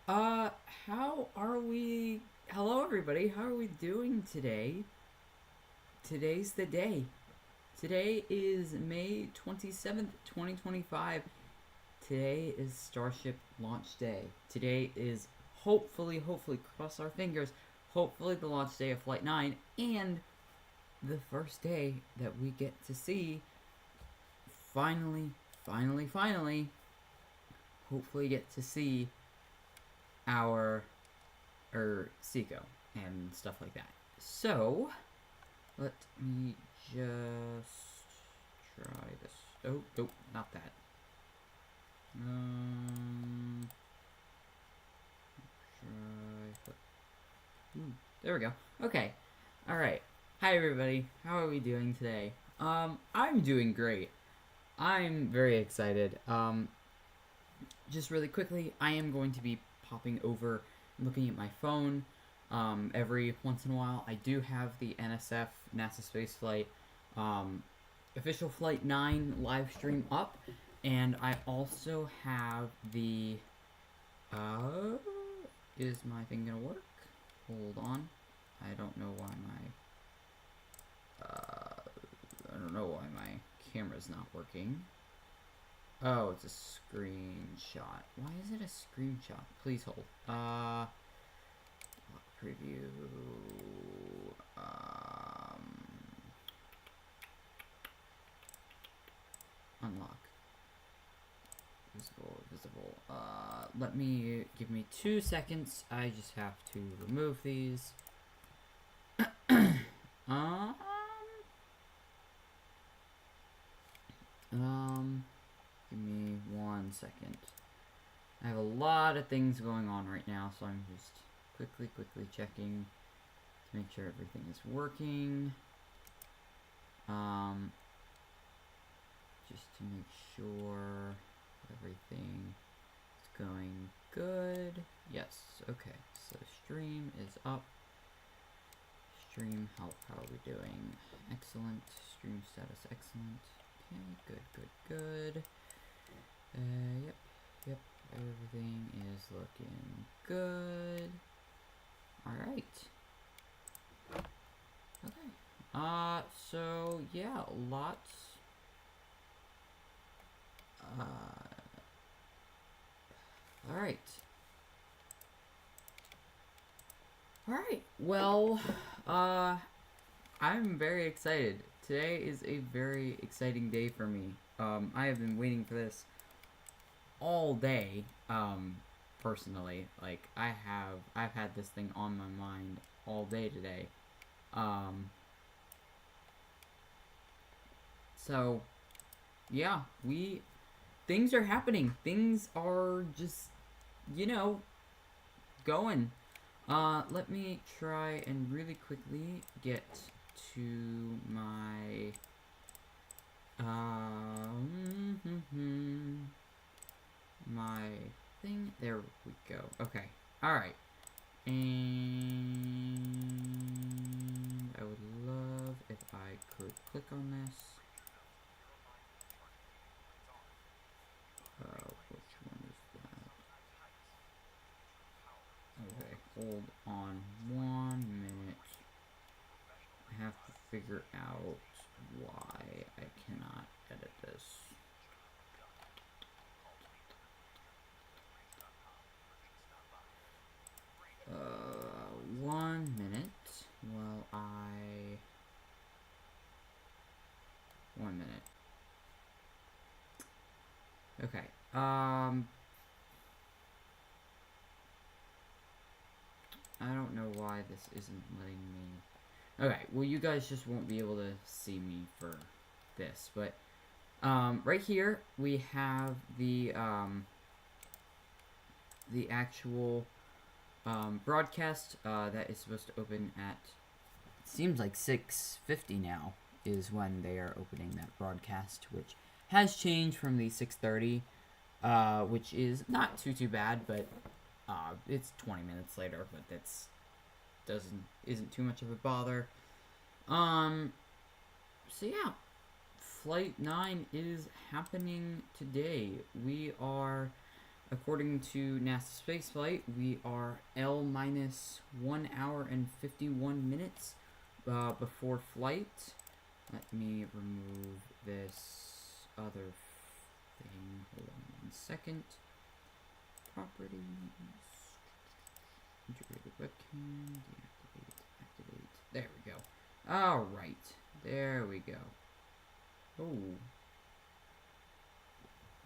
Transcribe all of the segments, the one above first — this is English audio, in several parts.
Uh, how are we? Hello, everybody. How are we doing today? Today's the day. Today is May 27th, 2025. Today is Starship launch day. Today is hopefully, cross our fingers, hopefully the launch day of Flight 9 and the first day that we get to see, finally, hopefully get to see our Seiko and stuff like that. So let me just try this. Oh, nope, not that. Try. There we go. Okay. All right. Hi everybody. How are we doing today? I'm doing great. I'm very excited. Just really quickly, I am going to be popping over, looking at my phone. Every once in a while, I do have the NSF NASA Spaceflight official Flight 9 live stream up, and I also have the. Is my thing gonna work? Hold on. I don't know why my camera's not working. Oh, it's a screenshot. Why is it a screenshot? Please hold. Preview. Unlock. Visible. Give me 2 seconds. I just have to remove these. Give me 1 second. I have a lot of things going on right now, so I'm just quickly checking to make sure everything is working. Just to make sure everything is going good. Yes, okay. So stream is up. Stream help, how are we doing? Excellent. Stream status excellent. Okay, good. Yep. Everything is looking good. Alright. Okay. So yeah, lots. Alright. Well, I'm very excited. Today is a very exciting day for me. I have been waiting for this all day, personally. Like, I've had this thing on my mind all day today. So, yeah, things are happening. Things are just, going. Let me try and really quickly get to my, my thing. There we go. Okay. Alright. And I would love if I could click on this. Which one is that? Okay, hold on 1 minute. I have to figure out why I cannot edit this. 1 minute while 1 minute. Okay, I don't know why this isn't letting me. Okay, well, you guys just won't be able to see me for this, but right here we have the actual broadcast that is supposed to open at, it seems like 6:50 now is when they are opening that broadcast, which has changed from the 6:30, which is not too bad, but it's 20 minutes later, but that's isn't too much of a bother. So yeah, Flight 9 is happening today. We are According to NASA spaceflight, we are L minus 1 hour and 51 minutes before flight. Let me remove this other thing. Hold on 1 second. Properties. Integrated webcam. Deactivate. Activate. There we go. Alright. There we go. Oh.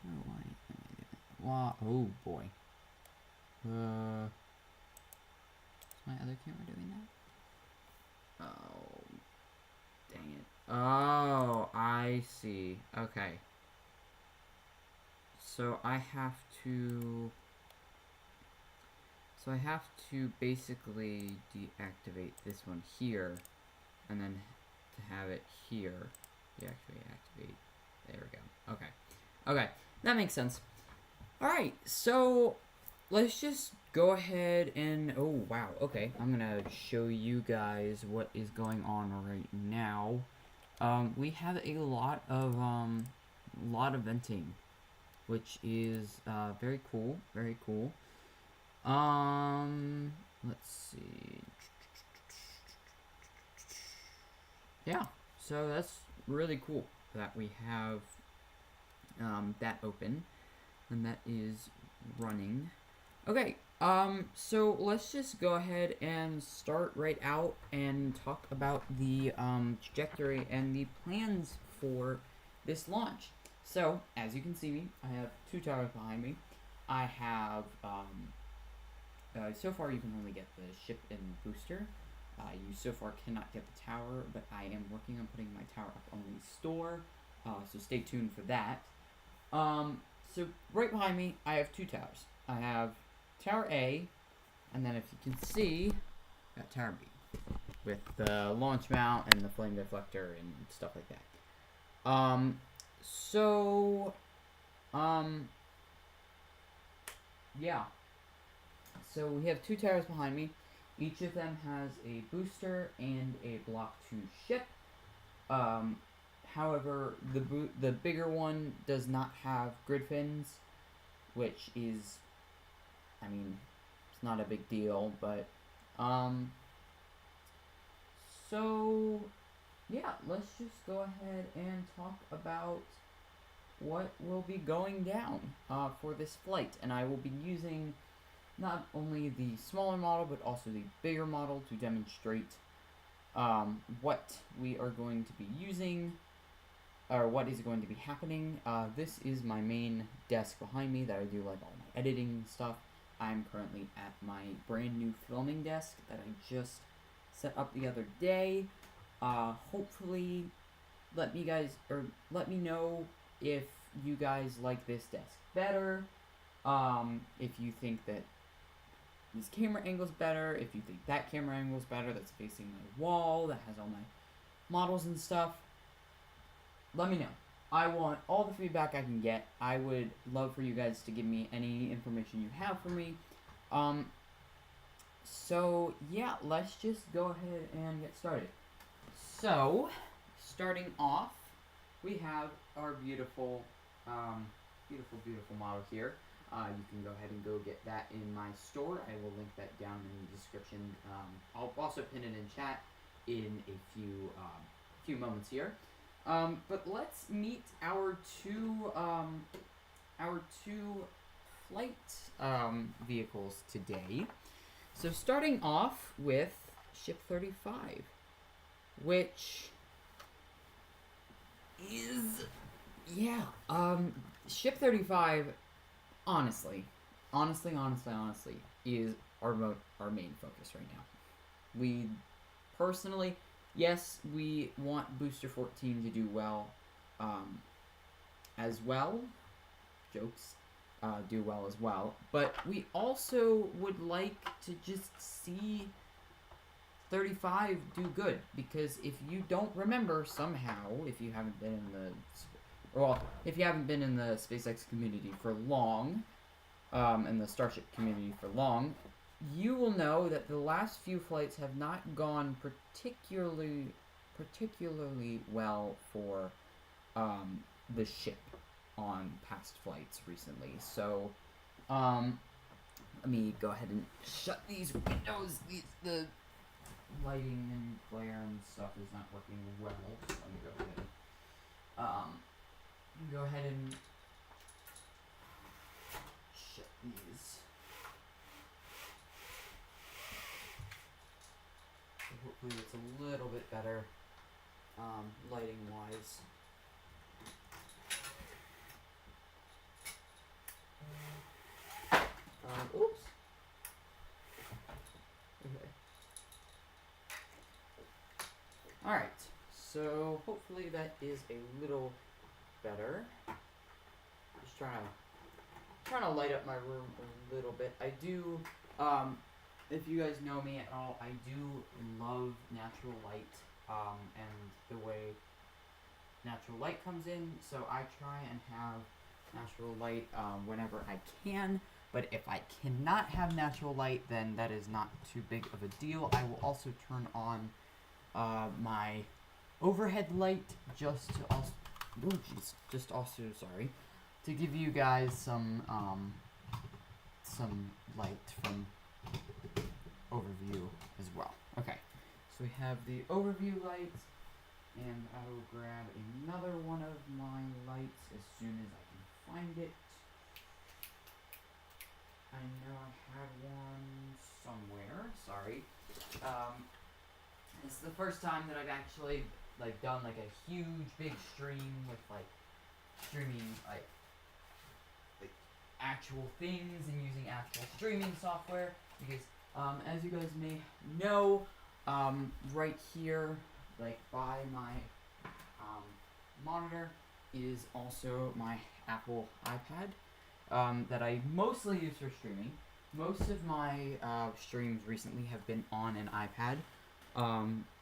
Oh, why am I doing that? Wow. Oh, boy. Is my other camera doing that? Oh. Dang it. Oh, I see. Okay. So I have to basically deactivate this one here, and then to have it here, deactivate, activate. There we go. Okay. Okay, that makes sense. Alright, so let's just go ahead and, oh wow, okay, I'm gonna show you guys what is going on right now. We have a lot of venting, which is very cool, very cool. Let's see. Yeah, so that's really cool that we have that open and that is running. Okay, so let's just go ahead and start right out and talk about the trajectory and the plans for this launch. So, as you can see me, I have 2 towers behind me. I have, so far you can only get the ship and booster. You so far cannot get the tower, but I am working on putting my tower up on the store, so stay tuned for that. So right behind me, I have 2 towers. I have Tower A, and then if you can see, got Tower B, with the launch mount and the flame deflector and stuff like that. Yeah. So we have 2 towers behind me. Each of them has a booster and a Block 2 ship. However, the bigger one does not have grid fins, which is, I mean, it's not a big deal, but, so, yeah, let's just go ahead and talk about what will be going down, for this flight, and I will be using not only the smaller model, but also the bigger model to demonstrate, what we are going to be using, or what is going to be happening. This is my main desk behind me that I do like all my editing and stuff. I'm currently at my brand new filming desk that I just set up the other day. Hopefully, let me know if you guys like this desk better. If you think that this camera angle's better, if you think that camera angle's better, that's facing my wall, that has all my models and stuff. Let me know. I want all the feedback I can get. I would love for you guys to give me any information you have for me. So yeah, let's just go ahead and get started. So, starting off, we have our beautiful, beautiful model here. You can go ahead and go get that in my store. I will link that down in the description. I'll also pin it in chat in a few moments here. But let's meet our two flight vehicles today. So starting off with Ship 35, which is, yeah, Ship 35, honestly, is our main focus right now. We personally, yes, we want Booster 14 to do well, as well. Jokes, do well as well. But we also would like to just see 35 do good, because if you don't remember somehow, if you haven't been in the SpaceX community for long, and the Starship community for long, you will know that the last few flights have not gone particularly well for the ship on past flights recently. So Let me go ahead and shut these windows. The lighting and glare and stuff is not working well. So let me go ahead and shut these. So hopefully it's a little bit better, lighting wise. Oops. Okay. Alright, so hopefully that is a little better. Just trying to light up my room a little bit. I do, if you guys know me at all, I do love natural light, and the way natural light comes in, so I try and have natural light whenever I can. But if I cannot have natural light, then that is not too big of a deal. I will also turn on my overhead light just to also, to give you guys some light from overview as well. Okay, so we have the overview light, and I will grab another one of my lights as soon as I can find it. I know I had one somewhere. Sorry. This is the first time that I've actually done a huge big stream with streaming like actual things and using actual streaming software, because as you guys may know, right here by my monitor is also my Apple iPad that I mostly use for streaming. Most of my streams recently have been on an iPad,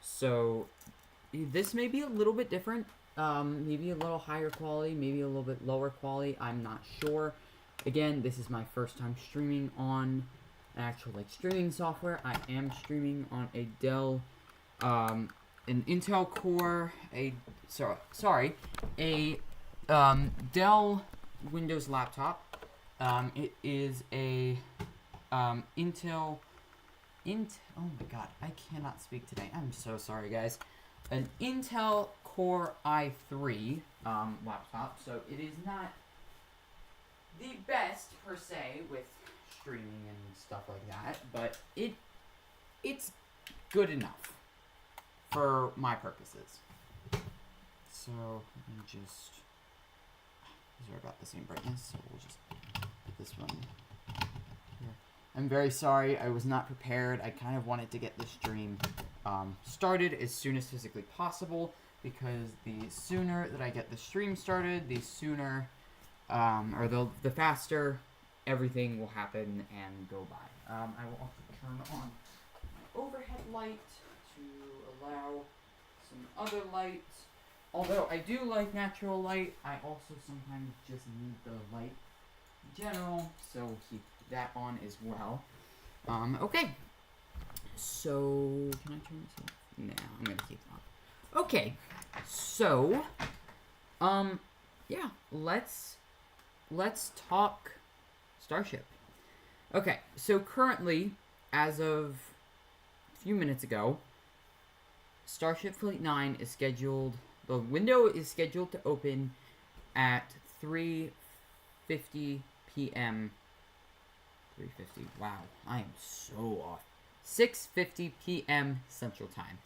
so this may be a little bit different, maybe a little higher quality, maybe a little bit lower quality, I'm not sure. Again, this is my first time streaming on actual streaming software. I am streaming on a Dell, an Intel Core, Dell Windows laptop. It is a Intel, oh my god, I cannot speak today. I'm so sorry, guys. An Intel Core i3 laptop, so it is not the best per se with streaming and stuff like that, but it's good enough for my purposes. So let me just, these are about the same brightness, so we'll just put this one here. I'm very sorry, I was not prepared. I kind of wanted to get the stream started as soon as physically possible, because the sooner that I get the stream started, the sooner, or the faster everything will happen and go by. I will also turn on my overhead light to allow some other lights. Although I do like natural light, I also sometimes just need the light in general, so we'll keep that on as well. Okay. So, can I turn this off? No, I'm gonna keep it on. Okay. So, yeah, let's talk Starship. Okay, so currently, as of a few minutes ago, Starship Fleet 9 is scheduled, the window is scheduled to open at 3:50 p.m. 3:50, wow, I am so off. 6:50 p.m. Central Time.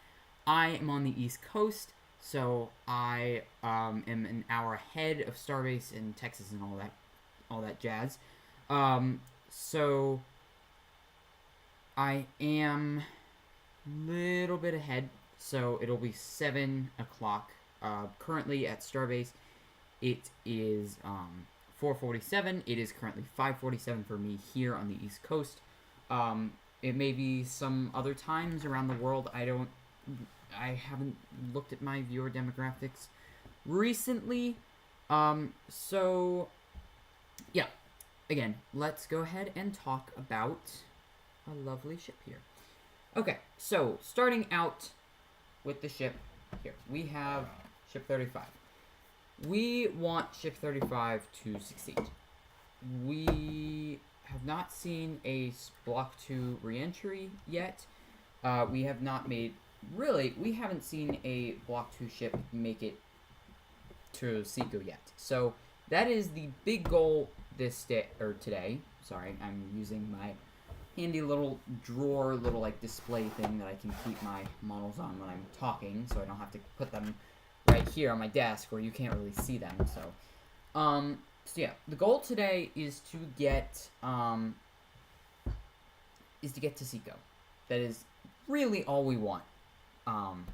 I am on the East Coast, so I am an hour ahead of Starbase in Texas and all that jazz. So I am a little bit ahead, so it'll be 7 o'clock. Currently at Starbase, it is 4:47. It is currently 5:47 for me here on the East Coast. It may be some other times around the world. I haven't looked at my viewer demographics recently. So yeah. Again, let's go ahead and talk about a lovely ship here. Okay, so starting out with the ship here, we have Ship 35. We want Ship 35 to succeed. we have not seen a Block 2 reentry yet. We have not made... Really, we haven't seen a Block 2 ship make it to Seco yet. So that is the big goal today. Sorry, I'm using my handy little drawer, little like display thing that I can keep my models on when I'm talking, so I don't have to put them right here on my desk where you can't really see them. So yeah, the goal today is to get to Seco. That is really all we want on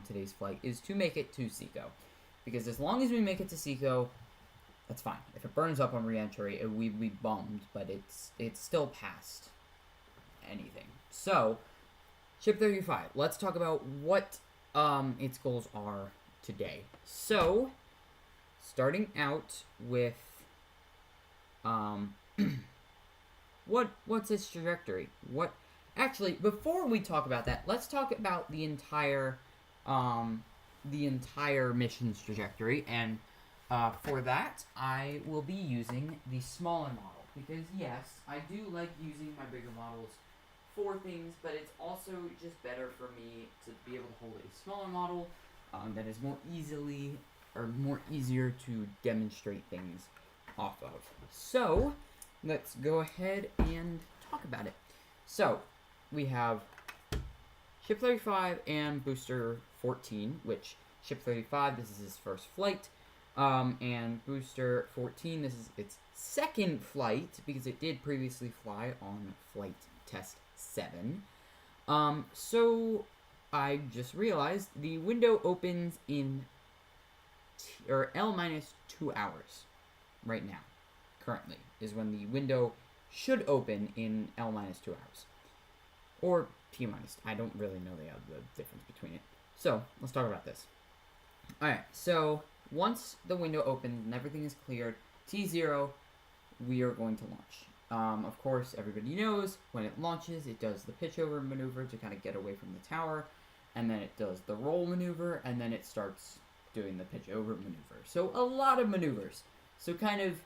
today's flight, is to make it to Seco. Because as long as we make it to Seco, that's fine. If it burns up on reentry, we'd be bummed, but it's still past anything. So, Ship 35. Let's talk about what its goals are today. So, starting out with what's its trajectory? Actually, before we talk about that, let's talk about the entire mission's trajectory, and for that, I will be using the smaller model, because yes, I do like using my bigger models for things, but it's also just better for me to be able to hold a smaller model that is more easier to demonstrate things off of. So, let's go ahead and talk about it. So, we have Ship 35 and Booster 14, which Ship 35, this is his first flight, and Booster 14, this is its second flight, because it did previously fly on Flight Test 7. So I just realized the window opens in L-2 hours right now. Currently is when the window should open in L-2 hours. Or T-. I don't really know the difference between it. So, let's talk about this. Alright, so once the window opens and everything is cleared, T0, we are going to launch. Of course, everybody knows when it launches, it does the pitch over maneuver to kind of get away from the tower, and then it does the roll maneuver, and then it starts doing the pitch over maneuver. So a lot of maneuvers. So kind of,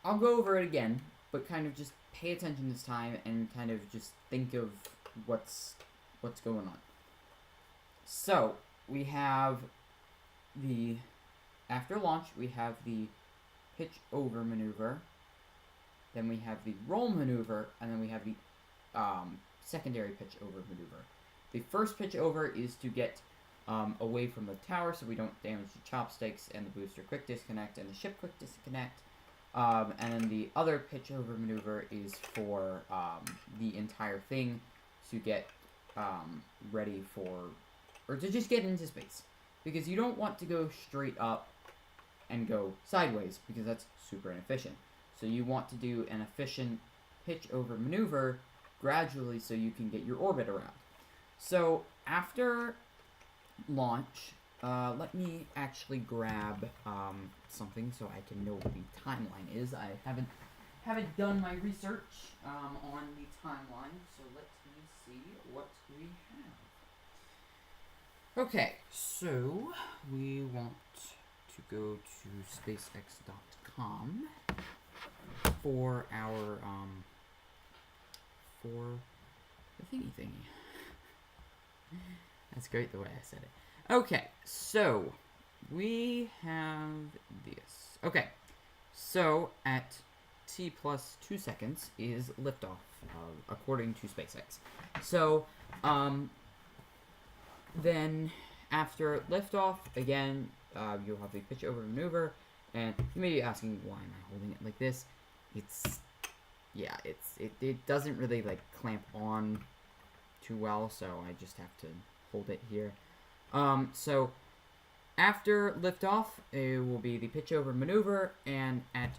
I'll go over it again, but kind of just pay attention this time and kind of just think of what's going on. So we have after launch, we have the pitch over maneuver, then we have the roll maneuver, and then we have the secondary pitch over maneuver. The first pitch over is to get away from the tower so we don't damage the chopsticks and the booster quick disconnect and the ship quick disconnect. And then the other pitch over maneuver is for the entire thing to get ready for, or to just get into space. Because you don't want to go straight up and go sideways, because that's super inefficient. So you want to do an efficient pitch over maneuver gradually so you can get your orbit around. So after launch, let me actually grab something so I can know what the timeline is. I haven't done my research on the timeline, so let me see what we have. Okay, so we want to go to SpaceX.com for our for the thingy. That's great the way I said it. Okay, so we have this. Okay, so at T plus 2 seconds is liftoff, according to SpaceX. So, then after liftoff, again, you'll have the pitch over maneuver, and you may be asking, why am I holding it like this? It doesn't really like clamp on too well, so I just have to hold it here. So after liftoff, it will be the pitch over maneuver, and at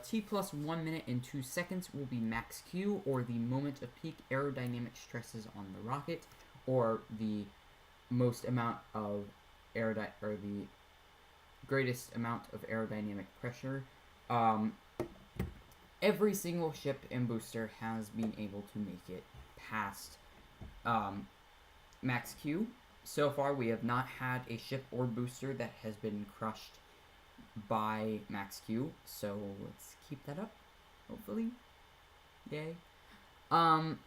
T plus 1 minute and 2 seconds will be max Q, or the moment of peak aerodynamic stresses on the rocket, or the most amount of the greatest amount of aerodynamic pressure. Every single ship and booster has been able to make it past max Q. So far, we have not had a ship or booster that has been crushed by max Q, so let's keep that up, hopefully. Yay. And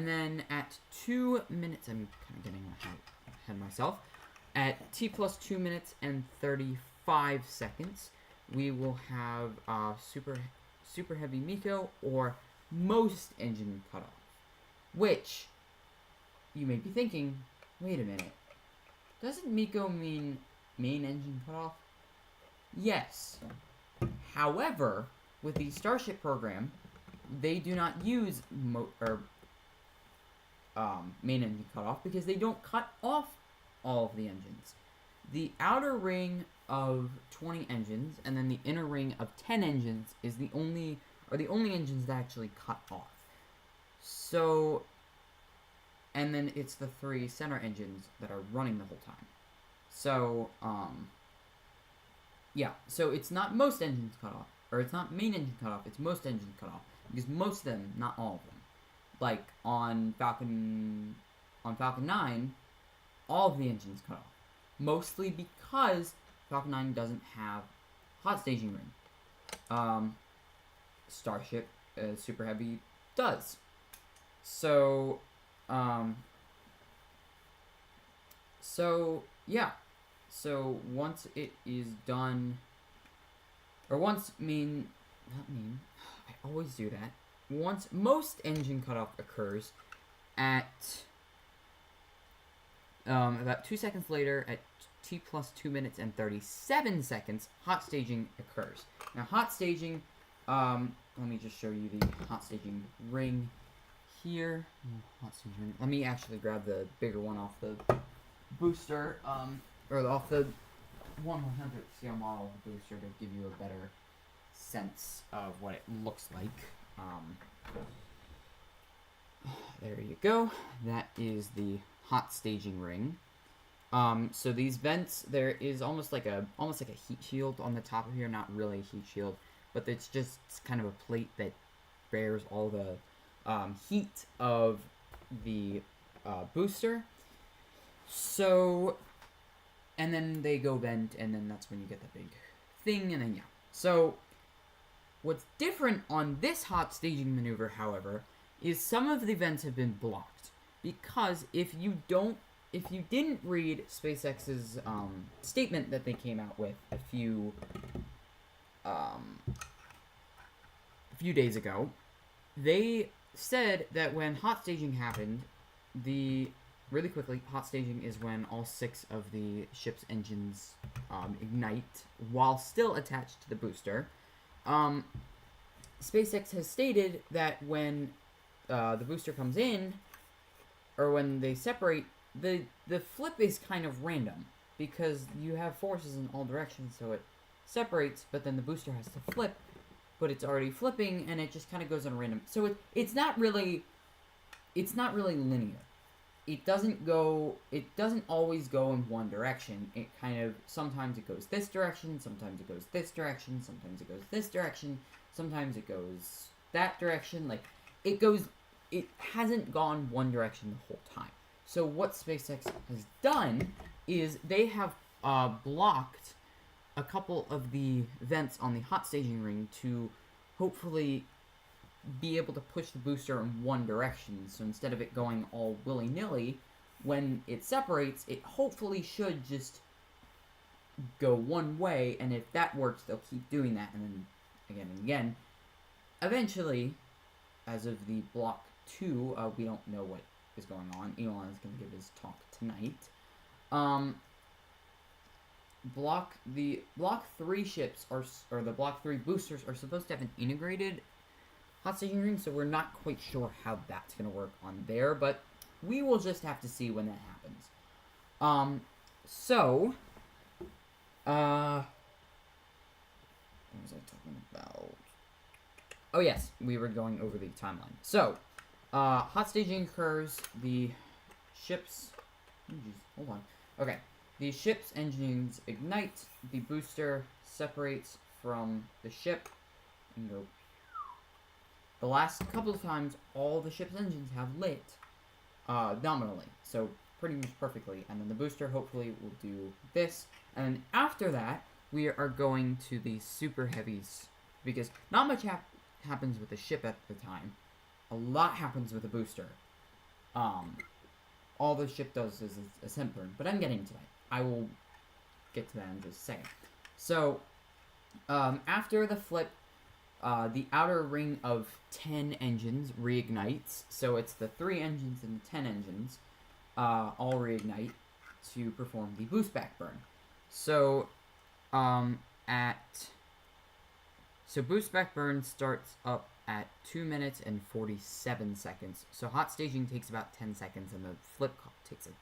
then at 2 minutes, I'm kind of getting ahead of myself. At T plus 2 minutes and 35 seconds, we will have super heavy MECO or most engine cutoff. Which, you may be thinking, wait a minute, doesn't MECO mean main engine cutoff? Yes. However, with the Starship program, they do not use main engine cutoff because they don't cut off all of the engines. The outer ring of 20 engines and then the inner ring of 10 engines is the only engines that actually cut off. So, and then it's the 3 center engines that are running the whole time. So, yeah, so it's not most engines cut off, or it's not main engine cut off, it's most engines cut off, because most of them, not all of them. Like, on Falcon 9, all of the engines cut off. Mostly because Falcon 9 doesn't have hot staging ring. Starship, Super Heavy, does. So, yeah. So, once it is done, or once I always do that. Once most engine cutoff occurs at, about 2 seconds later, at T plus 2 minutes and 37 seconds, hot staging occurs. Now, hot staging, let me just show you the hot staging ring here. Hot staging ring. Let me actually grab the bigger one off the booster, or off the 1/100th scale model booster to give you a better sense of what it looks like. There you go. That is the hot staging ring. So these vents, there is almost like a heat shield on the top of here. Not really a heat shield, but it's just kind of a plate that bears all the heat of the booster. So, and then they go vent, and then that's when you get the big thing, and then yeah. So, what's different on this hot staging maneuver, however, is some of the vents have been blocked. Because if you didn't read SpaceX's statement that they came out with a few days ago, they said that when hot staging happened, really quickly, hot staging is when all 6 of the ship's engines ignite while still attached to the booster. SpaceX has stated that when the booster comes in, or when they separate, the flip is kind of random, because you have forces in all directions, so it separates, but then the booster has to flip, but it's already flipping, and it just kind of goes on a random. So it's not really linear. It doesn't always go in one direction. It kind of, sometimes it goes this direction, sometimes it goes this direction, sometimes it goes this direction, sometimes it goes that direction. Like, it hasn't gone one direction the whole time. So what SpaceX has done is they have blocked a couple of the vents on the hot staging ring to hopefully be able to push the booster in one direction. So instead of it going all willy-nilly, when it separates, it hopefully should just go one way, and if that works, they'll keep doing that, and then again and again. Eventually, as of the Block 2, we don't know what is going on. Elon is going to give his talk tonight. Block 3 ships or the Block 3 boosters are supposed to have an integrated hot staging ring, so we're not quite sure how that's going to work on there, but we will just have to see when that happens. What was I talking about? Oh yes, we were going over the timeline. So, hot staging occurs, the ship's... Oh, geez, hold on. Okay, the ship's engines ignite, the booster separates from the ship, and go... The last couple of times, all the ship's engines have lit, nominally, so pretty much perfectly, and then the booster hopefully will do this, and then after that, we are going to the super heavies because not much happens with the ship at the time. A lot happens with the booster. All the ship does is a scent burn, but I'm getting to that. I will get to that in just a second. So, after the flip, the outer ring of 10 engines reignites. So it's the 3 engines and the 10 engines all reignite to perform the boost back burn. So, boost back burn starts up at 2 minutes and 47 seconds. So hot staging takes about 10 seconds, and the flip takes like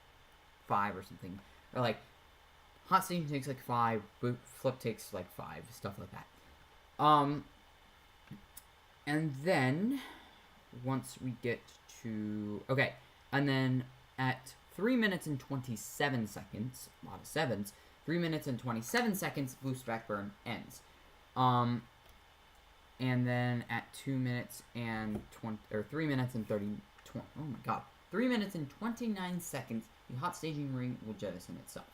5 or something. Or like, hot staging takes like 5, flip takes like 5, stuff like that. And then, once we get to, okay, and then at 3 minutes and 27 seconds, a lot of 7s, 3 minutes and 27 seconds, boost back burn ends. And then at 2 minutes and 3 minutes and 30, oh my god, 3 minutes and 29 seconds, the hot staging ring will jettison itself.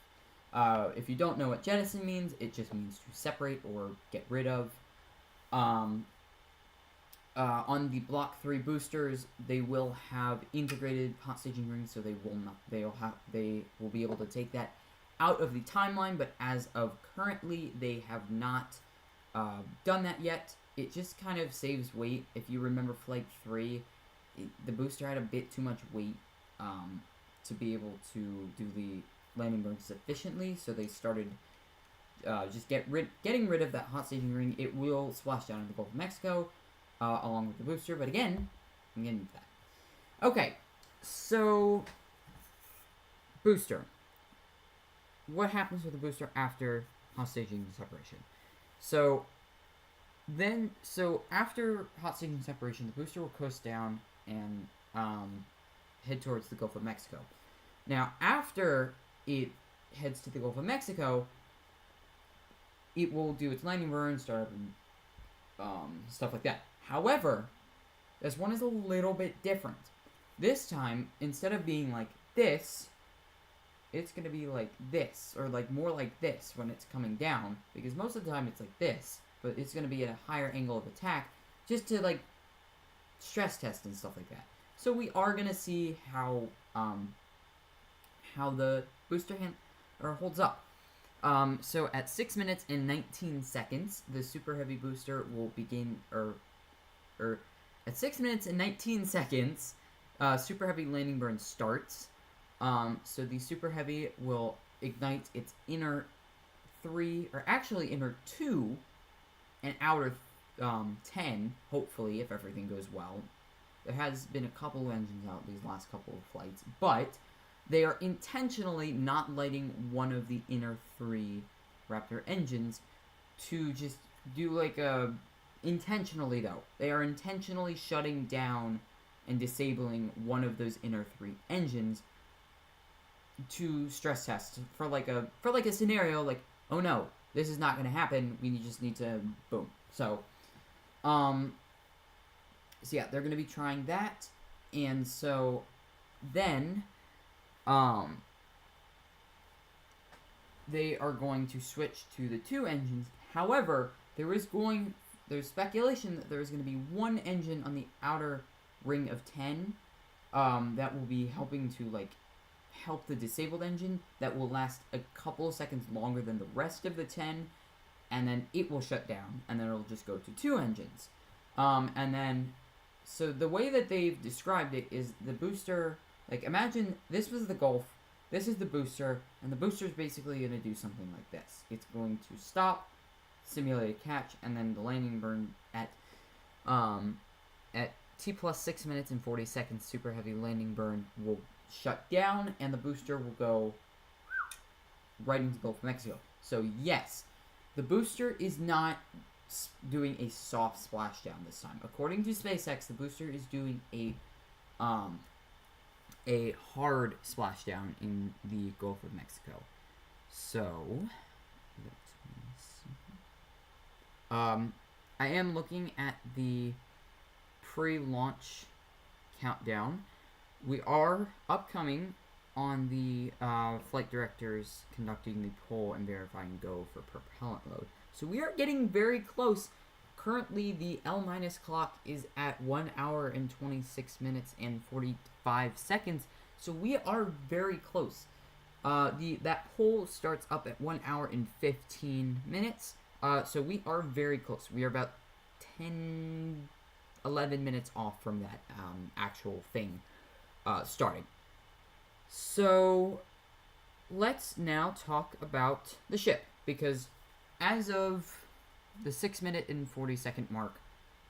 If you don't know what jettison means, it just means to separate or get rid of. On the Block 3 boosters, they will have integrated hot staging rings, so they will be able to take that out of the timeline, but as of currently, they have not done that yet. It just kind of saves weight. If you remember Flight 3, the booster had a bit too much weight to be able to do the landing burns efficiently, so they started just getting rid of that hot staging ring. It will splash down in the Gulf of Mexico along with the booster, but again, I'm getting to that. Okay, so booster. What happens with the booster after hot staging separation? So after hot staging separation, the booster will coast down and head towards the Gulf of Mexico. Now, after it heads to the Gulf of Mexico, it will do its landing burn, start up, and stuff like that. However, this one is a little bit different. This time, instead of being like this, it's going to be like this, or like more like this when it's coming down, because most of the time it's like this, but it's going to be at a higher angle of attack, just to like stress test and stuff like that. So we are going to see how the booster holds up. So at 6 minutes and 19 seconds, the super heavy booster will begin, at 6 minutes and 19 seconds, super heavy landing burn starts. So the super heavy will ignite its inner 3, or actually inner 2, and outer 10, hopefully, if everything goes well. There has been a couple of engines out these last couple of flights, but they are intentionally not lighting one of the inner 3 Raptor engines to just do like a... Intentionally, though. They are intentionally shutting down and disabling one of those inner 3 engines to stress test for like a scenario like, oh no, this is not going to happen, we just need to boom. So yeah, they're going to be trying that, and so then they are going to switch to the 2 engines. However, there's speculation that there's going to be 1 engine on the outer ring of 10 that will be helping to like help the disabled engine, that will last a couple of seconds longer than the rest of the 10, and then it will shut down, and then it'll just go to 2 engines. And then, so the way that they've described it is the booster, like imagine this was the Gulf, this is the booster, and the booster is basically going to do something like this. It's going to stop, simulate a catch, and then the landing burn at T plus 6 minutes and 40 seconds, super heavy landing burn will shut down, and the booster will go right into the Gulf of Mexico. So yes, the booster is not doing a soft splashdown this time. According to SpaceX, the booster is doing a hard splashdown in the Gulf of Mexico. So let me see. I am looking at the pre-launch countdown. We are upcoming on the flight directors conducting the pull and verifying go for propellant load. So we are getting very close. Currently, the L- clock is at 1 hour and 26 minutes and 45 seconds. So we are very close. That pull starts up at 1 hour and 15 minutes. So we are very close. We are about 10, 11 minutes off from that actual thing starting. So let's now talk about the ship, because as of the 6 minute and 40-second mark,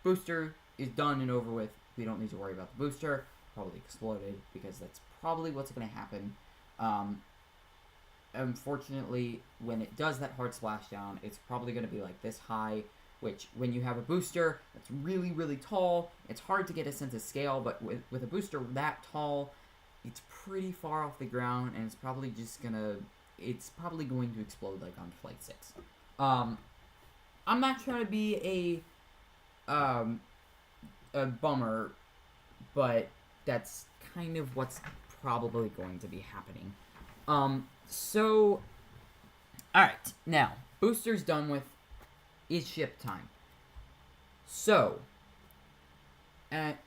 booster is done and over with. We don't need to worry about the booster. Probably exploded, because that's probably what's going to happen. Unfortunately, when it does that hard splashdown, it's probably going to be like this high, which when you have a booster that's really, really tall, it's hard to get a sense of scale, but with a booster that tall, it's pretty far off the ground, and it's probably going to explode like on Flight 6. I'm not trying to be a bummer, but that's kind of what's probably going to be happening. So, alright, now, booster's done with. It's ship time. So, at...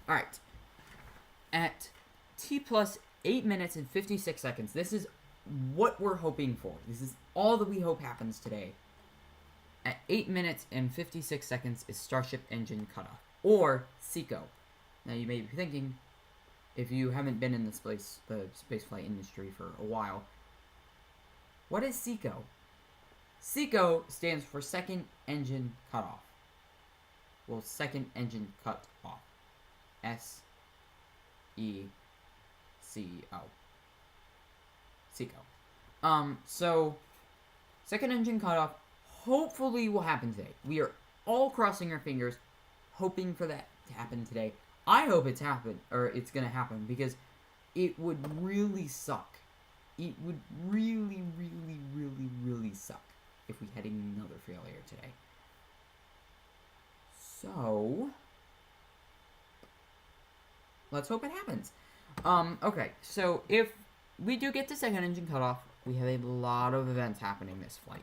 Alright. At T plus 8 minutes and 56 seconds, this is what we're hoping for. This is all that we hope happens today. At 8 minutes and 56 seconds is Starship engine cutoff, or SECO. Now you may be thinking, if you haven't been in the spaceflight industry for a while, what is SECO? SECO stands for second engine cutoff. Well, second engine cut off. SECO. SECO. So, second engine cutoff hopefully will happen today. We are all crossing our fingers, hoping for that to happen today. I hope it's gonna happen, because it would really suck. It would really, really, really, really suck if we had another failure today. So, let's hope it happens. Okay, so if we do get to second engine cutoff, we have a lot of events happening this flight.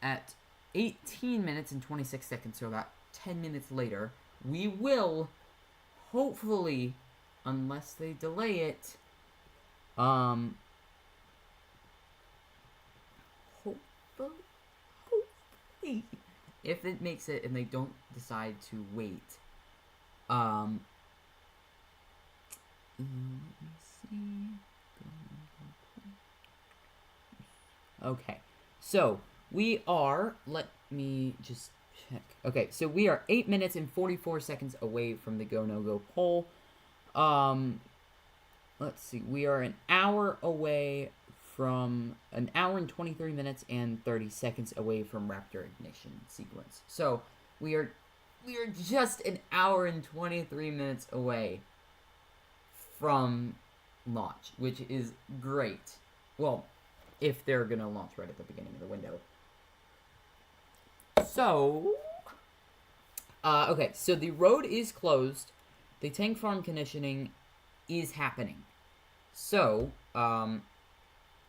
At 18 minutes and 26 seconds, so about 10 minutes later, we will, hopefully, unless they delay it, hopefully, if it makes it and they don't decide to wait, let me see. Okay, so we are, let me just check. Okay, so we are 8 minutes and 44 seconds away from the go-no-go poll. Let's see, we are an hour away from, an hour and 23 minutes and 30 seconds away from Raptor ignition sequence. So, we are just an hour and 23 minutes away from launch, which is great. Well, if they're gonna launch right at the beginning of the window. So, okay, so the road is closed. The tank farm conditioning is happening. So,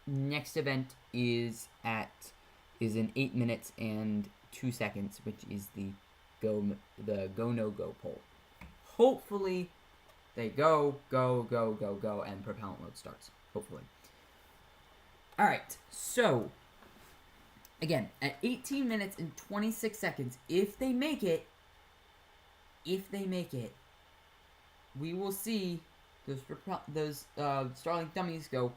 next event is in 8 minutes and 2 seconds, which is the go-no-go poll. Hopefully, they go, and propellant load starts. Hopefully. Alright, so, again, at 18 minutes and 26 seconds, if they make it, we will see those Starlink dummies go.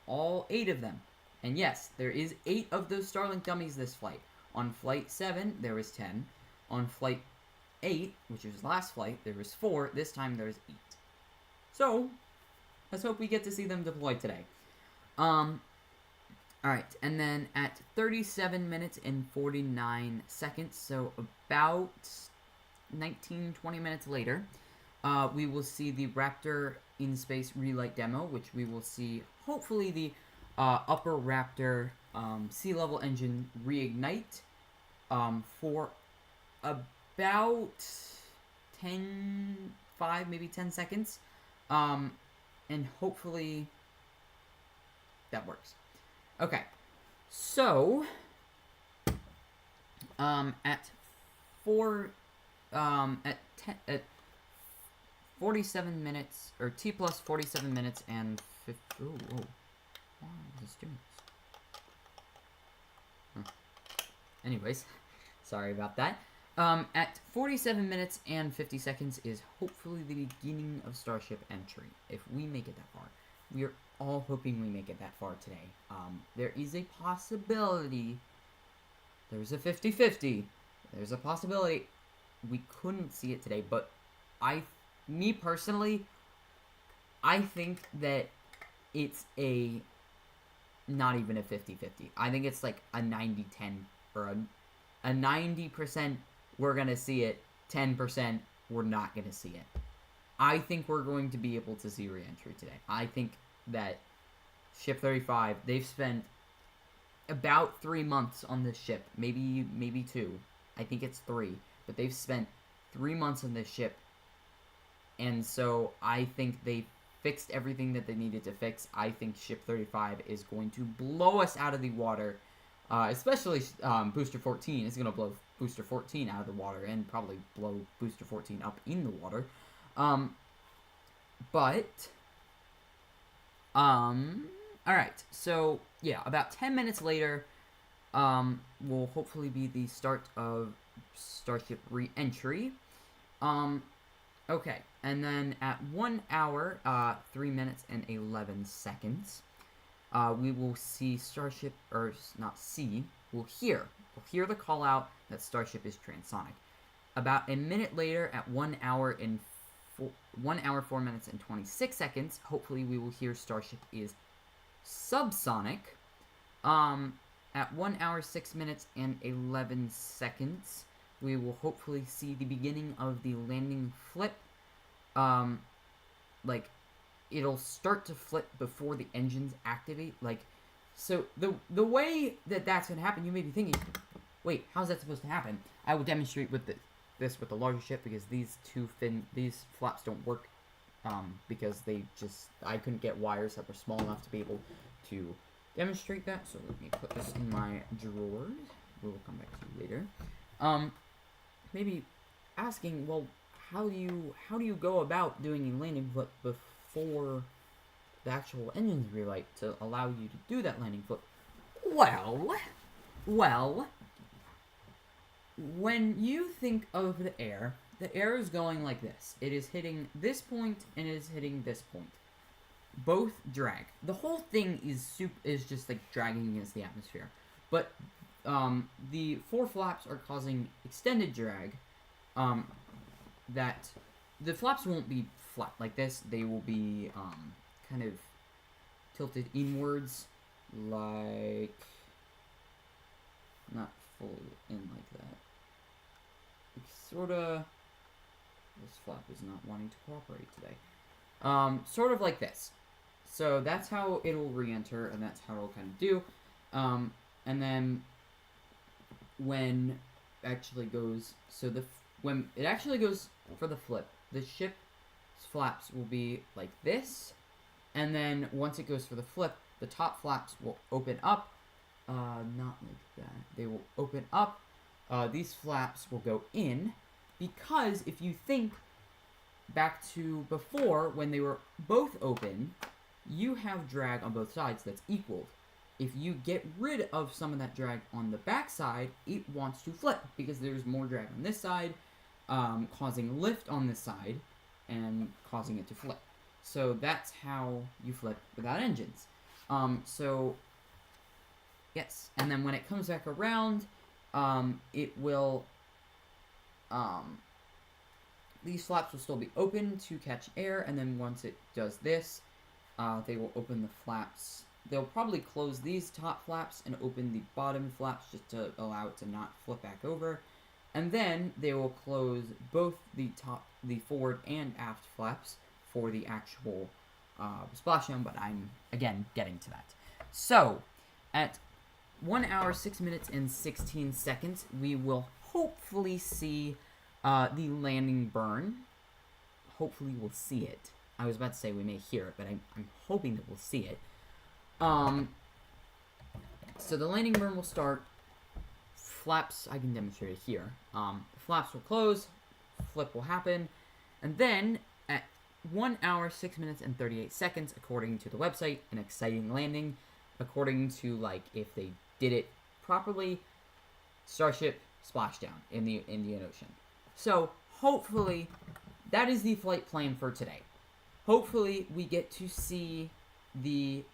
All 8 of them. And yes, there is 8 of those Starlink dummies this flight. On Flight 7, there was 10. On Flight 8, which was last flight, there was 4. This time, there's 8. So, let's hope we get to see them deploy today. Alright, and then at 37 minutes and 49 seconds, so about 19-20 minutes later, we will see the Raptor in space relight demo, which we will see, hopefully, the upper Raptor sea level engine reignite for about 5, maybe 10 seconds. And hopefully that works. Okay, so at 47 minutes, or T plus 47 minutes and 50. Ooh, whoa. Why is this doing this? Huh. Anyways, sorry about that. At 47 minutes and 50 seconds is hopefully the beginning of Starship entry. If we make it that far. We are all hoping we make it that far today. There is a possibility. There's a 50-50. There's a possibility we couldn't see it today, but me personally, I think that it's not even a 50-50. I think it's like a 90-10, or a 90% we're going to see it, 10% we're not going to see it. I think we're going to be able to see reentry today. I think that Ship 35, they've spent about 3 months on this ship, maybe 2. I think it's 3, but they've spent 3 months on this ship, and so I think they fixed everything that they needed to fix. I think Ship 35 is going to blow us out of the water, especially Booster 14 is going to blow Booster 14 out of the water, and probably blow Booster 14 up in the water. Alright, so, yeah, about 10 minutes later, will hopefully be the start of Starship re-entry. Okay, and then at 1 hour, 3 minutes and 11 seconds, we will see Starship, or not see, we'll hear the call out that Starship is transonic. About a minute later, at 1 hour 4 minutes and 26 seconds, hopefully we will hear Starship is subsonic. At 1 hour 6 minutes and 11 seconds, we will hopefully see the beginning of the landing flip. Like, it'll start to flip before the engines activate. Like, so the way that's gonna happen, you may be thinking, wait, how's that supposed to happen? I will demonstrate with this with the larger ship, because these flaps don't work, because I couldn't get wires that were small enough to be able to demonstrate that. So let me put this in my drawers. We will come back to you later. Maybe asking, well, how do you go about doing a landing flip before the actual engines relight to allow you to do that landing flip? Well, when you think of the air is going like this. It is hitting this point and it is hitting this point. Both drag. The whole thing is just like dragging against the atmosphere. But the 4 flaps are causing extended drag. That the flaps won't be flat like this. They will be kind of tilted inwards, like not fully in like that. Sorta. This flap is not wanting to cooperate today. Sort of like this. So that's how it'll re-enter, and that's how it'll kind of do. And then when it actually goes, when it actually goes for the flip, the ship's flaps will be like this, and then once it goes for the flip, the top flaps will open up. Not like that. They will open up. These flaps will go in, because if you think back to before, when they were both open, you have drag on both sides that's equal. If you get rid of some of that drag on the back side, it wants to flip, because there's more drag on this side, causing lift on this side, and causing it to flip. So that's how you flip without engines. So, yes. And then when it comes back around, it will, these flaps will still be open to catch air, and then once it does this, they will open the flaps. They'll probably close these top flaps and open the bottom flaps just to allow it to not flip back over. And then they will close both the forward and aft flaps for the actual splashdown, but I'm, again, getting to that. So, at 1 hour, 6 minutes, and 16 seconds, we will hopefully see the landing burn. Hopefully we'll see it. I was about to say we may hear it, but I'm hoping that we'll see it. So the landing burn will start. Flaps, I can demonstrate it here. Flaps will close, flip will happen, and then at 1 hour, 6 minutes, and 38 seconds, according to the website, an exciting landing, according to, like, if they did it properly, Starship splashdown in the Indian Ocean. So, hopefully, that is the flight plan for today. Hopefully, we get to see the,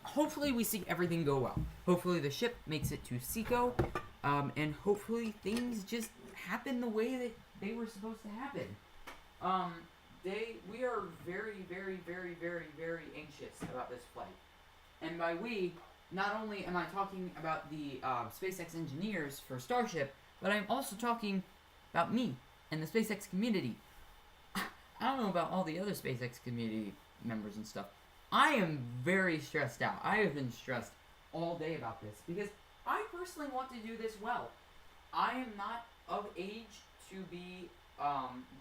hopefully we see everything go well. Hopefully the ship makes it to Seco, and hopefully things just happen the way that they were supposed to happen. We are very, very, very, very, very anxious about this flight. And by we, not only am I talking about the SpaceX engineers for Starship, but I'm also talking about me and the SpaceX community. I don't know about all the other SpaceX community members and stuff. I am very stressed out. I have been stressed all day about this because I personally want to do this well. I am not of age to be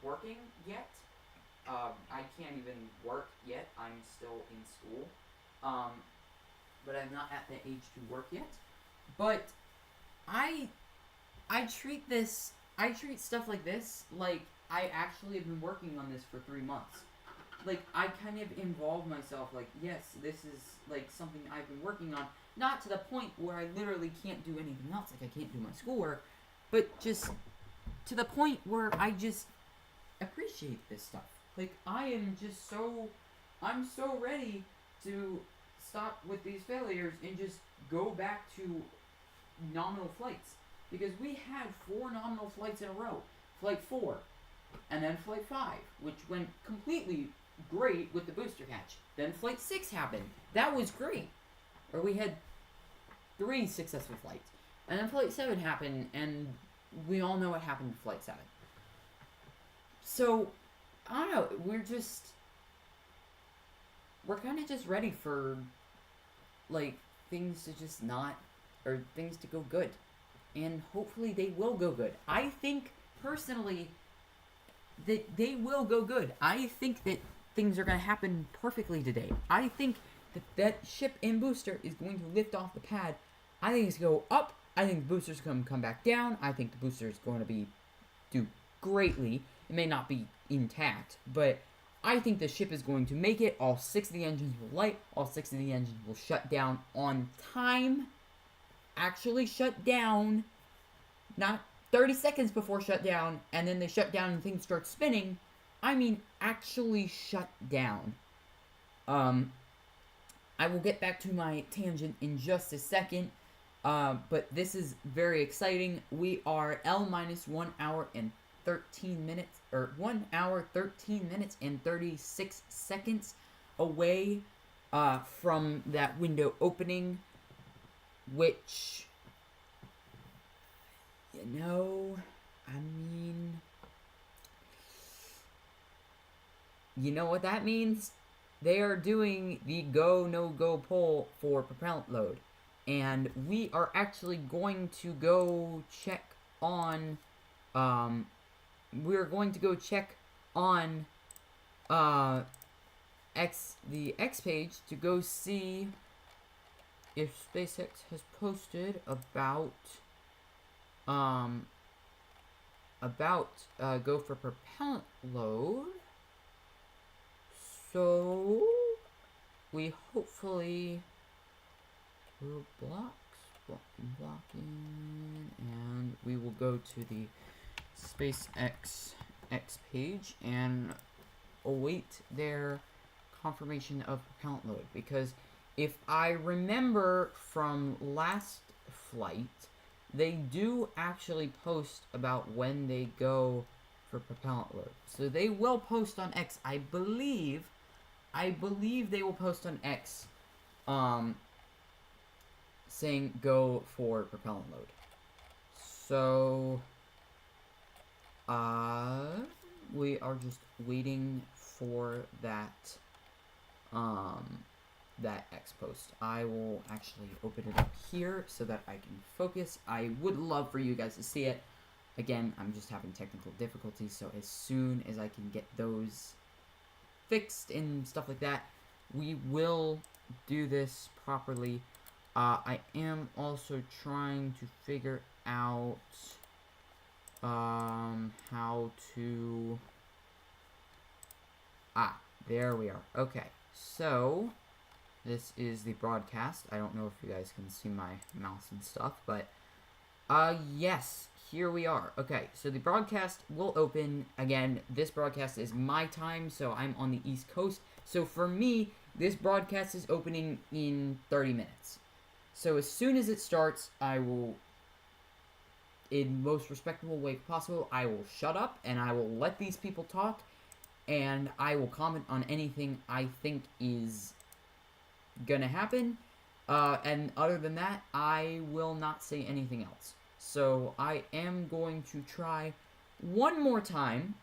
working yet. I can't even work yet. I'm still in school. But I'm not at the age to work yet. But I treat stuff like this like I actually have been working on this for 3 months. Like, I kind of involve myself, like, yes, this is, like, something I've been working on. Not to the point where I literally can't do anything else, like I can't do my schoolwork, but just to the point where I just appreciate this stuff. Like, I'm so ready to stop with these failures and just go back to nominal flights. Because we had 4 nominal flights in a row. Flight 4, and then Flight 5, which went completely great with the booster catch. Then Flight 6 happened. That was great. Or we had 3 successful flights. And then Flight 7 happened, and we all know what happened to Flight 7. So, I don't know, we're kind of just ready for, like, things to just not, or things to go good. And hopefully they will go good. I think, personally, that they will go good. I think that things are going to happen perfectly today. I think that ship and booster is going to lift off the pad. I think it's going to go up. I think the booster's going to come back down. I think the booster is going to do greatly. It may not be intact, but I think the ship is going to make it. All 6 of the engines will light. All 6 of the engines will shut down on time. Actually shut down. Not 30 seconds before shutdown, and then they shut down and things start spinning. I mean, actually shut down. I will get back to my tangent in just a second, but this is very exciting. We are L-1 hour and 13 minutes, or 1 hour, 13 minutes and 36 seconds away from that window opening, which, you know, I mean, you know what that means? They are doing the go, no-go poll for propellant load. And we are actually going to go check on, we're going to go check on, the X page to go see if SpaceX has posted about go for propellant load. So we hopefully blocking, and we will go to the SpaceX X page and await their confirmation of propellant load, because if I remember from last flight, they do actually post about when they go for propellant load. So they will post on X. I believe they will post on X saying go for propellant load. So we are just waiting for that that X post. I will actually open it up here so that I can focus. I would love for you guys to see it. Again, I'm just having technical difficulties, so as soon as I can get those fixed and stuff like that, we will do this properly. I am also trying to figure out how to... there we are. Okay, so this is the broadcast. I don't know if you guys can see my mouse and stuff, but yes, here we are. Okay, so the broadcast will open. Again, this broadcast is my time, so I'm on the East Coast. So for me, this broadcast is opening in 30 minutes. So as soon as it starts, I will, in most respectable way possible, I will shut up and I will let these people talk, and I will comment on anything I think is gonna happen. And other than that, I will not say anything else. So I am going to try one more time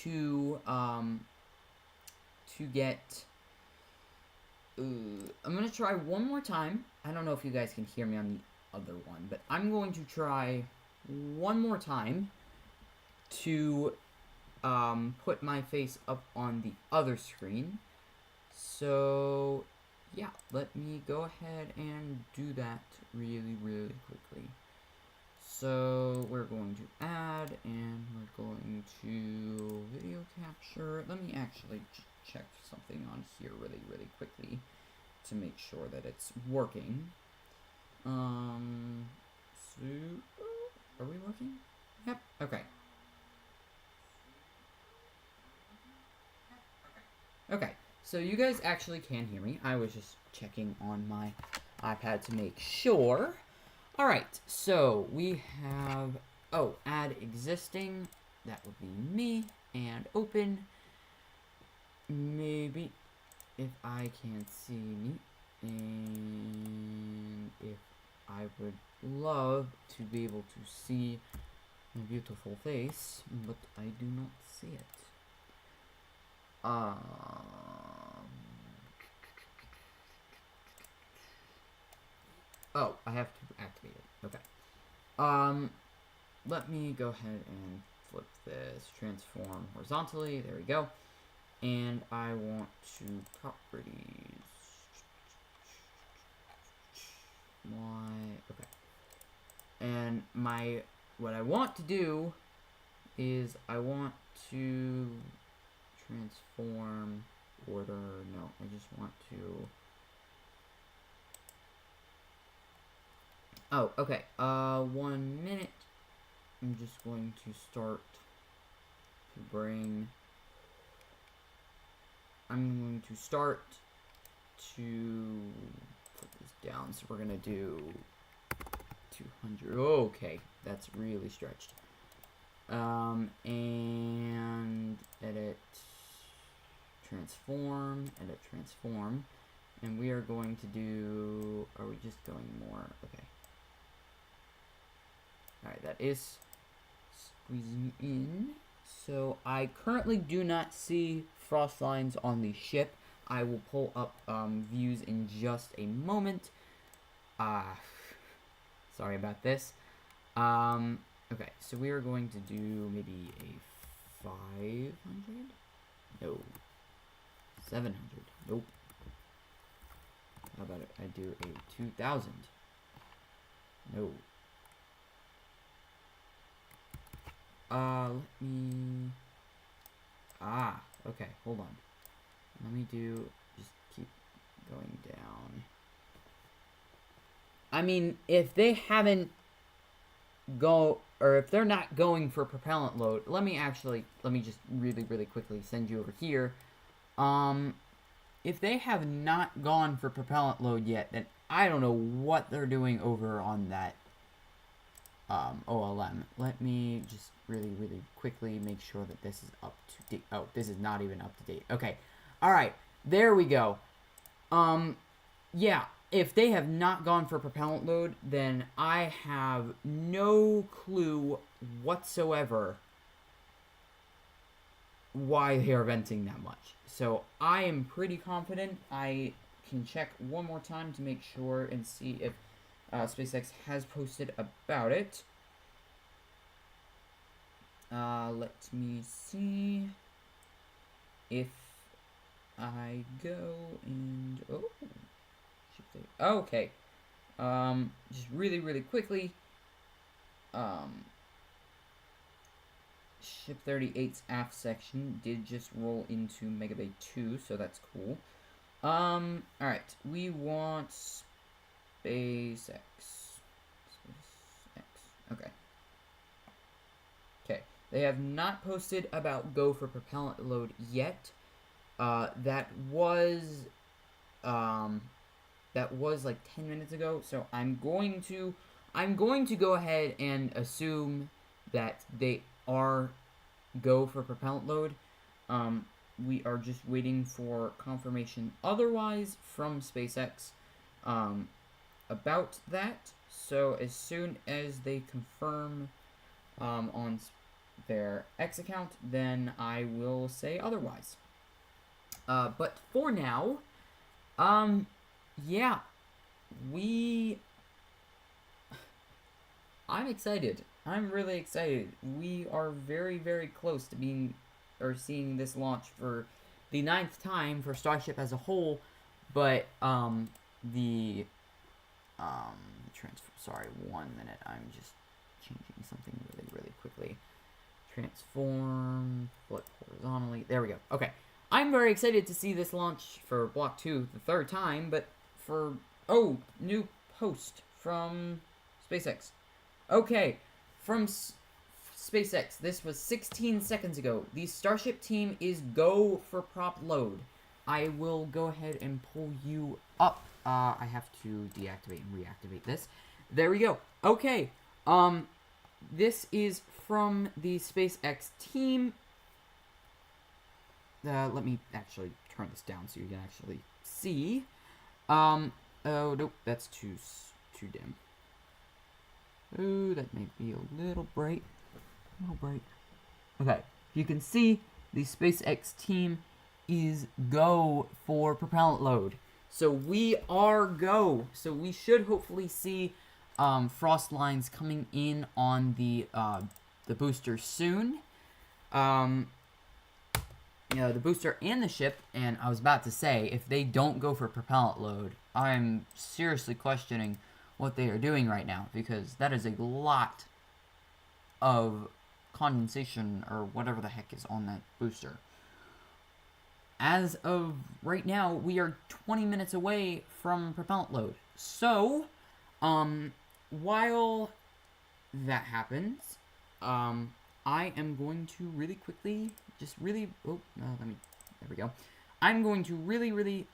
to get... I'm going to try one more time. I don't know if you guys can hear me on the other one, but I'm going to try one more time to put my face up on the other screen. So, yeah, let me go ahead and do that really, really quickly. So, we're going to add, and we're going to video capture. Let me actually check something on here really, really quickly to make sure that it's working. So, are we working? Yep, okay. Okay, so you guys actually can hear me. I was just checking on my iPad to make sure. Alright, so we have, add existing, that would be me, and open, maybe, if I can't see me, and if I would love to be able to see my beautiful face, but I do not see it. Oh, I have to activate it. Okay. Let me go ahead and flip this, transform horizontally. There we go. And I want to properties. Okay. And what I want to do is I want to transform order. No, I just want to... Oh, okay. 1 minute. I'm just going to start to bring... I'm going to start to put this down. So we're going to do 200. Okay, that's really stretched. And edit, transform, edit, transform. And we are going to do... Are we just going more? Okay. Alright, that is squeezing in. So I currently do not see frost lines on the ship. I will pull up views in just a moment. Sorry about this. Okay, so we are going to do maybe a 500? No. 700. Nope. How about I do a 2,000? No. Let me... okay, hold on. Let me just keep going down. I mean, if they haven't if they're not going for propellant load, let me just really, really quickly send you over here. If they have not gone for propellant load yet, then I don't know what they're doing over on that OLM. Let me just really, really quickly make sure that this is up to date. Oh, this is not even up to date. Okay. Alright. There we go. Yeah. If they have not gone for propellant load, then I have no clue whatsoever why they are venting that much. So I am pretty confident. I can check one more time to make sure and see if SpaceX has posted about it. Let me see if I go and okay. Just really quickly. Ship 38's aft section did just roll into Megabay 2, so that's cool. Alright, we want SpaceX. Okay. Okay, they have not posted about go for propellant load yet. That was like 10 minutes ago, so I'm going to go ahead and assume that they are go for propellant load. We are just waiting for confirmation otherwise from SpaceX about that. So as soon as they confirm on their X account, then I will say otherwise. But for now, yeah, I'm excited. I'm really excited. We are very close to seeing this launch for the 9th time for Starship as a whole, but sorry, 1 minute. I'm just changing something really quickly. Transform, flip horizontally. There we go. Okay. I'm very excited to see this launch for Block 2 the 3rd time, but new post from SpaceX. Okay, from SpaceX, this was 16 seconds ago. The Starship team is go for prop load. I will go ahead and pull you up. I have to deactivate and reactivate this. There we go. Okay, this is from the SpaceX team. Let me actually turn this down so you can actually see. Oh, nope, that's too dim. Ooh, that may be a little bright. Okay, you can see the SpaceX team is go for propellant load. So we are go. So we should hopefully see frost lines coming in on the booster soon. The booster and the ship, and I was about to say, if they don't go for propellant load, I'm seriously questioning what they are doing right now, because that is a lot of condensation or whatever the heck is on that booster. As of right now, we are 20 minutes away from propellant load. So, while that happens, I am going to really quickly, there we go. I'm going to really, I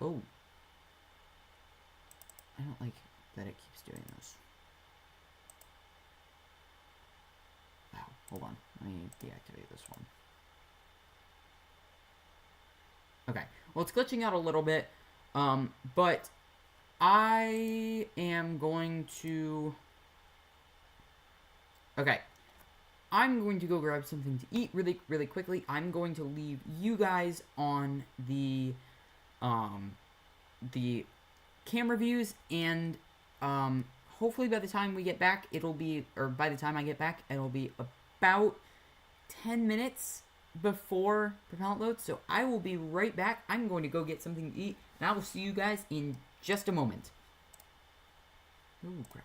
don't like that it keeps doing this. Wow, hold on. Let me deactivate this one. Okay, well, it's glitching out a little bit, but I am going to... Okay, I'm going to go grab something to eat really quickly. I'm going to leave you guys on the camera views, and hopefully by the time we get back, by the time I get back, it'll be about 10 minutes before propellant load. So I will be right back. I'm going to go get something to eat, and I will see you guys in just a moment. Ooh, crap.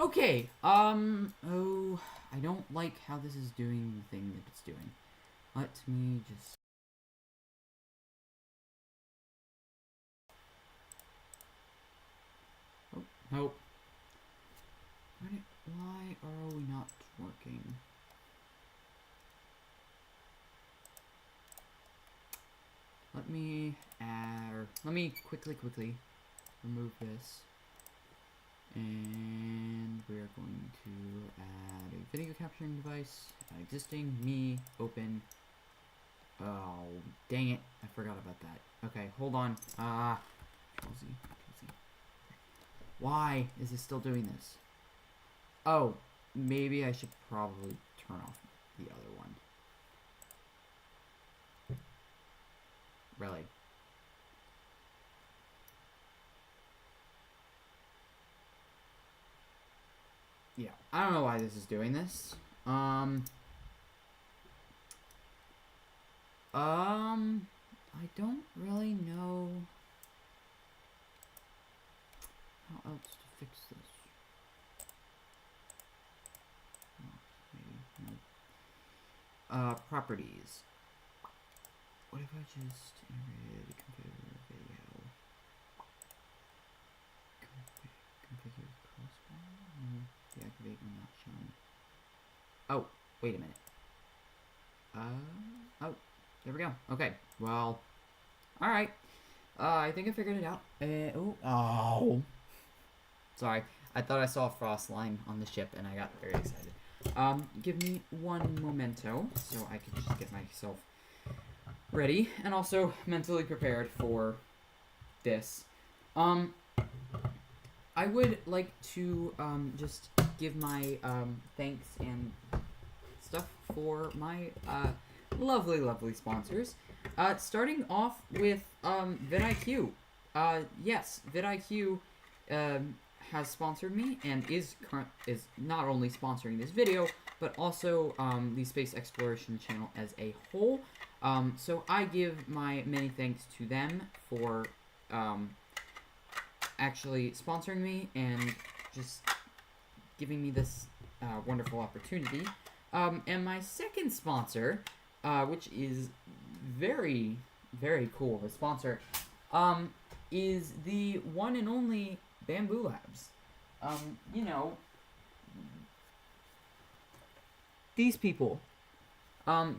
Okay, oh, I don't like how this is doing the thing that it's doing. Let me just... Oh, nope. Why are we not working? Let me quickly remove this. And we are going to add a video capturing device. Existing, me, open. Oh, dang it. I forgot about that. Okay, hold on. Control Z. Why is it still doing this? Oh, maybe I should probably turn off the other one. Really? Yeah, I don't know why this is doing this. I don't really know how else to fix this. Properties. What if I just integrated configure video? Configure crossbar? Deactivate when not shown. Oh, wait a minute. Oh, there we go. Okay, well, alright. I think I figured it out. Oh. Sorry, I thought I saw a frost line on the ship and I got very excited. Give me one momento so I can just get myself ready and also mentally prepared for this. I would like to just give my thanks and stuff for my lovely sponsors. Starting off with vidIQ. Yes, vidIQ has sponsored me and is not only sponsoring this video, but also the space exploration channel as a whole. So I give my many thanks to them for actually sponsoring me and just giving me this wonderful opportunity. And my second sponsor, which is very cool, the sponsor, is the one and only Bamboo Labs. You know, these people,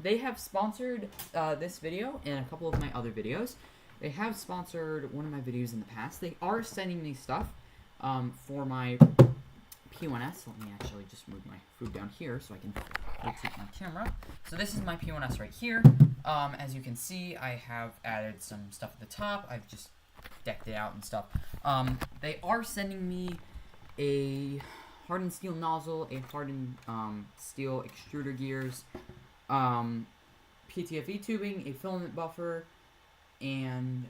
they have sponsored this video and a couple of my other videos. They have sponsored one of my videos in the past. They are sending me stuff for my P1S. Let me actually just move my food down here so I can rotate my camera. So this is my P1S right here. As you can see, I have added some stuff at the top. I've just decked it out and stuff. They are sending me a hardened steel nozzle, a hardened steel extruder gears, PTFE tubing, a filament buffer, and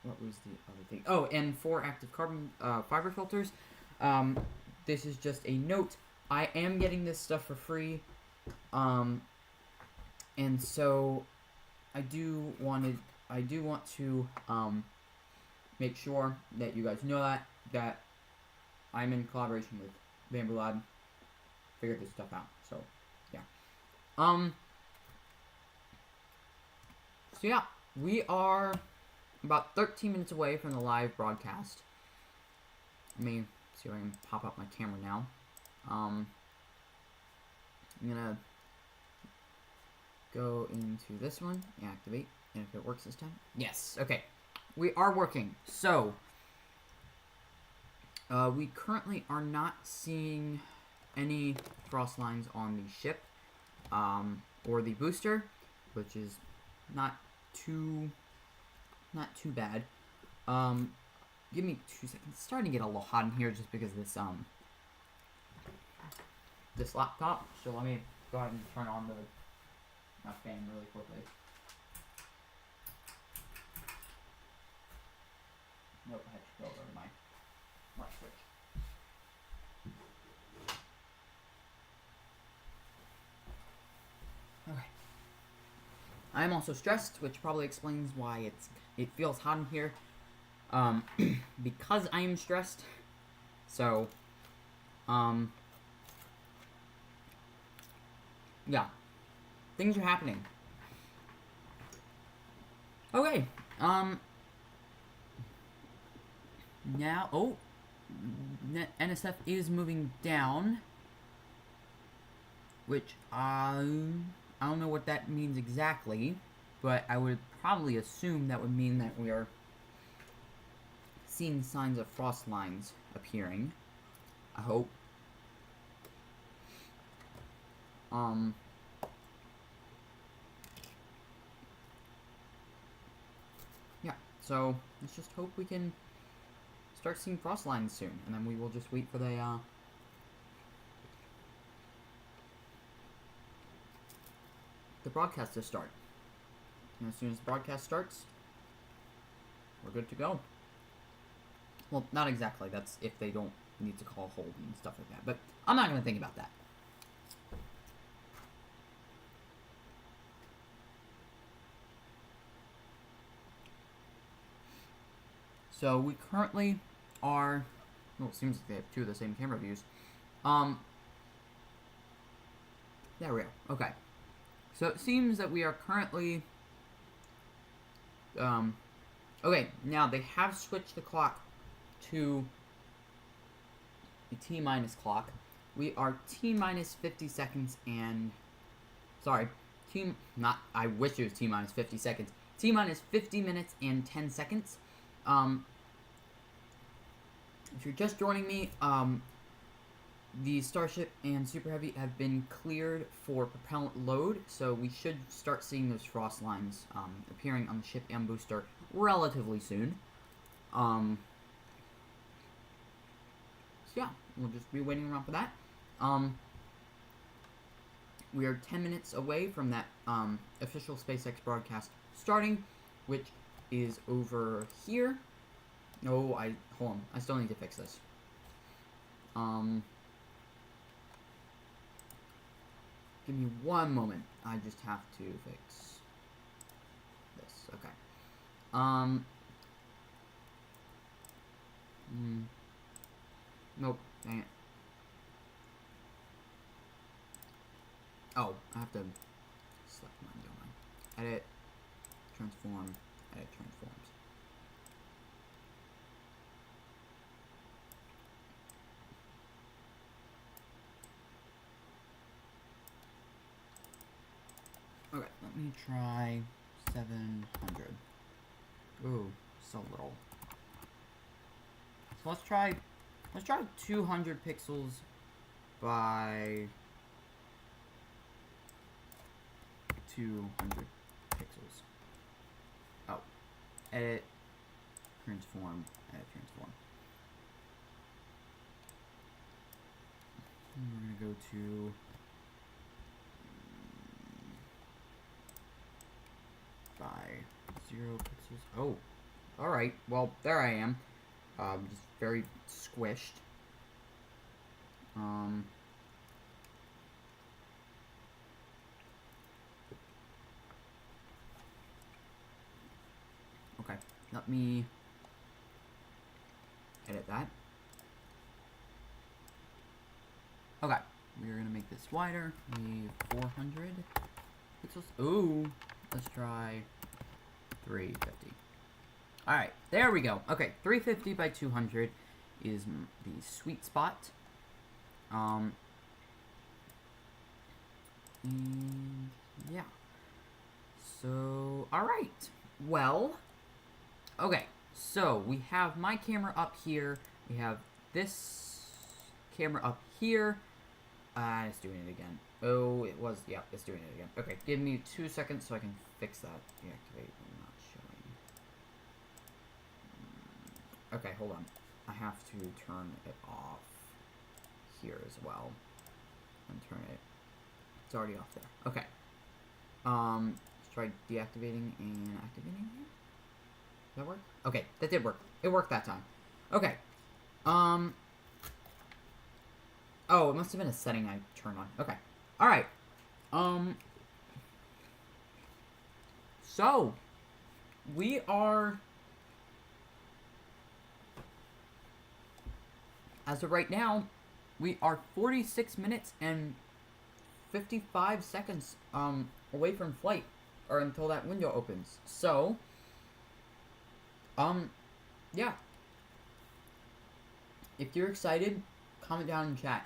what was the other thing? Oh, and 4 active carbon fiber filters. This is just a note. I am getting this stuff for free, and so I do want to make sure that you guys know that I'm in collaboration with Bamboo Lab. Figure this stuff out. So yeah. So yeah, we are about 13 minutes away from the live broadcast. Let me see if I can pop up my camera now. I'm gonna go into this one, activate, and if it works this time. Yes, okay. We are working. So, we currently are not seeing any frost lines on the ship, or the booster, which is not too bad. Give me 2 seconds. It's starting to get a little hot in here just because of this laptop. So let me go ahead and turn on my fan really quickly. Nope, I have to go over to my switch. Okay. I'm also stressed, which probably explains why it feels hot in here. Because I am stressed. So, Yeah. Things are happening. Okay. Now, NSF is moving down, which, I don't know what that means exactly, but I would probably assume that would mean that we are seeing signs of frost lines appearing. I hope. Yeah, so let's just hope we can start seeing frost lines soon, and then we will just wait for the broadcast to start. And as soon as the broadcast starts, we're good to go. Well, not exactly. That's if they don't need to call hold and stuff like that. But I'm not going to think about that. So we currently are... Well, it seems like they have two of the same camera views. There we go. Okay. So it seems that we are currently... okay, now they have switched the clock to a T-minus clock. We are T-minus 50 seconds and... Sorry. I wish it was T-minus 50 seconds. T-minus 50 minutes and 10 seconds. If you're just joining me, the Starship and Super Heavy have been cleared for propellant load, so we should start seeing those frost lines appearing on the ship and booster relatively soon. So yeah, we'll just be waiting around for that. We are 10 minutes away from that official SpaceX broadcast starting, which is over here. Oh, hold on. I still need to fix this. Give me one moment. I just have to fix this. Okay. Nope. Dang it. Oh, I have to select mine, don't I? Edit, transform, edit, transforms. Okay, let me try 700. Ooh, so little. So let's try 200 pixels by 200 pixels. Oh, edit, transform, edit, transform. And we're gonna go to by 0 pixels. Oh, all right. Well, there I am. Just very squished. Okay, let me edit that. Okay, we're gonna make this wider. Maybe 400 pixels. Ooh, let's try 350. All right, there we go. Okay, 350 by 200 is the sweet spot. And yeah. So, all right. Well, okay. So we have my camera up here. We have this camera up here. It's doing it again. Oh, it was. Yeah, it's doing it again. Okay, give me 2 seconds so I can fix that. Deactivate. Not showing. Okay, hold on. I have to turn it off here as well. And turn it. It's already off there. Okay. Let's try deactivating and activating here. Did that work? Okay, that did work. It worked that time. Okay. Oh, it must have been a setting I turned on. Okay. Alright. So, we are... As of right now, we are 46 minutes and 55 seconds away from flight, or until that window opens. So, yeah. If you're excited, comment down in chat.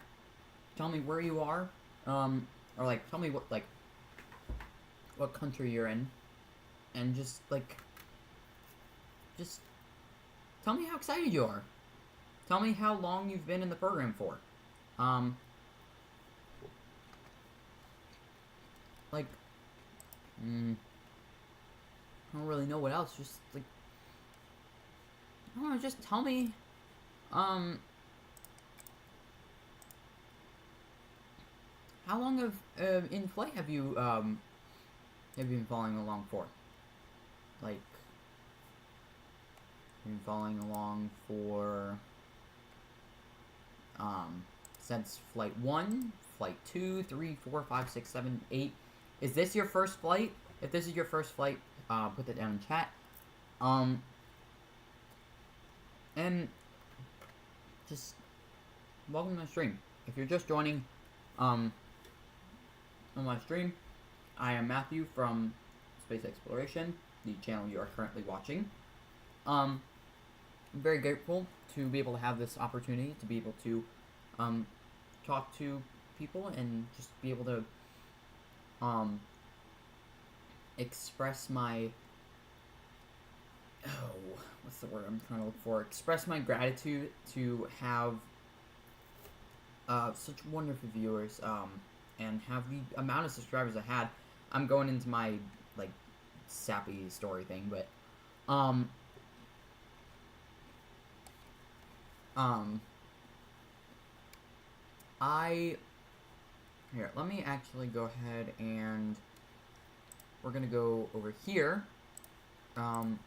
Tell me where you are, or like tell me what country you're in, and just tell me how excited you are. Tell me how long you've been in the program for. Like, I don't really know what else. Just like, I don't know. Just tell me. How long of in flight have you been following along for? Like, been following along for since flight 1, flight 2, 3, 4, 5, 6, 7, 8. Is this your first flight? If this is your first flight, put that down in chat. And just welcome to my stream. If you're just joining on my stream, I am Matthew from Space Exploration, the channel you are currently watching. I'm very grateful to be able to have this opportunity to be able to talk to people and just be able to express my what's the word I'm trying to look for? Express my gratitude to have such wonderful viewers and have the amount of subscribers I had. I'm going into my like sappy story thing, but here, let me actually go ahead and we're gonna go over here, and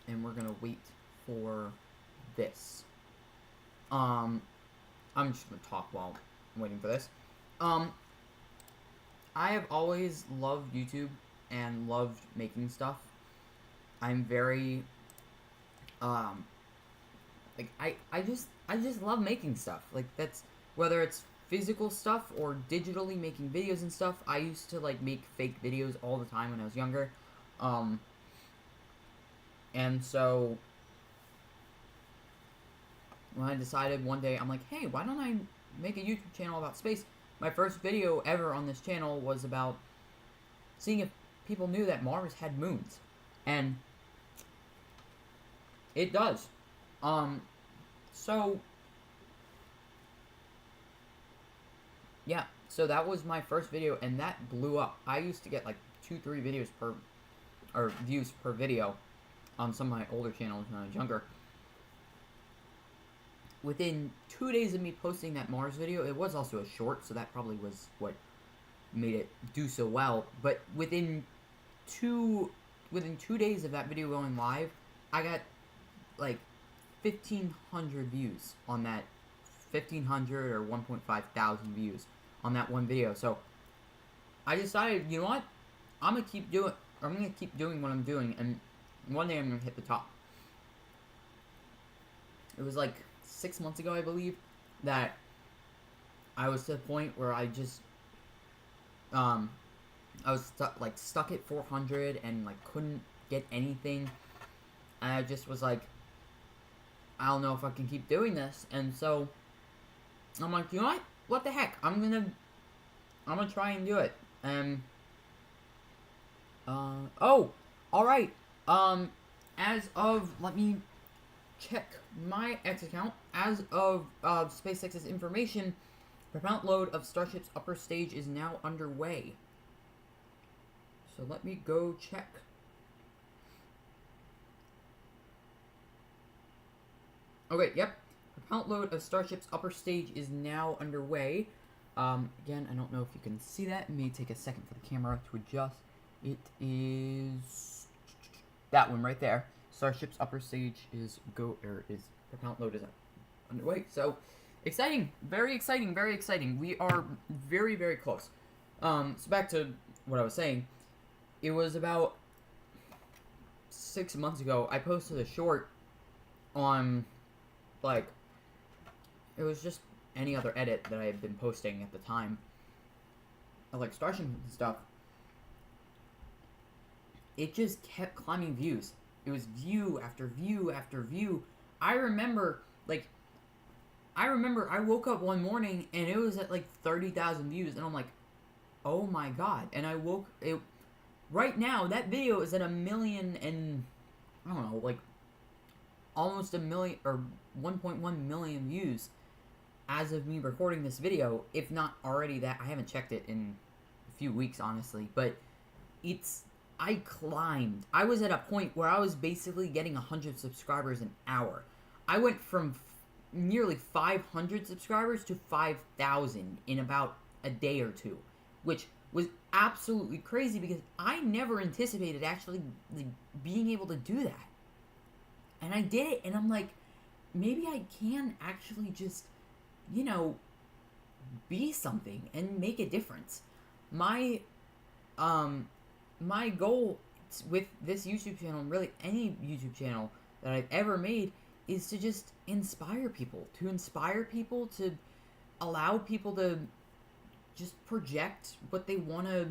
we're gonna wait for this. I'm just gonna talk while I'm waiting for this. I have always loved YouTube and loved making stuff. I'm very, like, I just love making stuff. Like, that's, whether it's physical stuff or digitally making videos and stuff. I used to, like, make fake videos all the time when I was younger. And so, when I decided one day, I'm like, hey, why don't I make a YouTube channel about space? My first video ever on this channel was about seeing if people knew that Mars had moons. And it does. So, yeah, so that was my first video, and that blew up. I used to get like 2-3 videos per, or views per video on some of my older channels when I was younger. Within 2 days of me posting that Mars video, it was also a short, so that probably was what made it do so well. But within 2 days of that video going live, I got like 1,500 views on that, 1,500 or 1.5 thousand views on that one video. So I decided, you know what, I'm gonna keep doing what I'm doing, and one day I'm gonna hit the top. It was like 6 months ago, I believe, that I was to the point where I just I was stuck at 400 and like couldn't get anything, and I just was like, I don't know if I can keep doing this. And so I'm like, you know what the heck, I'm gonna try and do it. And oh, all right, as of, let me check my X account. As of SpaceX's information, propellant load of Starship's upper stage is now underway. So let me go check. Okay, yep. Propellant load of Starship's upper stage is now underway. Again, I don't know if you can see that. It may take a second for the camera to adjust. It is that one right there. Starship's upper stage is propellant load is underway. So exciting, very exciting, very exciting. We are very, very close. So back to what I was saying. It was about 6 months ago. I posted a short on, like, it was just any other edit that I had been posting at the time, like Starship and stuff, it just kept climbing views. It was view after view after view. I remember I woke up one morning and it was at like 30,000 views, and I'm like, oh my god. And right now, that video is at 1 million and, I don't know, like, almost 1 million, or 1.1 million views as of me recording this video, if not already that. I haven't checked it in a few weeks, honestly, but I climbed. I was at a point where I was basically getting 100 subscribers an hour. I went from nearly 500 subscribers to 5,000 in about a day or two, which was absolutely crazy because I never anticipated actually being able to do that. And I did it, and I'm like, maybe I can actually just, be something and make a difference. My goal with this YouTube channel, and really any YouTube channel that I've ever made, is to just inspire people. To allow people to just project what they want to,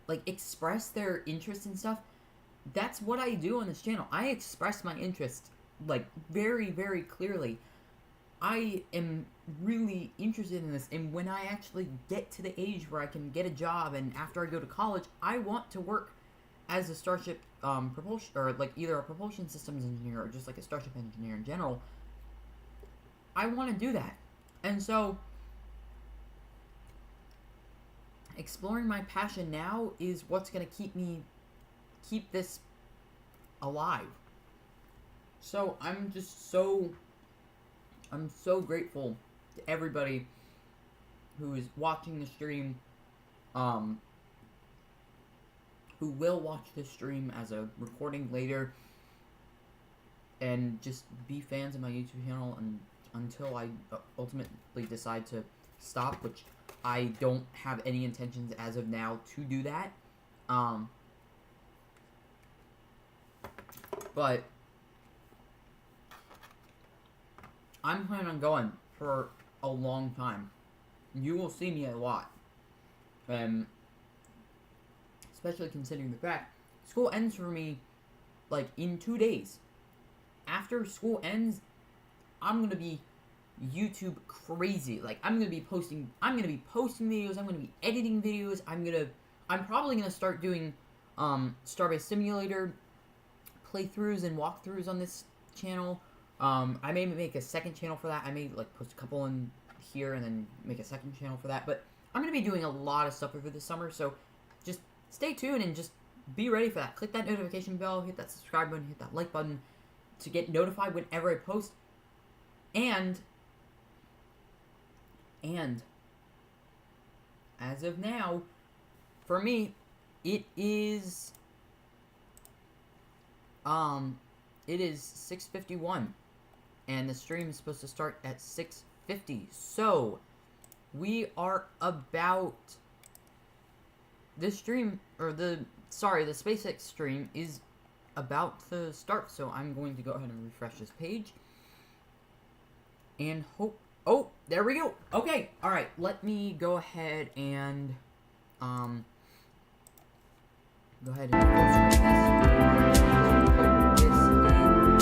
like, express their interest in stuff. That's what I do on this channel. I express my interest, like, very, very clearly. I am really interested in this, and when I actually get to the age where I can get a job, and after I go to college, I want to work as a Starship propulsion, or like either a propulsion systems engineer or just like a Starship engineer in general. I want to do that. And so exploring my passion now is what's going to keep this alive. So I'm so grateful to everybody who is watching the stream, who will watch this stream as a recording later, and just be fans of my YouTube channel until I ultimately decide to stop, which I don't have any intentions as of now to do that. But I'm planning on going for a long time. You will see me a lot. Especially considering the fact school ends for me like in 2 days. After school ends, I'm gonna be YouTube crazy. Like, I'm gonna be posting videos, I'm gonna be editing videos, I'm probably gonna start doing Starbase Simulator playthroughs and walkthroughs on this channel. I may make a second channel for that. I may like post a couple in here and then make a second channel for that. But I'm gonna be doing a lot of stuff over the summer, so just stay tuned and just be ready for that. Click that notification bell, hit that subscribe button, hit that like button to get notified whenever I post. And as of now, for me, it is 6:51, and the stream is supposed to start at 6:50. So we are about this stream, or the SpaceX stream is about to start. So I'm going to go ahead and refresh this page and hope. Oh, there we go. Okay, all right. Let me go ahead and go ahead and put this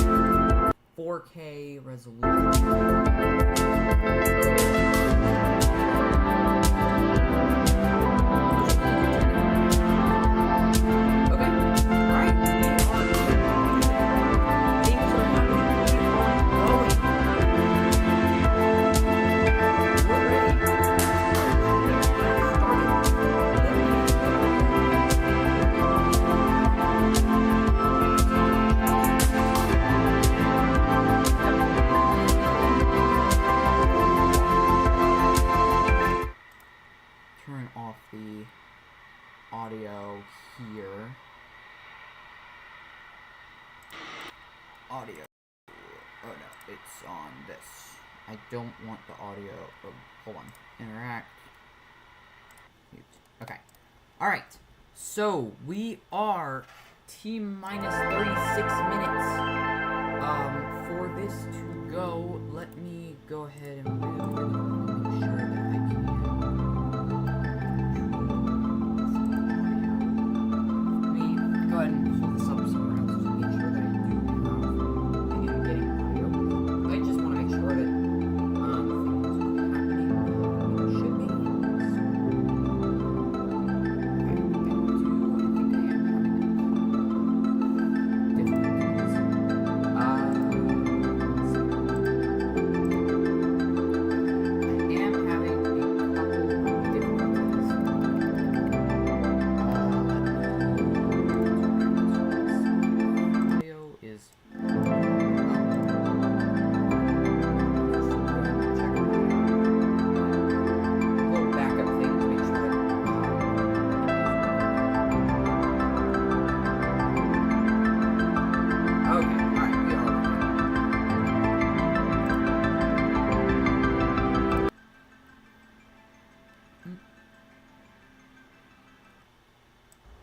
in 4K resolution. Turn off the audio here. Audio. Oh no, it's on this. I don't want the audio. Oh, hold on. Interact. Mute. Okay. Alright. So, we are T-minus 36 minutes for this to go. Let me go ahead and make sure that I can. Let me go ahead and pull this up somewhere else to make sure that I do have. I am getting audio. I just want to make sure that things are happening the way they should be.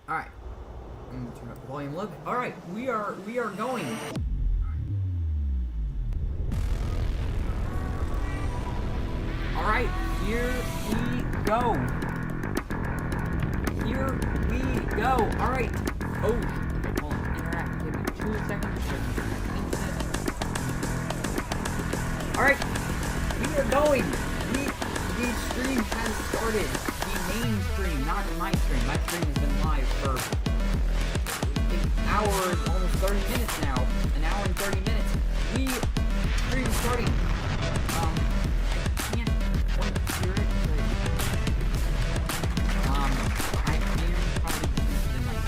Alright. I'm gonna turn up the volume a little bit. Alright, we are going. Alright, here we go. Here we go. Alright. Oh, okay, hold on. Interact. Give me 2 seconds. Alright, we are going. The stream has started. The main stream, not my stream. My stream has been live for an hour and almost 30 minutes now. An hour and 30 minutes. Stream starting. I can't quite hear it, but I am probably interested in like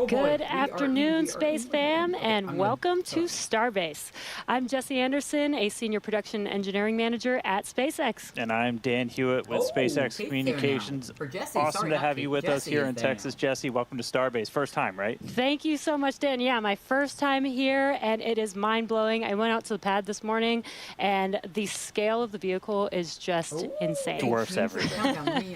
Good afternoon, Space Fam, and welcome to Starbase. I'm Jesse Anderson, a Senior Production Engineering Manager at SpaceX. And I'm Dan Hewitt with SpaceX Communications. Awesome to have you with us here in Texas, Jesse. Welcome to Starbase. First time, right? Thank you so much, Dan. Yeah, my first time here, and it is mind-blowing. I went out to the pad this morning, and the scale of the vehicle is just insane. Dwarfs everything.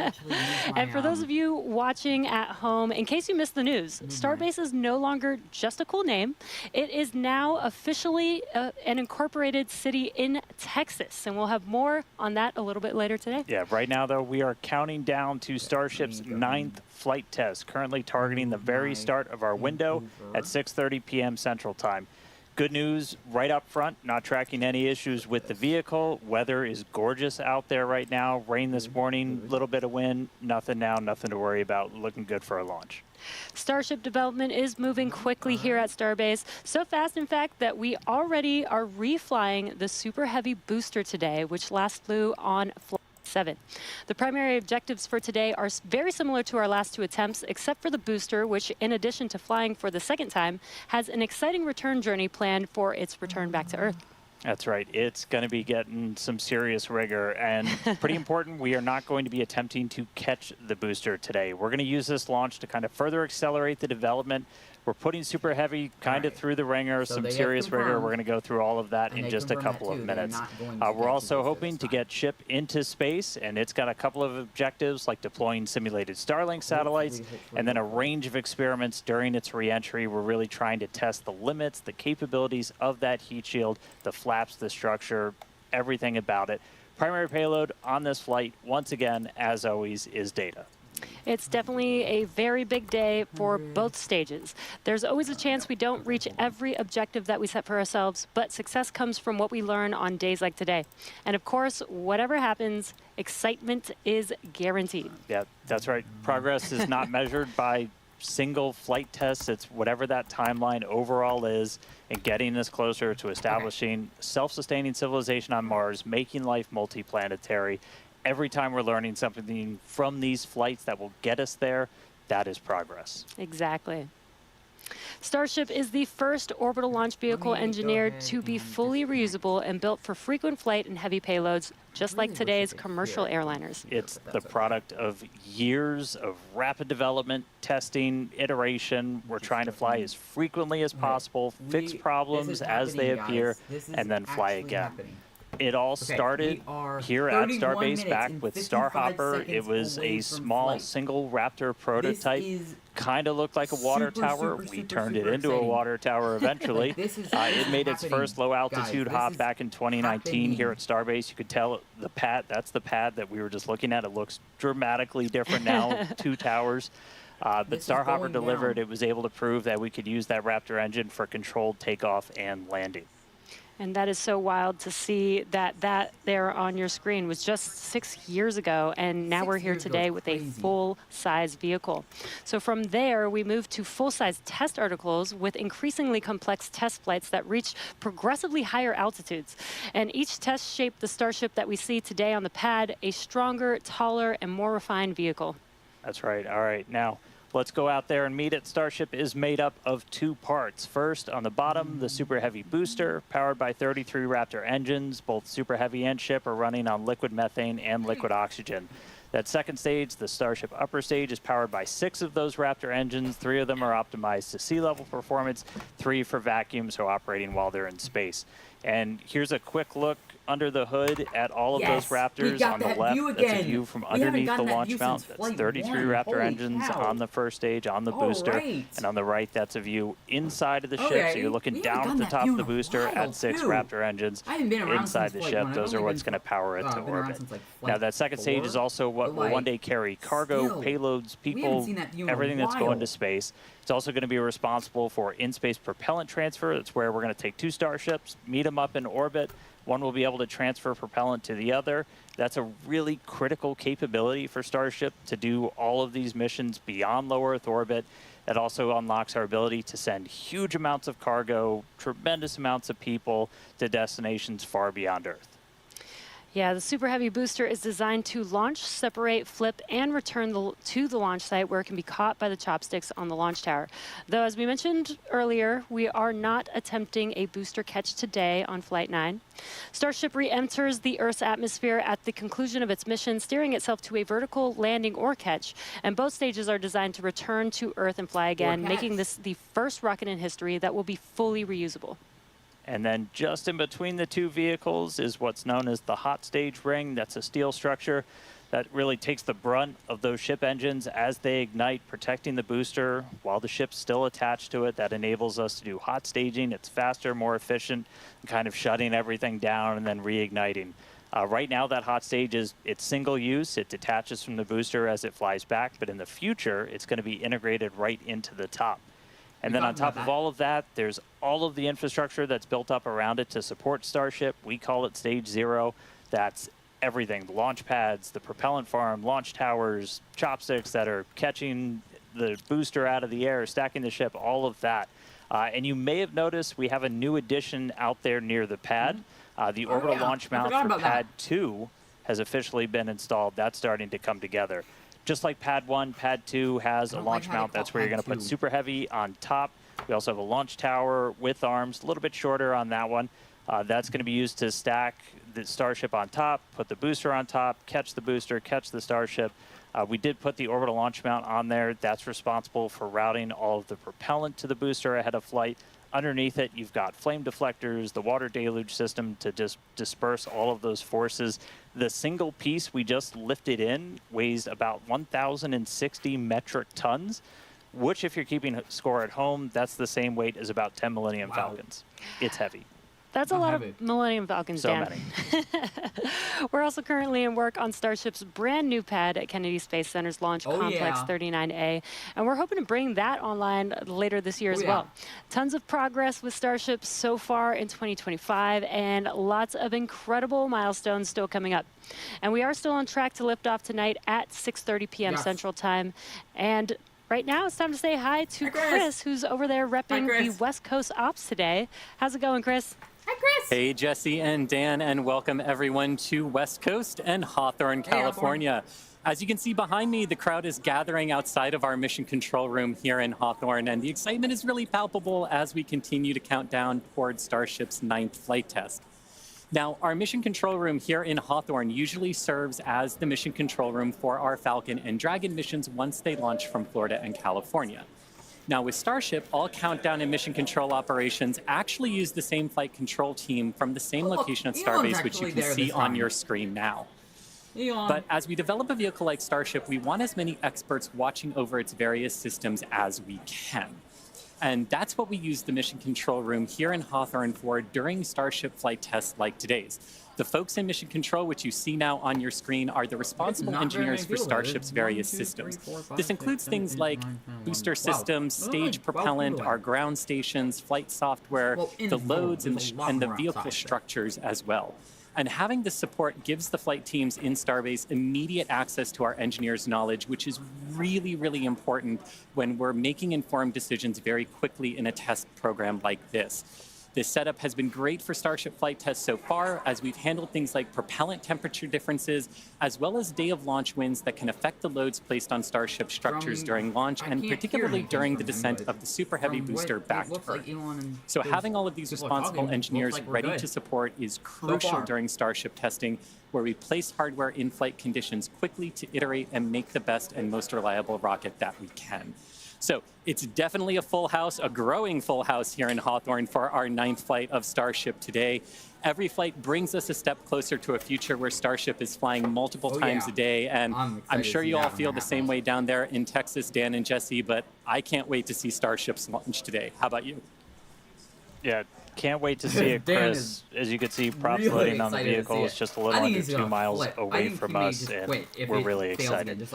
And for those of you watching at home, in case you missed the news, Starbase is no longer just a cool name. It is now officially an incorporated city in Texas, and we'll have more on that a little bit later today. Yeah, right now, though, we are counting down to Starship's 9th flight test, currently targeting the very start of our window at 6:30 p.m. Central Time. Good news right up front, not tracking any issues with the vehicle. Weather is gorgeous out there right now. Rain this morning, little bit of wind, nothing now, nothing to worry about. Looking good for a launch. Starship development is moving quickly here at Starbase. So fast, in fact, that we already are reflying the Super Heavy booster today, which last flew on Flight 7. The primary objectives for today are very similar to our last 2 attempts, except for the booster, which, in addition to flying for the 2nd time, has an exciting return journey planned for its return back to Earth. That's right. It's going to be getting some serious rigor, and pretty important, we are not going to be attempting to catch the booster today. We're going to use this launch to kind of further accelerate the development. We're putting Super Heavy kind of through the ringer, some serious rigor. We're going to go through all of that in just a couple of minutes. We're also hoping to get Ship into space, and it's got a couple of objectives like deploying simulated Starlink satellites and then a range of experiments during its reentry. We're really trying to test the limits, the capabilities of that heat shield, the flaps, the structure, everything about it. Primary payload on this flight, once again, as always, is data. It's definitely a very big day for both stages. There's always a chance we don't reach every objective that we set for ourselves, but success comes from what we learn on days like today. And of course, whatever happens, excitement is guaranteed. Yeah, that's right. Progress is not measured by single flight tests. It's whatever that timeline overall is, and getting us closer to establishing self-sustaining civilization on Mars, making life multiplanetary. Every time we're learning something from these flights that will get us there, that is progress. Exactly. Starship is the first orbital launch vehicle Let me go engineered ahead to be and fully disconnect. reusable and built for frequent flight and heavy payloads, just really like wish today's you could commercial hear it. airliners. It's But the that's okay. product of years of rapid development, testing, iteration. We're trying to fly as frequently as possible, fix problems as they appear, and then fly again. It all started here at Starbase back with Starhopper. It was a small single Raptor prototype. Kind of looked like a water tower. We turned it into a water tower eventually. It made its first low altitude hop back in 2019 here at Starbase. You could tell the pad, that's the pad that we were just looking at. It looks dramatically different now, 2 towers. But Starhopper delivered. It was able to prove that we could use that Raptor engine for controlled takeoff and landing. And that is so wild to see that there on your screen was just 6 years ago, and now we're here today with a full-size vehicle. So from there, we moved to full-size test articles with increasingly complex test flights that reached progressively higher altitudes. And each test shaped the Starship that we see today on the pad, a stronger, taller, and more refined vehicle. That's right. All right, now let's go out there and meet it. Starship is made up of 2 parts. First, on the bottom, the Super Heavy booster, powered by 33 Raptor engines. Both Super Heavy and Ship are running on liquid methane and liquid oxygen. That second stage, the Starship upper stage, is powered by 6 of those Raptor engines. 3 of them are optimized to sea level performance, 3 for vacuum, so operating while they're in space. And here's a quick look under the hood at all of those Raptors on the left. That's a view from underneath the launch mount. That's 33 Raptor engines on the first stage, on the booster. And on the right, that's a view inside of the ship. So you're looking down at the top of the booster at 6 Raptor engines inside the ship. Those are what's going to power it to orbit. Now, that second stage is also what will one day carry cargo, payloads, people, everything that's going to space. It's also going to be responsible for in-space propellant transfer. That's where we're going to take 2 Starships, meet them up in orbit. One will be able to transfer propellant to the other. That's a really critical capability for Starship to do all of these missions beyond low Earth orbit. That also unlocks our ability to send huge amounts of cargo, tremendous amounts of people to destinations far beyond Earth. Yeah, the Super Heavy booster is designed to launch, separate, flip, and return to the launch site where it can be caught by the chopsticks on the launch tower. Though, as we mentioned earlier, we are not attempting a booster catch today on Flight 9. Starship re-enters the Earth's atmosphere at the conclusion of its mission, steering itself to a vertical landing or catch. And both stages are designed to return to Earth and fly again, making this the first rocket in history that will be fully reusable. And then just in between the 2 vehicles is what's known as the hot stage ring. That's a steel structure that really takes the brunt of those ship engines as they ignite, protecting the booster while the ship's still attached to it. That enables us to do hot staging. It's faster, more efficient, kind of shutting everything down and then reigniting. Right now, that hot stage it's single use. It detaches from the booster as it flies back. But in the future, it's going to be integrated right into the top. And then on top of all of that, there's all of the infrastructure that's built up around it to support Starship. We call it Stage 0. That's everything, the launch pads, the propellant farm, launch towers, chopsticks that are catching the booster out of the air, stacking the ship, all of that. And you may have noticed we have a new addition out there near the pad. The orbital launch mount for Pad 2 has officially been installed. That's starting to come together. Just like Pad 1, Pad 2 has a launch mount. That's where you're going to put Super Heavy on top. We also have a launch tower with arms, a little bit shorter on that one. That's going to be used to stack the Starship on top, put the booster on top, catch the booster, catch the Starship. We did put the orbital launch mount on there. That's responsible for routing all of the propellant to the booster ahead of flight. Underneath it, you've got flame deflectors, the water deluge system to just disperse all of those forces. The single piece we just lifted in weighs about 1,060 metric tons, which, if you're keeping score at home, that's the same weight as about 10 Millennium Falcons. It's heavy. That's a lot of Millennium Falcons, so Dan. Many. We're also currently in work on Starship's brand new pad at Kennedy Space Center's Launch Complex 39A, and we're hoping to bring that online later this year as well. Tons of progress with Starship so far in 2025, and lots of incredible milestones still coming up. And we are still on track to lift off tonight at 6:30 p.m. Central Time. And right now, it's time to say hi to Chris, who's over there repping the West Coast Ops today. How's it going, Chris? Hi, Chris. Hey, Jesse and Dan, and welcome everyone to West Coast and Hawthorne, California. As you can see behind me, the crowd is gathering outside of our mission control room here in Hawthorne, and the excitement is really palpable as we continue to count down toward Starship's 9th flight test. Now, our mission control room here in Hawthorne usually serves as the mission control room for our Falcon and Dragon missions once they launch from Florida and California. Now, with Starship, all countdown and mission control operations actually use the same flight control team from the same location at Starbase, which you can see on your screen now. But as we develop a vehicle like Starship, we want as many experts watching over its various systems as we can. And that's what we use the mission control room here in Hawthorne for during Starship flight tests like today's. The folks in mission control, which you see now on your screen, are the responsible engineers for Starship's various systems. This includes things like booster systems, stage propellant, our ground stations, flight software, the loads, and the vehicle structures as well. And having this support gives the flight teams in Starbase immediate access to our engineers' knowledge, which is really, really important when we're making informed decisions very quickly in a test program like this. This setup has been great for Starship flight tests so far, as we've handled things like propellant temperature differences, as well as day of launch winds that can affect the loads placed on Starship structures during launch, and particularly during the descent of the Super Heavy booster back to Earth. So having all of these responsible engineers ready to support is crucial during Starship testing, where we place hardware in flight conditions quickly to iterate and make the best and most reliable rocket that we can. So it's definitely a full house, a growing full house here in Hawthorne for our 9th flight of Starship today. Every flight brings us a step closer to a future where Starship is flying multiple times a day, and I'm sure you all feel the same way down there in Texas, Dan and Jesse, but I can't wait to see Starship's launch today. How about you? Yeah, can't wait to see it, Chris. As you can see, props loading on the vehicle is just a little under 2 miles away from us, and we're really excited.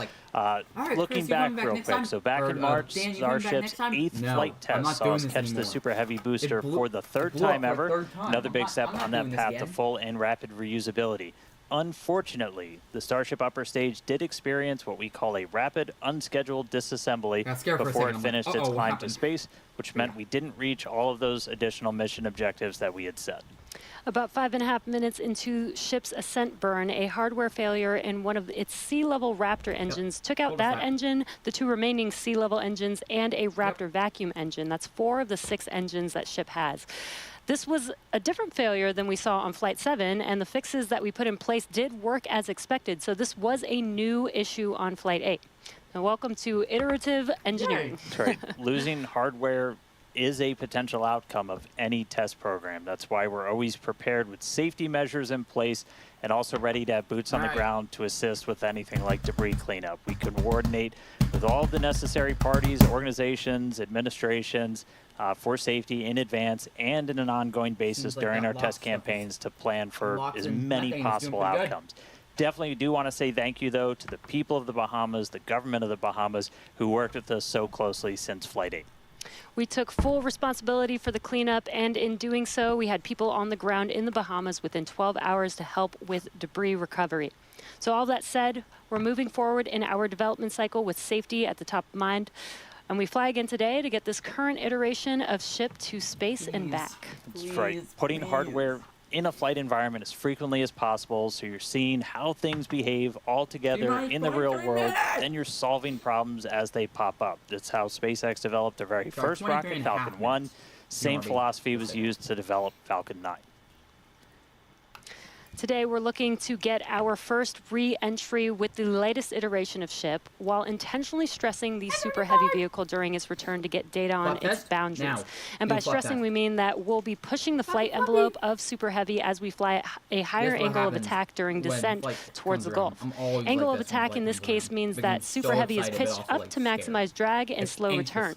Looking back real quick, so back in March, Starship's 8th flight test saw us catch the Super Heavy booster for the 3rd time ever. Another big step on that path to full and rapid reusability. Unfortunately, the Starship upper stage did experience what we call a rapid, unscheduled disassembly before it finished its climb to space, which meant we didn't reach all of those additional mission objectives that we had set. About 5.5 minutes into ship's ascent burn, a hardware failure in one of its sea-level Raptor engines took out that engine, the 2 remaining sea-level engines, and a Raptor vacuum engine. That's 4 of the 6 engines that ship has. This was a different failure than we saw on Flight 7, and the fixes that we put in place did work as expected, so this was a new issue on Flight 8. Now, welcome to iterative engineering. That's right. Losing hardware is a potential outcome of any test program. That's why we're always prepared with safety measures in place and also ready to have boots on the ground to assist with anything like debris cleanup. We coordinate with all the necessary parties, organizations, administrations, for safety in advance and in an ongoing basis during our test campaigns to plan for as many possible outcomes. Definitely do want to say thank you, though, to the people of the Bahamas, the government of the Bahamas, who worked with us so closely since Flight 8. We took full responsibility for the cleanup, and in doing so, we had people on the ground in the Bahamas within 12 hours to help with debris recovery. So all that said, we're moving forward in our development cycle with safety at the top of mind. And we fly again today to get this current iteration of ship to space and back. That's right. Putting hardware in a flight environment as frequently as possible, so you're seeing how things behave all together in the real world, then you're solving problems as they pop up. That's how SpaceX developed their very first rocket, Falcon 1. Same philosophy was used to develop Falcon 9. Today, we're looking to get our first re-entry with the latest iteration of ship, while intentionally stressing the Super Heavy vehicle during its return to get data on its boundaries. And by stressing, we mean that we'll be pushing the flight envelope of Super Heavy as we fly at a higher angle of attack during descent towards the Gulf. Angle of attack in this case means that Super Heavy is pitched up to maximize drag and slow return.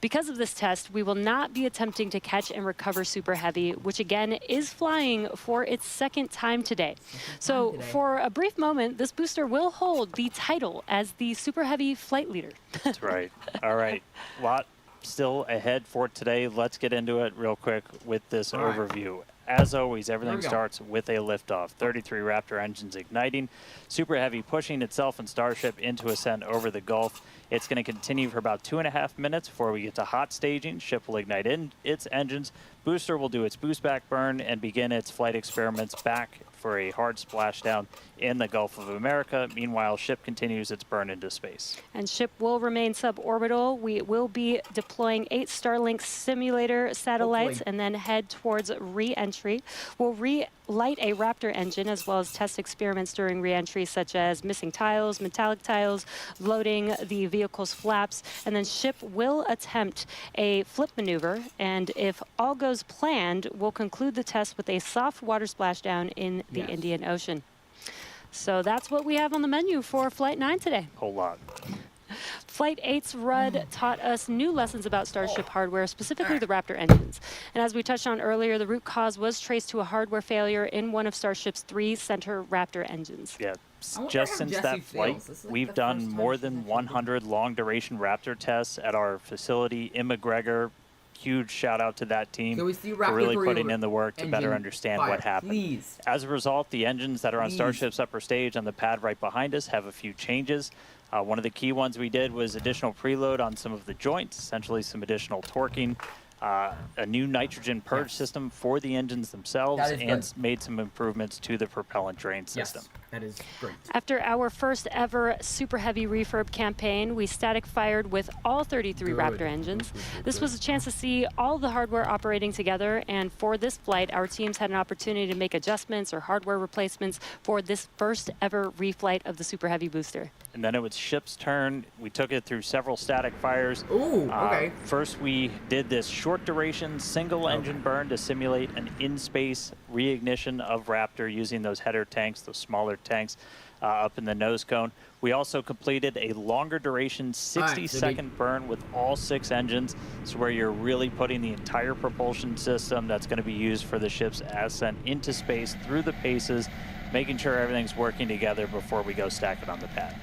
Because of this test, we will not be attempting to catch and recover Super Heavy, which again is flying for its 2nd time today. So for a brief moment, this booster will hold the title as the Super Heavy flight leader. That's right. All right. A lot still ahead for today. Let's get into it real quick with this overview. as always, There everything we go. starts with a liftoff. 33 Raptor engines igniting. Super Heavy pushing itself and Starship into ascent over the Gulf. It's going to continue for about 2.5 minutes before we get to hot staging. Ship will ignite its engines. Booster will do its boost back burn and begin its flight experiments back for a hard splashdown in the Gulf of America. Meanwhile, ship continues its burn into space. And ship will remain suborbital. We will be deploying 8 Starlink simulator satellites Hopefully. and then head towards re-entry. We'll relight a Raptor engine as well as test experiments during re-entry, such as missing tiles, metallic tiles, loading the vehicle's flaps, and then ship will attempt a flip maneuver. And if all goes planned, we'll conclude the test with a soft water splashdown in the Yes. Indian Ocean. So that's what we have on the menu for Flight 9 today. Whole lot. Flight 8's RUD taught us new lessons about Starship hardware, specifically the Raptor engines. And as we touched on earlier, the root cause was traced to a hardware failure in one of Starship's 3 center Raptor engines. Yeah, I wonder just how since Jesse that flight, fails. This is like we've the done first time more she's than actually 100 long-duration Raptor tests at our facility in McGregor. Huge shout out to that team So we see for Raptor really 3 putting in the work to better engine understand fire, what happened. Please. As a result, the engines that are on Please. Starship's upper stage on the pad right behind us have a few changes. One of the key ones we did was additional preload on some of the joints, essentially some additional torquing, a new nitrogen purge Yes. system for the engines themselves, That is and good. made some improvements to the propellant drain system. Yes, that is great. After our first ever Super Heavy refurb campaign, we static fired with all 33 Good. Raptor engines. Good. This was a chance to see all the hardware operating together, and for this flight, our teams had an opportunity to make adjustments or hardware replacements for this first ever reflight of the Super Heavy booster. And then it was ship's turn. We took it through several static fires. Ooh, okay. First, we did this short duration single engine burn to simulate an in-space reignition of Raptor using those header tanks, those smaller tanks up in the nose cone. We also completed a longer duration 60-second burn with all 6 engines. It's where you're really putting the entire propulsion system that's going to be used for the ship's ascent into space through the paces, making sure everything's working together before we go stack it on the pad.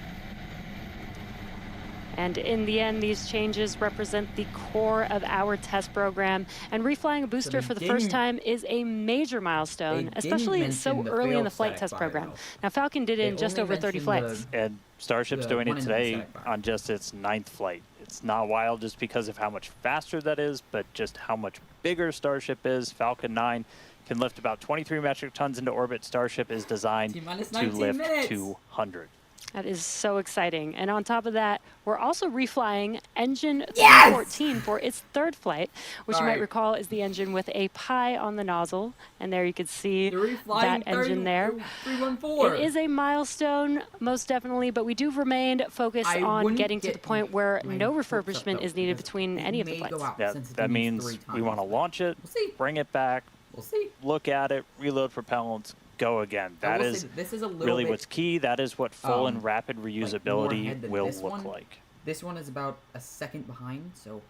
And in the end, these changes represent the core of our test program. And reflying a booster they for the first didn't- time is a major milestone, didn't especially so mention the early in failed the flight static test fire, program. though. Now, Falcon did it They in just only over 30 mentioned flights. And Starship's The doing one it engine today static fire. on just its 9th flight. It's not wild just because of how much faster that is, but just how much bigger Starship is. Falcon 9 can lift about 23 metric tons into orbit. Starship is designed T-minus to 19 lift minutes. 200. That is so exciting. And on top of that, we're also reflying engine Yes! 314 for its 3rd flight, which you might Right. recall is the engine with a pie on the nozzle. And there you can see The reflying that engine there. 314. It is a milestone, most definitely, but we do remain focused I on wouldn't getting to get the point where my no hopes up, refurbishment though, is needed because between it any of the may go flights. out Yeah, since it's that been used means 3 we want to times. launch it, We'll see. bring it back, We'll see. look at it, reload propellants, go again. I That will is say this is a little really bit, what's key. That is what full and like, rapid more reusability ahead than will this look one. like. This one is about a second behind, so...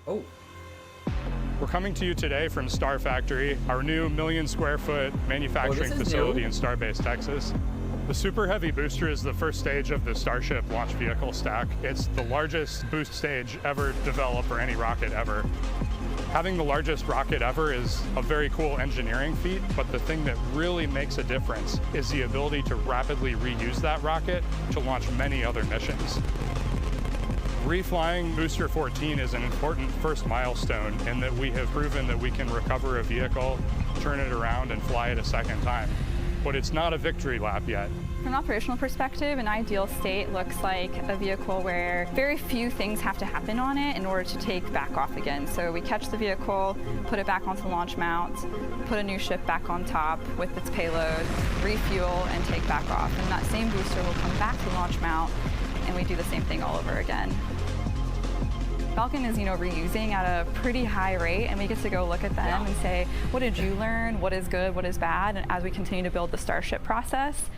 Oh, We're coming to you today from Star Factory, our new 1 million square foot manufacturing is facility new. in Starbase, Texas. The Super Heavy booster is the first stage of the Starship launch vehicle stack. It's the largest boost stage ever developed for any rocket ever. Having the largest rocket ever is a very cool engineering feat, but the thing that really makes a difference is the ability to rapidly reuse that rocket to launch many other missions. Reflying Booster 14 is an important first milestone in that we have proven that we can recover a vehicle, turn it around, and fly it a second time. But it's not a victory lap yet. From an operational perspective, an ideal state looks like a vehicle where very few things have to happen on it in order to take back off again. So we catch the vehicle, put it back onto the launch mount, put a new ship back on top with its payload, refuel, and take back off. And that same booster will come back to the launch mount, and we do the same thing all over again. Falcon is, reusing at a pretty high rate, and we get to go look at them and say, what did you learn? What is good? What is bad? And as we continue to build the Starship process.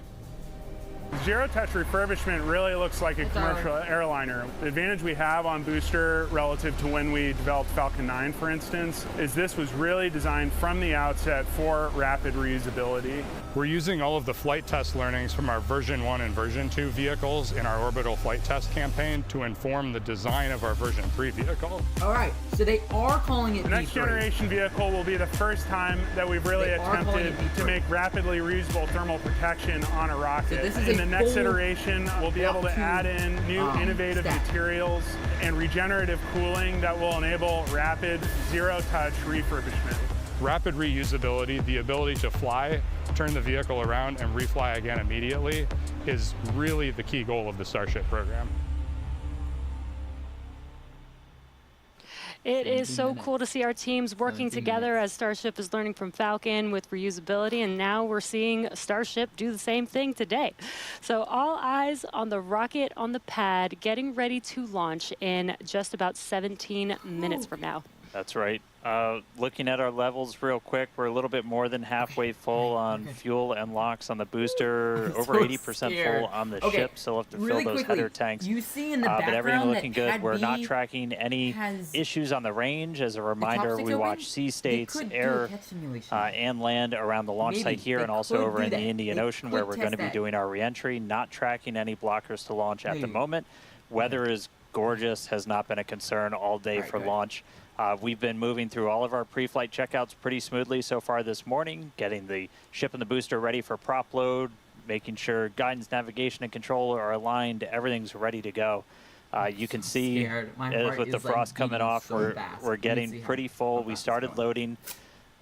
Zero-touch refurbishment really looks like a commercial airliner. The advantage we have on booster relative to when we developed Falcon 9, for instance, is this was really designed from the outset for rapid reusability. We're using all of the flight test learnings from our version 1 and version 2 vehicles in our orbital flight test campaign to inform the design of our version 3 vehicle. All right, so they are calling it The next generation vehicle will be the first time that we've really attempted to make rapidly reusable thermal protection on a rocket. So this is in the next iteration, we'll be able to add in new innovative materials and regenerative cooling that will enable rapid zero-touch refurbishment. Rapid reusability, the ability to fly, turn the vehicle around, and refly again immediately is really the key goal of the Starship program. It is so cool to see our teams working together as Starship is learning from Falcon with reusability, and now we're seeing Starship do the same thing today. So all eyes on the rocket on the pad, getting ready to launch in just about 17 minutes from now. That's right. Looking at our levels real quick, we're a little bit more than halfway full on fuel and LOX on the booster, over 80% full on the ship, so we'll have to fill those header tanks. You see in the but everything background looking good. We're not tracking any issues on the range. As a reminder, we watch sea states, air, and land around the launch site here and also over in the Indian Ocean where we're going to be doing our reentry. Not tracking any blockers to launch at the moment. Weather is gorgeous, has not been a concern all day for launch. We've been moving through all of our pre-flight checkouts pretty smoothly so far this morning, getting the ship and the booster ready for prop load, making sure guidance, navigation, and control are aligned. Everything's ready to go. You can see with the frost coming off, we're getting pretty full. We started loading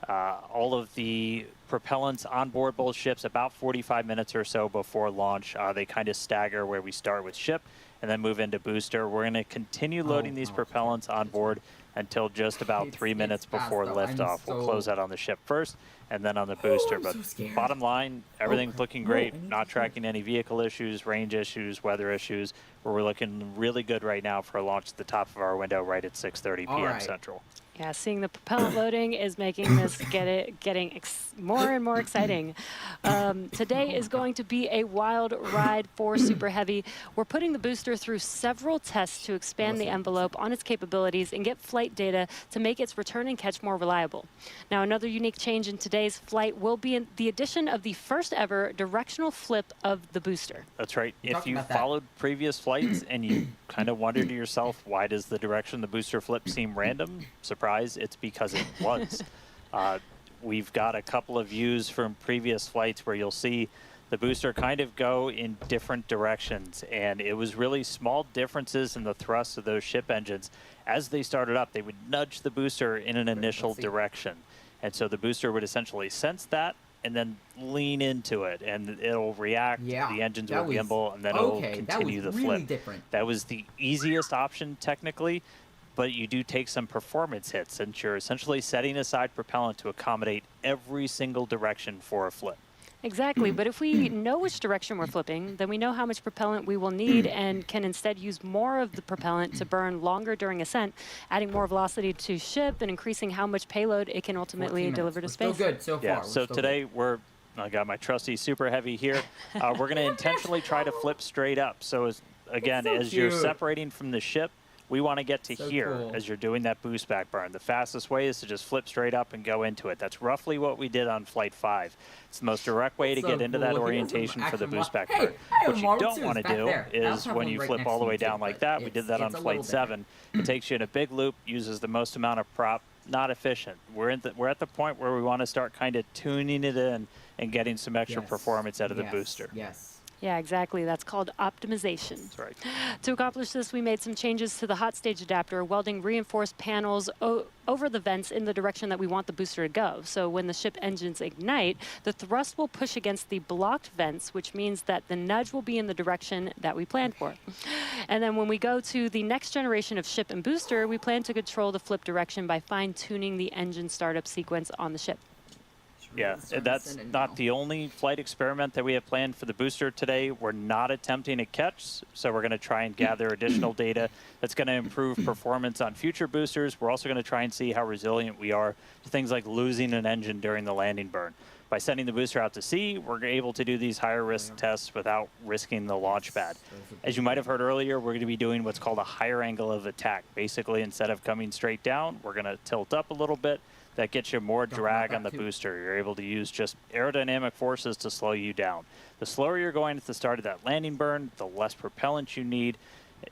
all of the propellants on board both ships about 45 minutes or so before launch. They kind of stagger where we start with ship and then move into booster. We're going to continue loading these propellants on board until just about 3 minutes before liftoff. We'll close out on the ship first and then on the booster. But bottom line, everything's looking great. Not tracking any vehicle issues, range issues, weather issues. We're looking really good right now for a launch at the top of our window right at 6:30 p.m. Central. Yeah, seeing the propellant loading is making this getting more and more exciting. Today is going to be a wild ride for Super Heavy. We're putting the booster through several tests to expand the envelope on its capabilities and get flight data to make its return and catch more reliable. Now, another unique change in today's flight will be the addition of the first ever directional flip of the booster. That's right. If you followed previous flights and you kind of wondered to yourself, why does the direction the booster flip seem random? Surprise, it's because it was. We've got a couple of views from previous flights where you'll see the booster kind of go in different directions, and it was really small differences in the thrust of those ship engines. As they started up, they would nudge the booster in an initial direction, and so the booster would essentially sense that and then lean into it, and it'll react, the engines will gimbal, and then it'll continue the flip. That was the easiest option technically, but you do take some performance hits since you're essentially setting aside propellant to accommodate every single direction for a flip. Exactly, but if we know which direction we're flipping, then we know how much propellant we will need and can instead use more of the propellant to burn longer during ascent, adding more velocity to ship and increasing how much payload it can ultimately deliver to space. Still good so far. Yeah, so today I got my trusty Super Heavy here. We're going to intentionally try to flip straight up. So as you're separating from the ship, we want to get to here as you're doing that boost back burn. The fastest way is to just flip straight up and go into it. That's roughly what we did on Flight 5. It's the most direct way to get into that orientation for the boost back burn. What you don't want to do is when you flip all the way down like that, we did that on Flight 7. It takes you in a big loop, uses the most amount of prop, not efficient. We're at the point where we want to start kind of tuning it in and getting some extra performance out of the booster. Yeah, exactly. That's called optimization. That's right. To accomplish this, we made some changes to the hot stage adapter, welding reinforced panels over the vents in the direction that we want the booster to go. So when the ship engines ignite, the thrust will push against the blocked vents, which means that the nudge will be in the direction that we planned for. And then when we go to the next generation of ship and booster, we plan to control the flip direction by fine-tuning the engine startup sequence on the ship. Yeah, that's not the only flight experiment that we have planned for the booster today. We're not attempting a catch, so we're going to try and gather additional data that's going to improve performance on future boosters. We're also going to try and see how resilient we are to things like losing an engine during the landing burn. By sending the booster out to sea, we're able to do these higher risk tests without risking the launch pad. As you might have heard earlier, we're going to be doing what's called a higher angle of attack. Basically, instead of coming straight down, we're going to tilt up a little bit. That gets you more drag on the booster. You're able to use just aerodynamic forces to slow you down. The slower you're going at the start of that landing burn, the less propellant you need,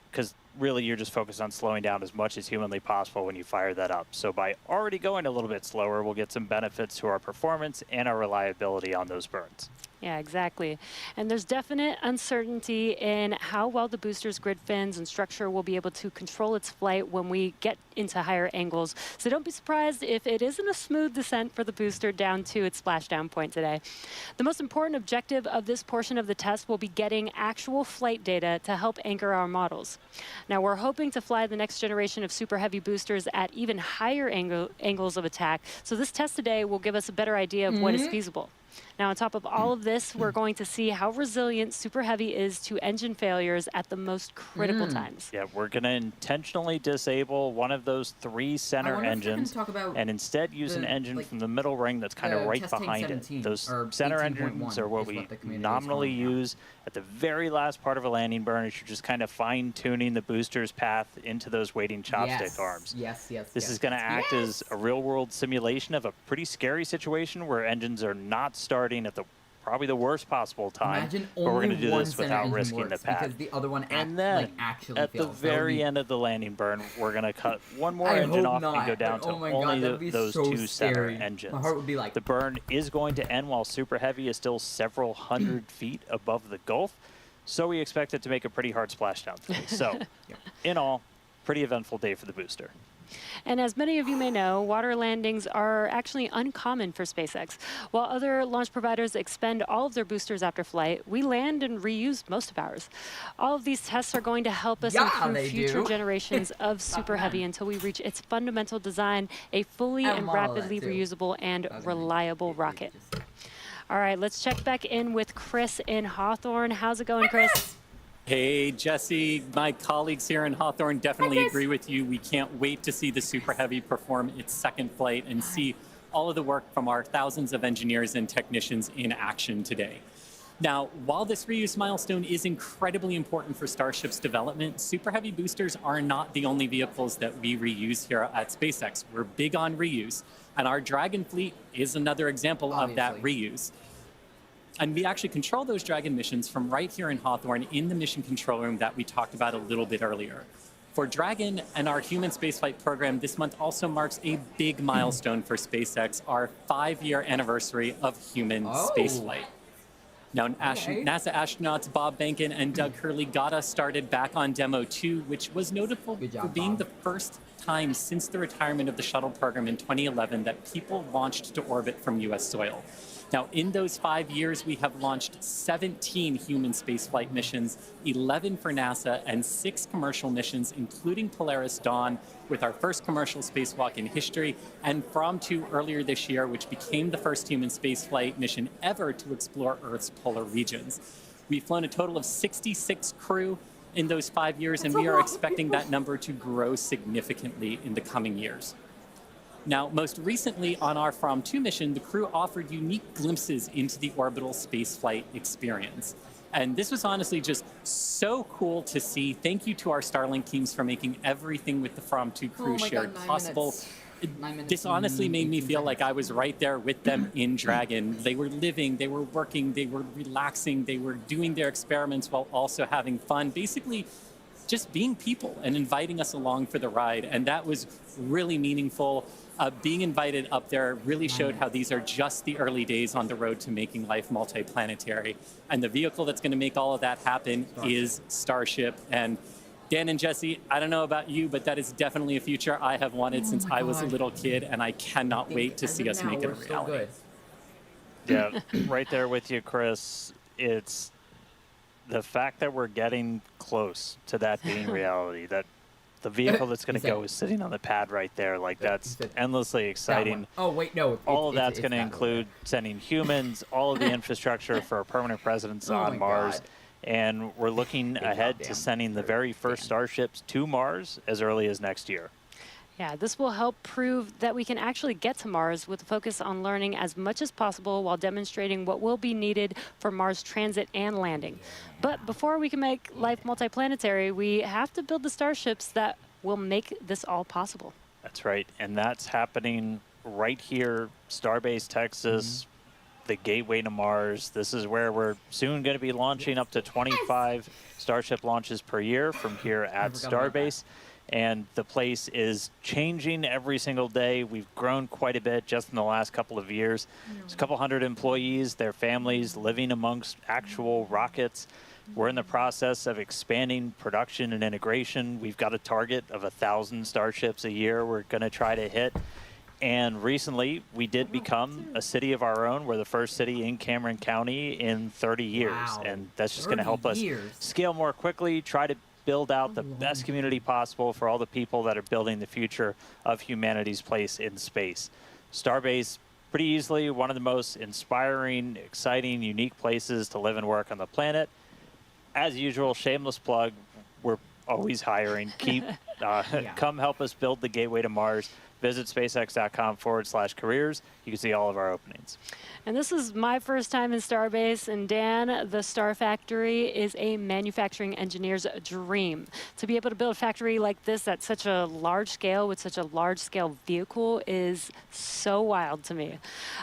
because really you're just focused on slowing down as much as humanly possible when you fire that up. So by already going a little bit slower, we'll get some benefits to our performance and our reliability on those burns. Yeah, exactly. And there's definite uncertainty in how well the booster's grid fins and structure will be able to control its flight when we get into higher angles. So don't be surprised if it isn't a smooth descent for the booster down to its splashdown point today. The most important objective of this portion of the test will be getting actual flight data to help anchor our models. Now, we're hoping to fly the next generation of super heavy boosters at even higher angles of attack. So this test today will give us a better idea of what is feasible. Now, on top of all of this, we're going to see how resilient Super Heavy is to engine failures at the most critical times. Yeah, we're going to intentionally disable one of those 3 center engines and instead use an engine from the middle ring that's kind of right behind it. Those center engines are what we nominally use at the very last part of a landing burn as you're just kind of fine-tuning the booster's path into those waiting chopstick arms. This is going to act as a real-world simulation of a pretty scary situation where engines are not starting at probably the worst possible time. But we're going to do this without risking the pad. The other one and then at the very end of the landing burn, we're going to cut one more engine off and go down to only those 2 center engines. My heart would be like... The burn is going to end while Super Heavy is still several hundred feet above the Gulf, so we expect it to make a pretty hard splashdown today. So, in all, pretty eventful day for the booster. And as many of you may know, water landings are actually uncommon for SpaceX. While other launch providers expend all of their boosters after flight, we land and reuse most of ours. All of these tests are going to help us improve future generations of Super Heavy until we reach its fundamental design, a fully and rapidly reusable and reliable rocket. All right, let's check back in with Chris in Hawthorne. How's it going, Chris? Hey, Jesse, my colleagues here in Hawthorne definitely agree with you. We can't wait to see the Super Heavy perform its second flight and see all of the work from our thousands of engineers and technicians in action today. Now, while this reuse milestone is incredibly important for Starship's development, Super Heavy boosters are not the only vehicles that we reuse here at SpaceX. We're big on reuse, and our Dragon fleet is another example of that reuse. And we actually control those Dragon missions from right here in Hawthorne in the mission control room that we talked about a little bit earlier. For Dragon and our human spaceflight program, this month also marks a big milestone for SpaceX, our 5-year anniversary of human spaceflight. Now, NASA astronauts Bob Behnken and Doug Hurley got us started back on Demo 2, which was notable for being the first time since the retirement of the shuttle program in 2011 that people launched to orbit from U.S. soil. Now, in those 5 years, we have launched 17 human spaceflight missions, 11 for NASA, and 6 commercial missions, including Polaris Dawn, with our first commercial spacewalk in history, and From 2 earlier this year, which became the first human spaceflight mission ever to explore Earth's polar regions. We've flown a total of 66 crew in those 5 years, and we are expecting that number to grow significantly in the coming years. Now, most recently on our From 2 mission, the crew offered unique glimpses into the orbital spaceflight experience. And this was honestly just so cool to see. Thank you to our Starlink teams for making everything with the From 2 crew shared possible. This honestly made me feel like I was right there with them in Dragon. They were living, they were working, they were relaxing, they were doing their experiments while also having fun. Basically, just being people and inviting us along for the ride. And that was really meaningful. Being invited up there really showed how these are just the early days on the road to making life multiplanetary. And the vehicle that's going to make all of that happen is Starship. And Dan and Jesse, I don't know about you, but that is definitely a future I have wanted since I was a little kid, and I cannot wait to see us make it a reality. Yeah, right there with you, Chris. It's the fact that we're getting close to that being reality, that the vehicle that's going to go is sitting on the pad right there. Like, that's endlessly exciting. Oh, wait, no. All of that's going to include sending humans, all of the infrastructure for a permanent presence on Mars. And we're looking ahead to sending the very first Starships to Mars as early as next year. Yeah, this will help prove that we can actually get to Mars with a focus on learning as much as possible while demonstrating what will be needed for Mars transit and landing. But before we can make life multiplanetary, we have to build the starships that will make this all possible. That's right, and that's happening right here, Starbase, Texas, the gateway to Mars. This is where we're soon going to be launching up to 25 Starship launches per year from here at Starbase. And the place is changing every single day. We've grown quite a bit just in the last couple of years. There's a couple hundred employees, their families living amongst actual rockets. We're in the process of expanding production and integration. We've got a target of 1,000 Starships a year we're going to try to hit. And recently, we did become a city of our own. We're the first city in Cameron County in 30 years. Wow. And that's just going to help us years. scale more quickly, try to build out the best community possible for all the people that are building the future of humanity's place in space. Starbase, pretty easily one of the most inspiring, exciting, unique places to live and work on the planet. As usual, shameless plug, we're always hiring. Come help us build the gateway to Mars. Visit SpaceX.com/careers. You can see all of our openings. And this is my first time in Starbase, and Dan, the Star Factory is a manufacturing engineer's dream. To be able to build a factory like this at such a large scale with such a large scale vehicle is so wild to me.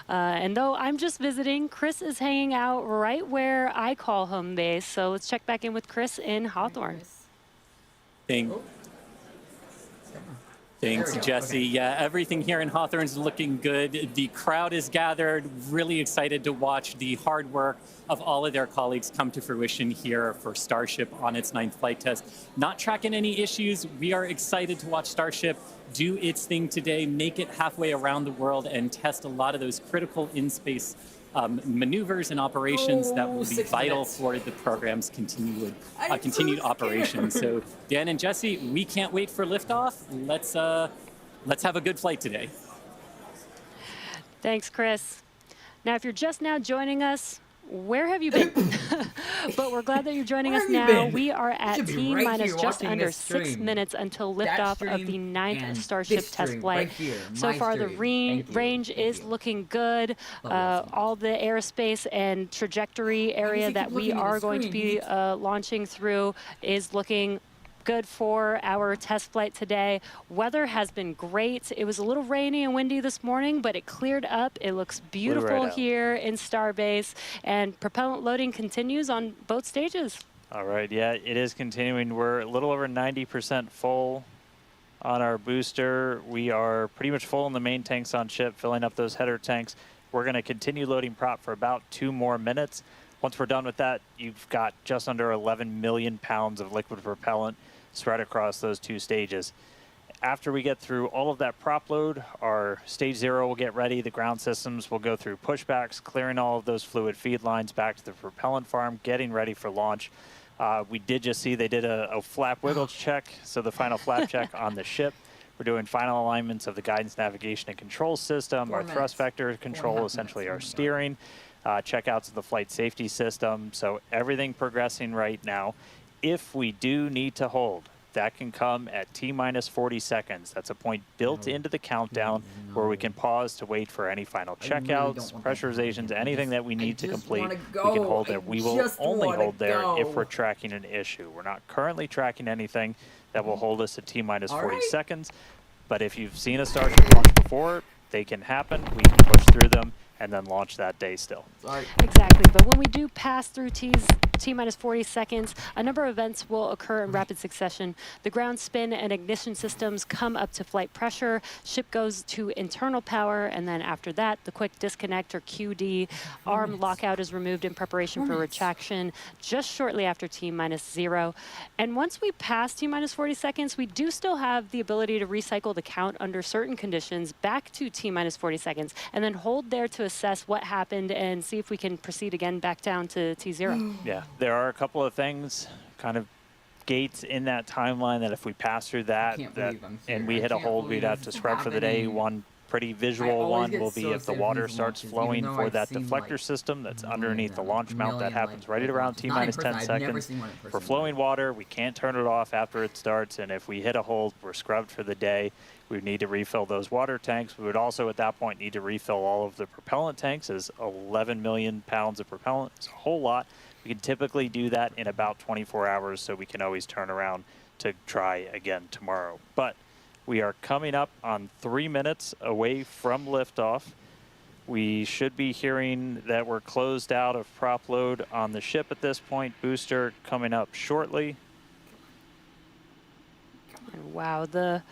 And though I'm just visiting, Chris is hanging out right where I call home base. So let's check back in with Chris in Hawthorne. Thanks, Jesse. Yeah, everything here in Hawthorne is looking good. The crowd is gathered, really excited to watch the hard work of all of their colleagues come to fruition here for Starship on its 9th flight test. Not tracking any issues. We are excited to watch Starship do its thing today, make it halfway around the world, and test a lot of those critical in-space maneuvers and operations that will be vital for the program's continued operation. So, Dan and Jesse, we can't wait for liftoff. Let's have a good flight today. Thanks, Chris. Now, if you're just now joining us, where have you been? But we're glad that you're joining us now. We are at T-minus just under 6 minutes until liftoff of the 9th Starship test flight. So far, the range is looking good. All the airspace and trajectory area that we are going to be launching through is looking good for our test flight today. Weather has been great. It was a little rainy and windy this morning, but it cleared up. It looks beautiful here in Starbase, and propellant loading continues on both stages. All right, yeah, it is continuing. We're a little over 90% full on our booster. We are pretty much full in the main tanks on ship, filling up those header tanks. We're going to continue loading prop for about 2 more minutes. Once we're done with that, you've got just under 11 million pounds of liquid propellant spread across those 2 stages. After we get through all of that prop load, our stage 0 will get ready. The ground systems will go through pushbacks, clearing all of those fluid feed lines back to the propellant farm, getting ready for launch. We did just see they did a flap wiggle check, so the final flap check on the ship. We're doing final alignments of the guidance, navigation, and control system, our thrust vector control, essentially our steering, checkouts of the flight safety system. So everything progressing right now. If we do need to hold, that can come at T-minus 40 seconds. That's a point built into the countdown where we can pause to wait for any final checkouts, pressurizations, anything that we need to complete. We can hold there. We will only hold there if we're tracking an issue. We're not currently tracking anything that will hold us at T-minus 40 seconds. But if you've seen a Starship launch before, they can happen. We can push through them and then launch that day still. Exactly, but when we do pass through T-minus 40 seconds, a number of events will occur in rapid succession. The ground spin and ignition systems come up to flight pressure, ship goes to internal power, and then after that, the quick disconnect or QD, arm lockout is removed in preparation for retraction just shortly after T-minus 0. And once we pass T-minus 40 seconds, we do still have the ability to recycle the count under certain conditions back to T-minus 40 seconds, and then hold there to assess what happened and see if we can proceed again back down to T0. Yeah, there are a couple of things, kind of gates in that timeline that if we pass through that, and we hit a hold, we'd have to scrub for the day. One pretty visual always one get will be so if the excited for water these starts launches, flowing even though for I've that seen, deflector like, system that's millions underneath of the them, launch mount. That million, happens like, right at like around launches. T Not in minus 10 person, I've never seconds. seen one in For person, flowing water, we can't turn it off after it starts, and if we hit a hold, we're scrubbed for the day. We would need to refill those water tanks. We would also, at that point, need to refill all of the propellant tanks, as 11 million pounds of propellant is a whole lot. We can typically do that in about 24 hours, so we can always turn around to try again tomorrow. But we are coming up on 3 minutes away from liftoff. We should be hearing that we're closed out of prop load on the ship at this point. Booster coming up shortly. And wow, the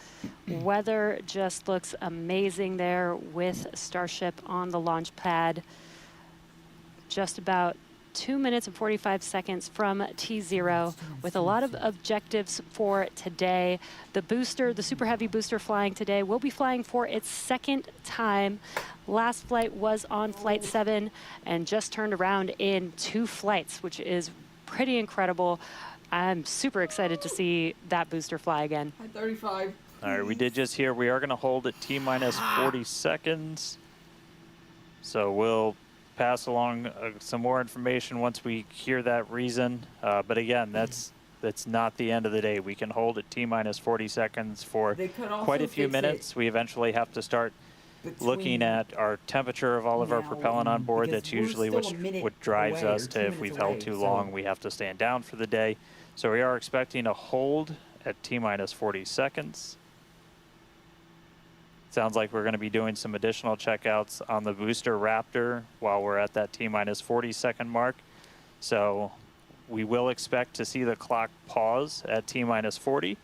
weather just looks amazing there with Starship on the launch pad. Just about 2 minutes and 45 seconds from T0 with a lot of objectives for today. The booster, the Super Heavy booster flying today, will be flying for its second time. Last flight was on flight 7 and just turned around in 2 flights, which is pretty incredible. I'm super excited to see that booster fly again. At 35. All right, we did just hear we are going to hold at T minus 40 seconds. So we'll pass along some more information once we hear that reason. But again, that's not the end of the day. We can hold at T minus 40 seconds for quite a few minutes. We eventually have to start looking at our temperature of all of our propellant on board. That's usually what drives us to, if we've held too long, we have to stand down for the day. So we are expecting a hold at T minus 40 seconds. Sounds like we're going to be doing some additional checkouts on the booster Raptor while we're at that T minus 40 second mark. So we will expect to see the clock pause at T minus 40.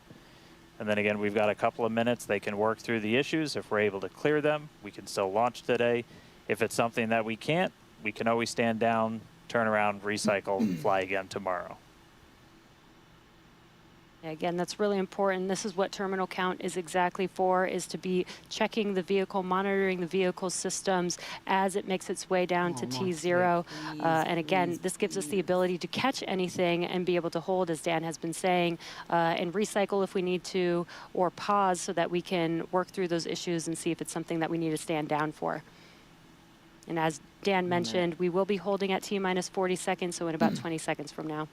And then again, we've got a couple of minutes. They can work through the issues. If we're able to clear them, we can still launch today. If it's something that we can't, we can always stand down, turn around, recycle, fly again tomorrow. Again, that's really important. This is what terminal count is exactly for, is to be checking the vehicle, monitoring the vehicle systems as it makes its way down to T0. And again, this gives us the ability to catch anything and be able to hold, as Dan has been saying, and recycle if we need to, or pause so that we can work through those issues and see if it's something that we need to stand down for. And as Dan mentioned, we will be holding at T minus 40 seconds, so in about 20 seconds from now.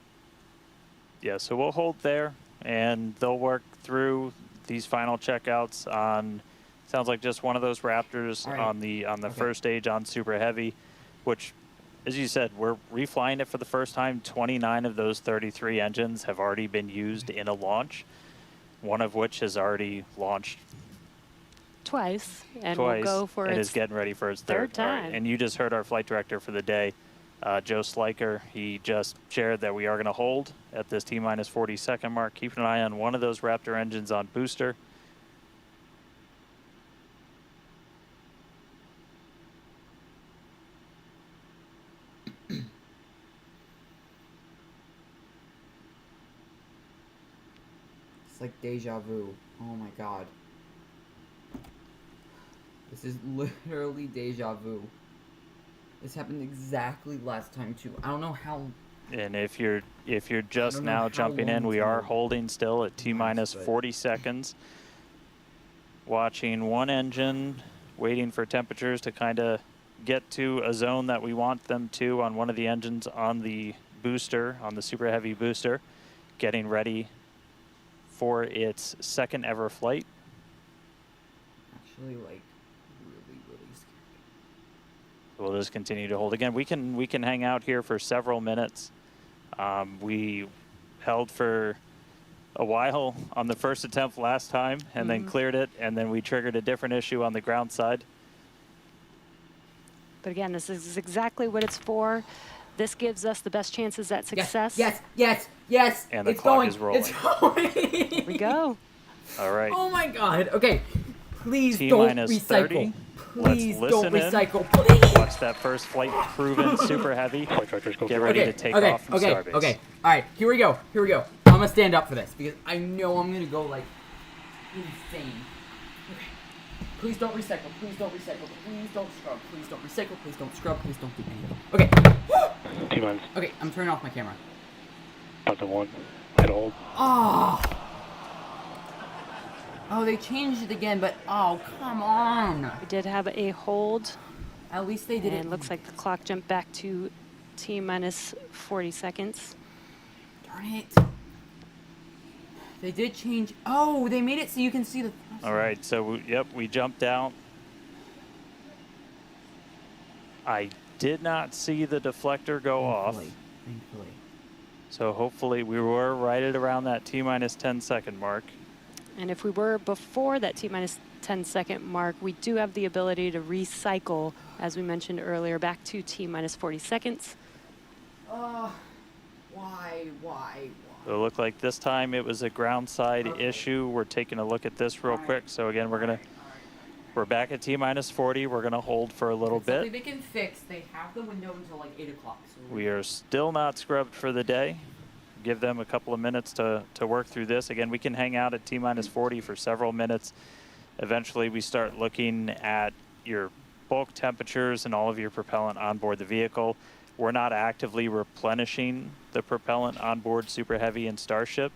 Yeah, so we'll hold there, and they'll work through these final checkouts on, sounds like just one of those Raptors on the first stage on Super Heavy, which, as you said, we're reflying it for the first time. 29 of those 33 engines have already been used in a launch, one of which has already launched twice, and will go for and its is getting ready for its third time. Right. And you just heard our flight director for the day, Joe Sliker. He just shared that we are going to hold at this T minus 40 second mark. Keep an eye on one of those Raptor engines on booster. It's like deja vu. Oh my god. This is literally deja vu. This happened exactly last time too. I don't know how. And if you're just now jumping in, we are holding still at T minus 40 seconds. Watching one engine, waiting for temperatures to kind of get to a zone that we want them to on one of the engines on the booster, on the Super Heavy booster, getting ready for its second ever flight. Actually, like, really scary. We'll just continue to hold. Again, we can hang out here for several minutes. We held for a while on the first attempt last time, and then cleared it, and then we triggered a different issue on the ground side. But again, this is exactly what it's for. This gives us the best chances at success. Yes. And the it's clock going. is rolling. It's going. Here we go. All right. Oh my god. Okay. Please T don't minus recycle. 30. Please Let's don't listen in. recycle. Please. Watch that first flight proven Super Heavy. Get ready to take off from Starbase. Okay. All right. Here we go. I'm gonna stand up for this because I know I'm gonna go like insane. Okay. Please don't recycle. Please don't recycle. Please don't scrub. Please don't recycle. Please don't scrub. Please don't do anything. Okay. T-minus. Okay. I'm turning off my camera. Delta 1. Head hold. Oh. Oh, they changed it again, but oh, come on. We did have a hold, At least they did it. and looks like the clock jumped back to T-minus 40 seconds. Darn it. They did change. Oh, they made it so you can see the. All right, so we jumped out. I did not see the deflector go off. Thankfully. So hopefully we were right at around that T-minus 10-second mark. And if we were before that T-minus 10-second mark, we do have the ability to recycle, as we mentioned earlier, back to T-minus 40 seconds. Why? So it looked like this time it was a ground side issue. We're taking a look at this real quick. So again, we're back at T-minus 40. We're gonna hold for a little bit. Something they can fix. They have the window until like 8 o'clock. So We are still not scrubbed for the day. Give them a couple of minutes to work through this. Again, we can hang out at T-minus 40 for several minutes. Eventually, we start looking at your bulk temperatures and all of your propellant on board the vehicle. We're not actively replenishing the propellant on board Super Heavy and Starship,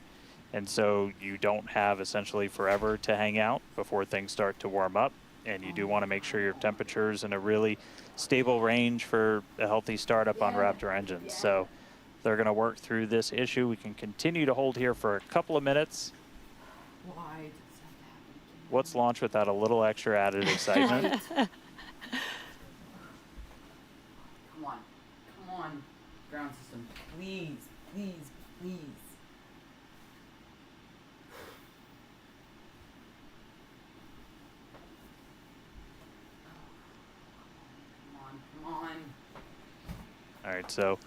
and so you don't have essentially forever to hang out before things start to warm up, and you do want to make sure your temperature's in a really stable range for a healthy startup on Raptor engines. So they're going to work through this issue. We can continue to hold here for a couple of minutes. why did that happen? What's launch without a little extra added excitement? Come on, ground system, please. Come on. All right, so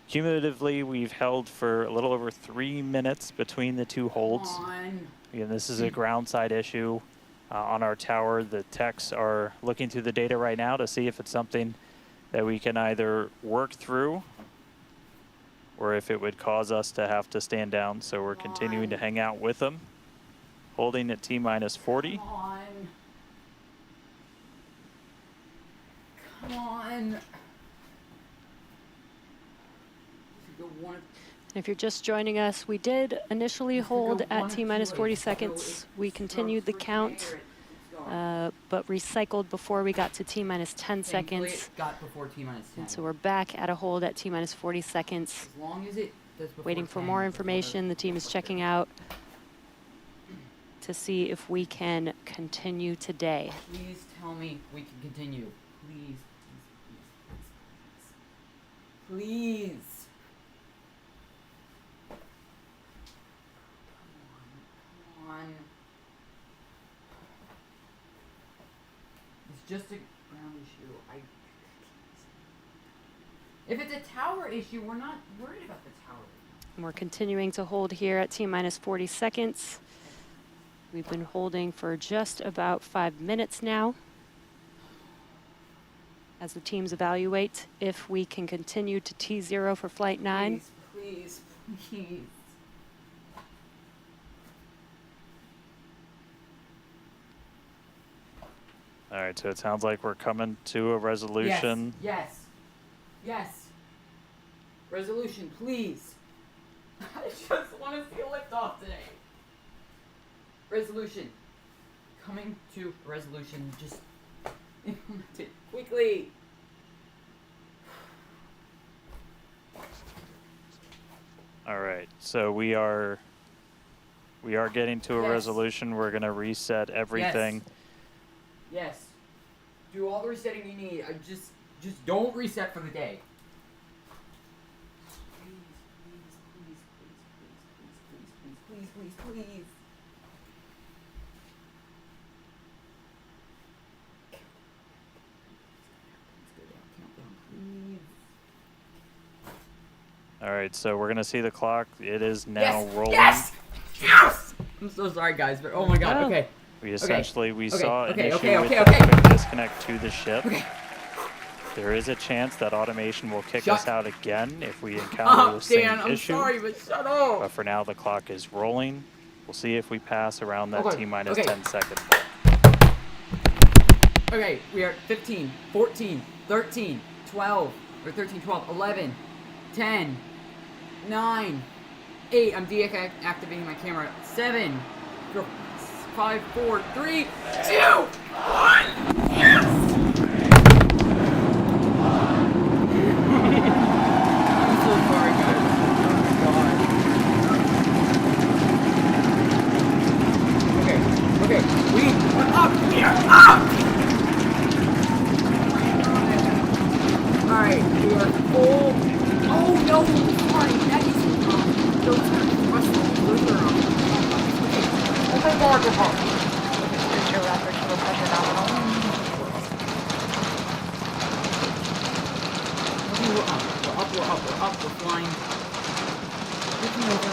cumulatively, we've held for a little over 3 minutes between the two holds. Come on. Again, this is a ground side issue on our tower. The techs are looking through the data right now to see if it's something that we can either work through or if it would cause us to have to stand down. So we're continuing to hang out with them, holding at T-minus 40. Come on. If you're just joining us, we did initially hold at T-minus 40 seconds. We continued the count, but recycled before we got to T-minus 10 seconds. Got before T-minus 10. And so we're back at a hold at T-minus 40 seconds. As long as it does before Waiting for 10, more information. The team is checking out to see if we can continue today. Please tell me we can continue. Please. Please. Come on. It's just a ground issue. If it's a tower issue, we're not worried about the tower. And we're continuing to hold here at T-minus 40 seconds. We've been holding for just about 5 minutes now as the teams evaluate if we can continue to T0 for Flight 9. Please. All right, so it sounds like we're coming to a resolution. Yes. Resolution, please. I just want to see a liftoff today. Resolution. Coming to resolution. Just implement it quickly. All right, so we are getting to a resolution. We're going to reset everything. Yes. Do all the resetting you need. I just don't reset for the day. Please. All right, so we're going to see the clock. It is now rolling. Yes! I'm so sorry, guys, but oh my god, Oh. okay. We essentially, we saw an okay, issue okay, with okay, the okay. quick disconnect to the ship. Okay. There is a chance that automation will kick Shut us out again if we encounter the same Dan, I'm issue. sorry, but shut up. But for now, the clock is rolling. We'll see if we pass around that Okay, T-minus okay. 10 second mark. Okay, we are 15, 14, 13, 12, or 13, 12, 11, 10, 9, 8. I'm deactivating my camera. 7, 5, 4, 3, 2, 1. Yes! I'm so sorry, guys. Oh my god. Okay, we're up! We're up! Alright, we are full. Oh no! Sorry, that is those are thrusters. Those are okay. Booster Raptor, fuel pressure nominal. Okay, we're up, we're flying. Looking over.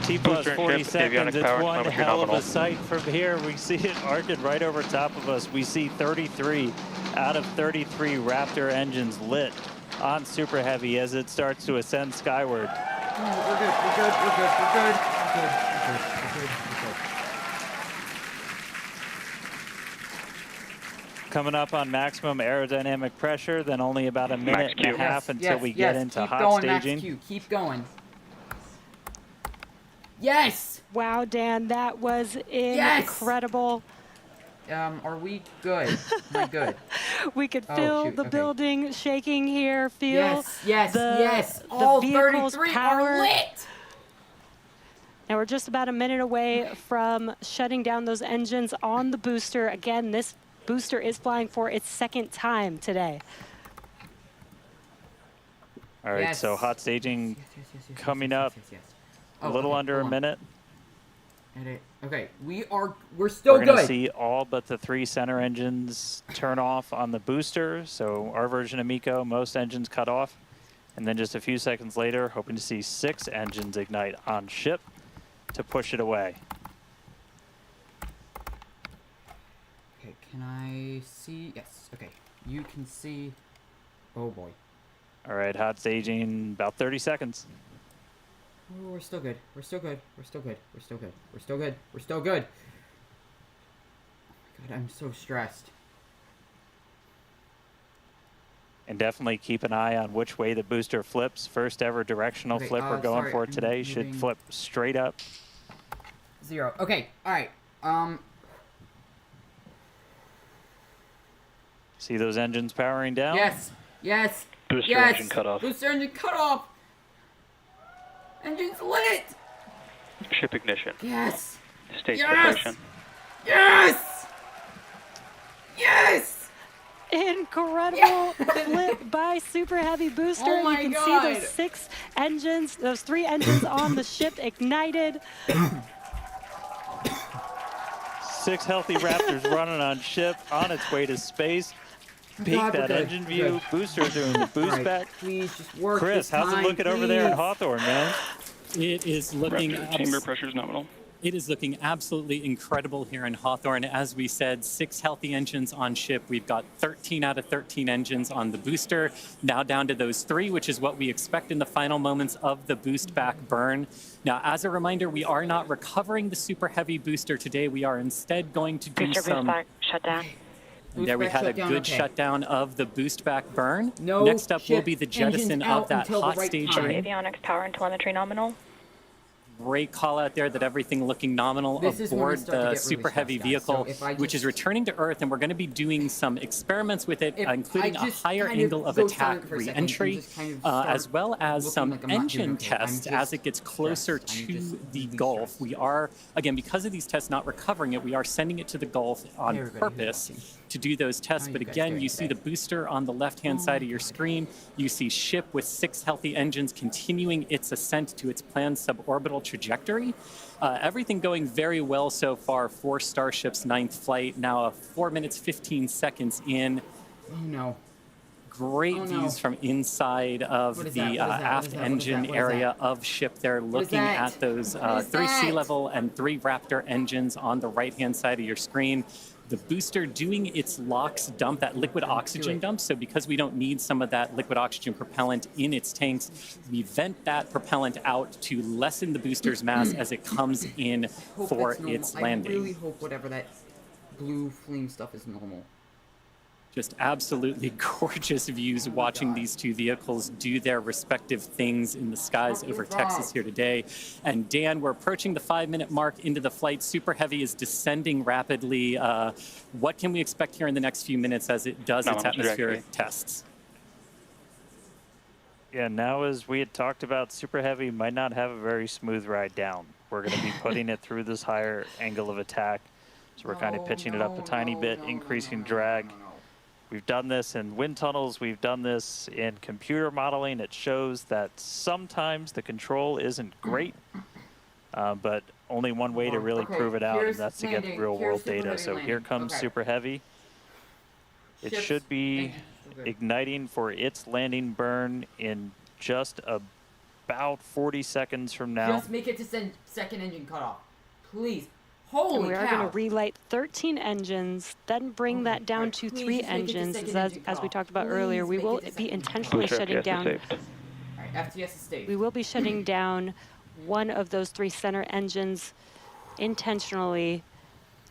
T plus Booster 40 ship, seconds. avionics It's power, one telemetry hell of a nominal. sight from here. We see it arcing right over top of us. We see 33 out of 33 Raptor engines lit on Super Heavy as it starts to ascend skyward. We're good. Coming up on maximum aerodynamic pressure, then only about a minute and a half until we get into keep hot going, staging. Max Q. Keep going. Yes! Wow, Dan, that was incredible. Are we good? Am I good? We could Oh, feel shoot, the okay. building shaking here. Feel Yes. the All vehicle's 33 power. are lit! And we're just about a minute away from shutting down those engines on the booster. Again, this booster is flying for its second time today. All right, Yes. so hot staging Yes. coming up. A little under a minute. Okay, we're We're still going to good. see all but the 3 center engines turn off on the booster. So our version of MECO, most engines cut off. And then just a few seconds later, hoping to see 6 engines ignite on ship to push it away. Okay, can I see? Yes, okay. You can see. Oh boy. All right, hot staging, about 30 seconds. Oh, we're still good. Oh my god, I'm so stressed. And definitely keep an eye on which way the booster flips. First ever directional Okay, flip we're going sorry, for I'm today should moving. flip straight up. 0. Okay, alright. See those engines powering down? Yes. Booster engine cut off. Booster engine cut off. Engine's lit. Ship ignition. Yes. Stage Yes! separation. Yes. Incredible flip by Super Heavy Booster. Oh my you can God. see those 6 engines, those 3 engines on the ship ignited. 6 healthy Raptors running on ship on its way to space. Peek God, we're that good. engine We're view. good. Booster doing the boost Alright, back. please just work Chris, this how's it time, looking over there in please. Hawthorne, man? It is looking Raptor chamber pressure is nominal. It is looking absolutely incredible here in Hawthorne. As we said, 6 healthy engines on ship. We've got 13 out of 13 engines on the booster. Now down to those 3, which is what we expect in the final moments of the boost back burn. Now, as a reminder, we are not recovering the Super Heavy booster today. We are instead going to do Booster some... boost back, shut down. There we Boost had back a shutdown, good okay. shutdown of the boost back burn. No Next up will ship be the engines jettison out of that until the hot right stage time. ring. Avionics power and telemetry nominal. Great call out there that everything looking nominal This is when we aboard start to get the really super heavy stressed, guys. So vehicle, if I which is just- returning to Earth, and we're going to be doing some experiments with it, If including I a just higher kind of angle of go attack silent for a second and re-entry, just kind of start as well as looking some like I'm not doing engine okay. I'm tests just as it gets closer stressed. I'm to just the really Gulf. stressed. We are, again, because of these tests not recovering it, we are sending it to the Gulf on Hey, everybody, purpose who's watching? to do those tests. How are But you guys again, doing you see the today? booster on the left-hand side of your screen. You see ship with 6 healthy engines continuing its ascent to its planned suborbital trajectory. Everything going very well so far for Starship's 9th flight. Now 4 minutes, 15 seconds in. Oh no. Great Oh, no. views from inside of What is the that? What is that? What is aft that? What is engine that? What is area that? of ship there, What is looking that? at those What is 3 sea that? level and 3 Raptor engines on the right-hand side of your screen. The booster doing its LOX dump, that liquid oxygen dump. So because we don't need some of that liquid oxygen propellant in its tanks, we vent that propellant out to lessen the booster's mass as it comes in Hope for that's normal. its I landing. really hope whatever that blue flame stuff is normal. Just absolutely gorgeous views watching these two vehicles do their respective things in the skies over Texas here today. And Dan, we're approaching the 5-minute mark into the flight. Super Heavy is descending rapidly. What can we expect here in the next few minutes as it does its atmospheric tests? Yeah, now as we had talked about, Super Heavy might not have a very smooth ride down. We're going to be putting it through this higher angle of attack. So we're kind of pitching it up a tiny bit, increasing drag. We've done this in wind tunnels. We've done this in computer modeling. It shows that sometimes the control isn't great, but only one way to really prove it out, and that's to get real world data. So here comes Super Heavy. It should be igniting for its landing burn in just about 40 seconds from now. Just make it to second engine cutoff, please. Holy we are cow. going to relight 13 engines, then bring that down to 3 engines. As we talked about earlier, we will be intentionally shutting down. Alright, FTS is safe. We will be shutting down one of those 3 center engines intentionally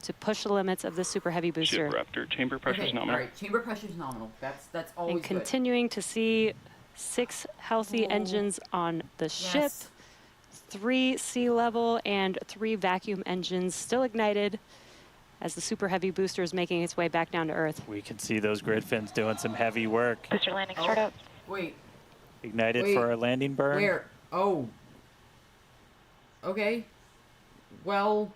to push the limits of the Super Heavy booster. Raptor, chamber pressure is nominal. Alright, chamber pressure is nominal. That's always And continuing to see 6 healthy engines on the ship. 3 sea level and 3 vacuum engines still ignited as the Super Heavy booster is making its way back down to Earth. We can see those grid fins doing some heavy work. Booster landing startup. Wait. Ignited for our landing burn. Where? Oh. Okay. Well.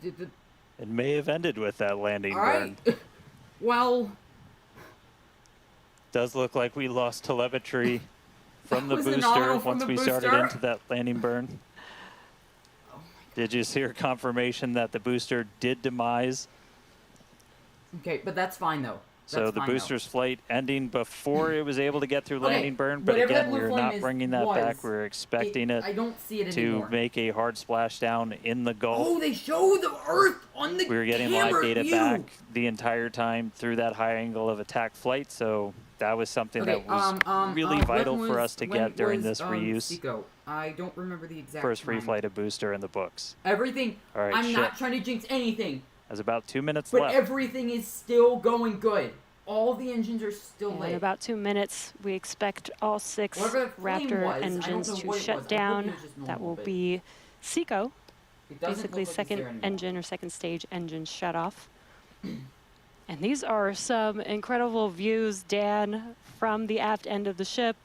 It may have ended with that landing burn. Well. Does look like we lost telemetry from the booster once we started into that landing burn. Oh did you see confirmation that the booster did demise? Okay, but that's fine though. So the booster's flight ending before it was able to get through landing burn, but again, we're not bringing that back. We're expecting it to make a hard splashdown in the Gulf. Oh, they show the Earth on the We were getting live data back the entire time through that high angle of attack flight, so that was something that was really vital for us to get during this reuse. Seco? I don't remember the exact First free flight of booster in the books. Everything. All right, I'm not trying to jinx anything. There's about 2 minutes but left. Everything is still going good. All the engines are still lit. In about 2 minutes, we expect all 6 Raptor engines to shut down. That will be Seco, basically second engine or second stage engine shut off. And these are some incredible views, Dan, from the aft end of the ship.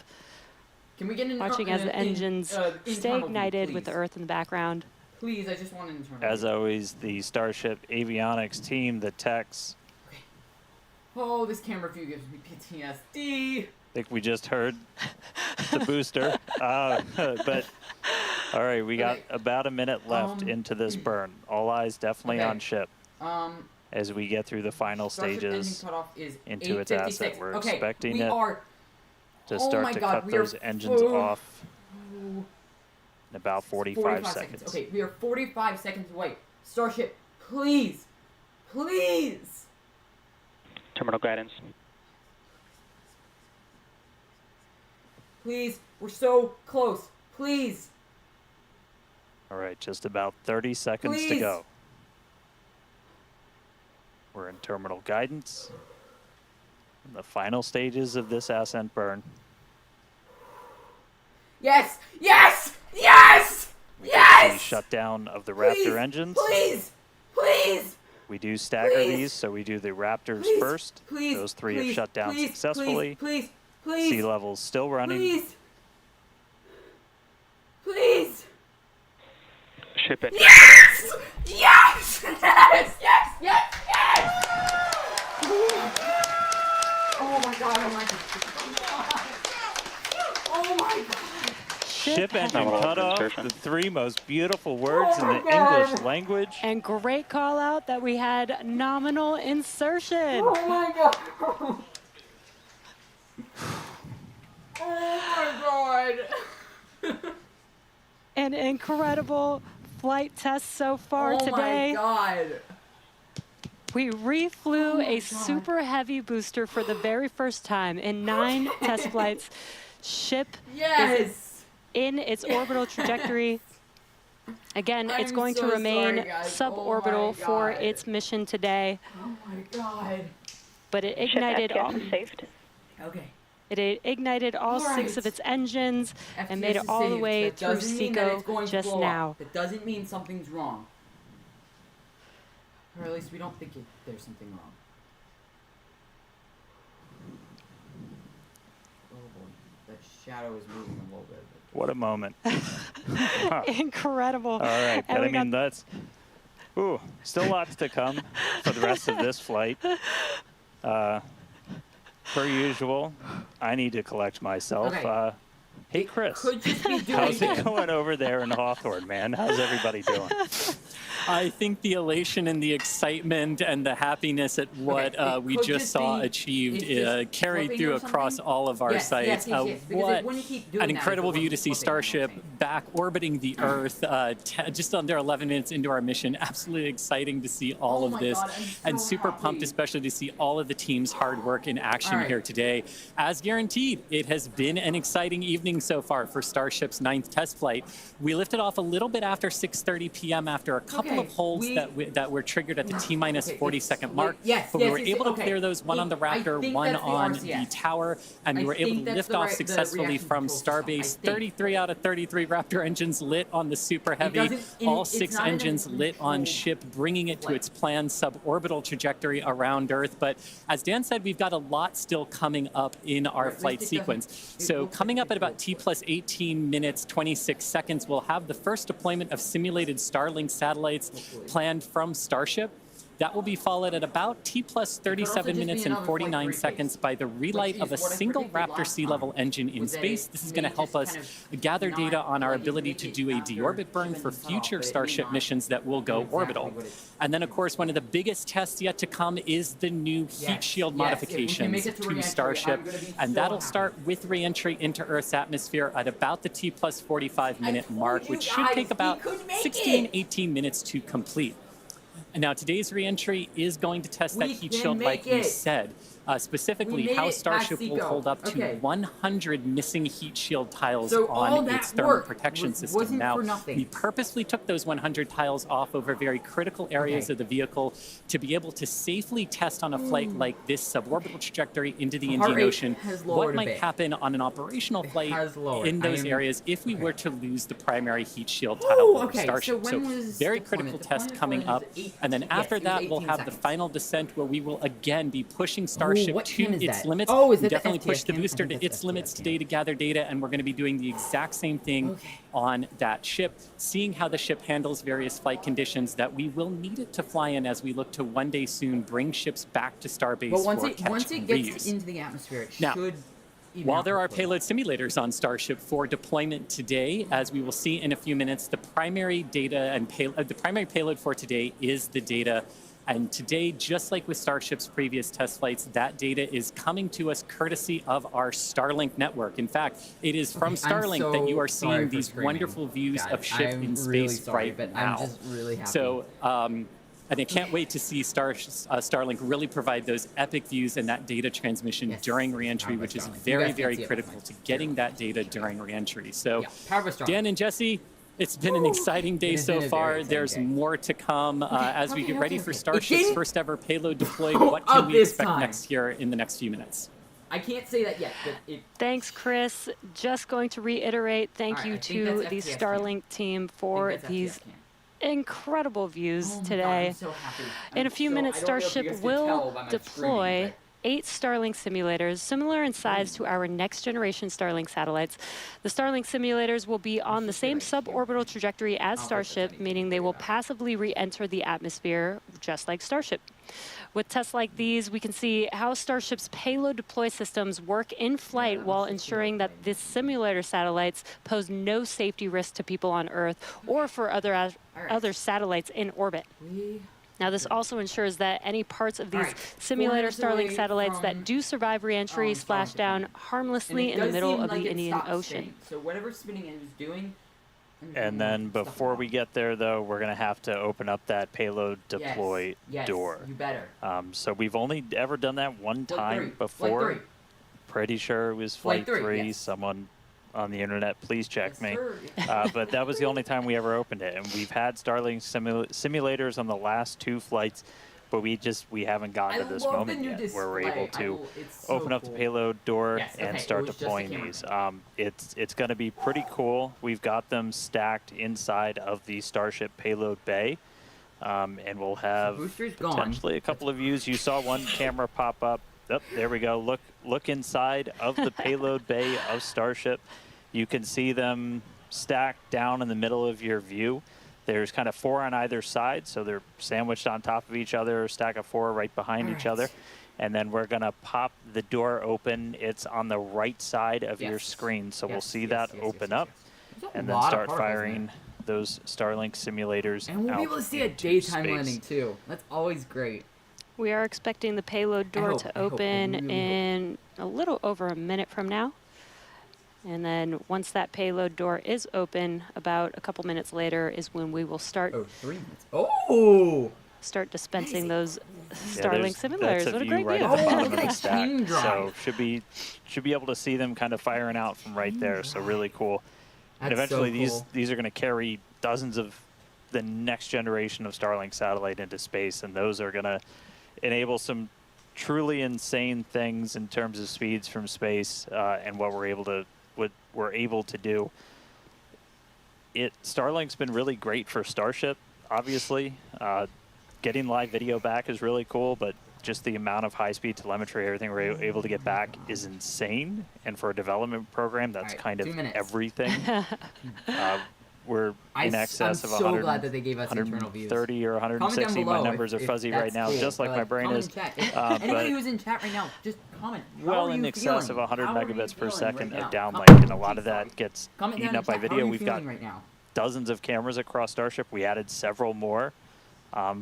Can we get watching as the engines stay ignited with the Earth in the background. Please, I just want an internal. As always, the Starship avionics team, the techs. Okay. Oh, this camera view gives me PTSD. I think we just heard the booster. But, all right, we got about a minute left into this burn. All eyes definitely on ship. As we get through the final stages into its asset. We're expecting it to start to cut those engines off in about 45 seconds. Okay, we are 45 seconds away. Starship, please, please. Terminal guidance. Please, we're so close. Please. All right, just about 30 seconds to go. We're in terminal guidance. In the final stages of this ascent burn. Yes! Yes! Yes! Yes! The shutdown of the Raptor engines. Please! Please! We do stagger these, so we do the Raptors first. Those 3 have shut down successfully. Please! Sea levels still running. Please! Please! Ship it. Yes! Yes! Yes! Yes! Yes! Yes! Oh my god, oh my god. Oh my god. Ship engine cut off, the 3 most beautiful words in the English language. And great call out that we had nominal insertion. Oh my god. Oh my god. An incredible flight test so far today. Oh my god. We reflew a Super Heavy booster for the very first time in 9 test flights. Ship is in its orbital trajectory Again, it's I'm going so to remain sorry, guys. suborbital Oh for my its mission today, Oh my god. but it Ship ignited all, FPS is saved. Okay. it ignited all All 6 right. of its engines and made FPS it is all the saved. way That through doesn't mean that it's SECO going to just blow now. up. That doesn't mean something's wrong. Or at least we don't think there's something wrong. Oh boy. That shadow is moving a little bit. What a moment. Huh. Incredible. All right, And but I we got- mean, that's... Ooh, still lots to come for the rest of this flight. Per usual, I need to collect myself. Okay. Hey, Chris, Could just be doing how's it going over there in Hawthorne, man? How's everybody doing? I think the elation and the excitement and the happiness at what Okay, it we could just just saw be achieved it's just carried flipping through or across something? all of our Yes, sites. yes, because it What wouldn't keep doing an that if incredible it view to wasn't see flipping, I don't Starship think. back orbiting the Earth just under 11 minutes into our mission. Absolutely exciting to see all Oh of my this, God, I'm and so super happy. pumped especially to see all of the team's hard work in action All right. here today. As guaranteed, it has been an exciting evening so far for Starship's 9th test flight. We lifted off a little bit after 6:30 p.m. after a couple of holds that were triggered at the T-minus 40-second mark. Yes, but we yes, were yes, able to okay. clear those, one on the I Raptor, think one that's the on the RCS. tower, and we I were able think to that's lift the off the successfully reaction from control system, I Starbase. think. 33 out of 33 Raptor engines lit on the Super Heavy. doesn't- All it's 6 not in a engines lit on controlled ship, bringing it to flight. its planned suborbital trajectory around Earth. But as Dan said, we've got a lot still coming up in our Or at least flight it sequence. doesn't- it So looks coming like up it at about will T flip. plus 18 minutes, 26 seconds, we'll have the first deployment of simulated Starlink satellites Hopefully. planned from Starship. That will be followed at about T plus 37 just be minutes and another flight 49 briefcase, seconds by the relight which of a is what I single predicted Raptor last sea level time, engine in was that space. it This is may going to help just us kind of gather not data on our like ability make to it do a after deorbit burn ship for and cut off, future but it may Starship not missions that will do go exactly orbital. what it's And then, of course, one of the biggest tests yet to come is the new heat Yes, shield yes, if we can modifications make it to to reentry, Starship. I'm gonna be And so that'll happy. start with reentry into Earth's atmosphere at about the T plus 45 minute told mark, you which should guys, take we about could make 16, it. 18 minutes to complete. And now today's reentry is going to test that We heat can shield like make we it. said. We Specifically, made how it past Starship will SECO. hold up to Okay. 100 missing heat shield tiles So all on that its thermal work protection system. wasn't Now, for nothing. we purposely took those 100 tiles off over very critical areas Okay. of the vehicle to be able to safely test on a flight like this suborbital trajectory into the Heart Indian rate Ocean has lowered what a might bit. happen on an operational flight has lowered. in those I am- areas if we were to lose the primary heat shield Ooh, tile of okay, so Starship. when was very deployment? critical test Deployment coming was up. 18 And then yes, after it was that, we'll 18 have the seconds. final descent where we will again be pushing Starship what to cam is its that? limits. Oh, is we that the definitely FTS pushed the cam? I booster think to that's its the limits FTS today to gather data, and we're going to be doing the exact same thing Okay. on that ship, seeing how the ship handles various flight conditions that we will need it to fly in as we look to one day soon bring ships back to Starbase But once for it catch once it and gets reuse. into the atmosphere, it Now, should. even While out there are quickly. payload simulators on Starship for deployment today, as we will see in a few minutes, the primary data and the primary payload for today is the data. And today, just like with Starship's previous test flights, that data is coming to us courtesy of our Starlink network. In fact, it is from Okay, I'm Starlink that you are so sorry seeing for these screaming, wonderful views guys. of ship I'm in really space sorry, right but now. I'm just really happy. So, and I can't wait to see Starlink really provide those epic views and that data transmission Yes, during reentry, powered by which is Starlink. You very, guys can't very see it, but critical my to getting terrible that data during reentry. So, Yeah, powered by Starlink. Dan and Jesse, it's been an exciting day It has so been a very far. exciting There's day. more to come as we get ready for okay. It Starship's didn't first ever payload deploy. go What can up we this expect time. next year in the next few minutes? I can't say that yet, but it. Thanks, Chris. Just going to reiterate, thank All right, you I think to that's the FTS Starlink team for I think that's these FTS cam. incredible views Oh my God, today. I'm so happy. In I'm a few so- minutes, I don't know if you Starship guys can tell will by my deploy screaming, 8 Starlink simulators, similar in size to our next generation Starlink satellites. The Starlink simulators will be on the same suborbital trajectory as Starship, meaning they will passively re-enter the atmosphere, just like Starship. With tests like these, we can see how Starship's payload deploy systems work in flight while ensuring that the simulator satellites pose no safety risk to people on Earth or for other satellites in orbit. We Now, this also ensures that any parts of these Alright, simulator 4 minutes Starlink away satellites from, that do survive re-entry splash Starlink down deployment. harmlessly in the middle of the Indian Ocean. So whatever's spinning it is doing. And then before we get there, though, we're going to have to open up that payload deploy yes, door. You better. So we've only ever done that one Flight time 3, before. Flight 3. Pretty sure it was Flight flight 3, 3. yes. Someone on the internet, please check Yes, me. sir. But that was the only time we ever opened it. And we've had Starlink simulators on the last 2 flights, but we haven't gotten to this love the moment new yet where we're able display. to It's so open up cool. the payload door Yes, and okay, start it was just a deploying camera. these. It's going to be pretty cool. We've got them stacked inside of the Starship payload bay. And we'll have booster's gone. potentially a couple of views. You saw one camera pop up. Oh, there we go. Look inside of the payload bay of Starship. You can see them stacked down in the middle of your view. There's kind of 4 on either side, so they're sandwiched on top of each other, a stack of 4 right behind each other. And then we're going to pop the door open. It's on the right side of your screen, so we'll see that open up and then start firing those Starlink simulators. And we'll be able to see a daytime landing too. That's always great. We are expecting the payload door to open in a little over a minute from now. And then once that payload door is open, about a couple minutes later is when we will start 3 minutes. Oh! start dispensing those Yeah, Starlink simulators. that's a What a view great right view. at the bottom look of at the that stack. chain So drive. should be able to see them kind of firing out from right there. So really cool. And That's so eventually cool. these are going to carry dozens of the next generation of Starlink satellite into space, and those are going to enable some truly insane things in terms of speeds from space and what we're able to do. Starlink's been really great for Starship, obviously. Getting live video back is really cool, but just the amount of high-speed telemetry, everything we're able to get back is insane. And for a development program, that's kind of 2 minutes. everything. We're in excess of I'm so glad that they gave us internal views. 130 or 160. My numbers are fuzzy right now, just like my brain is. Anybody who's in chat right now, just comment. Well in excess of 100 How are you megabits per feeling second right of now? downlink, and a lot of that gets Comment eaten down up by in chat. How are video. you We've got feeling right now? dozens of cameras across Starship. We added several more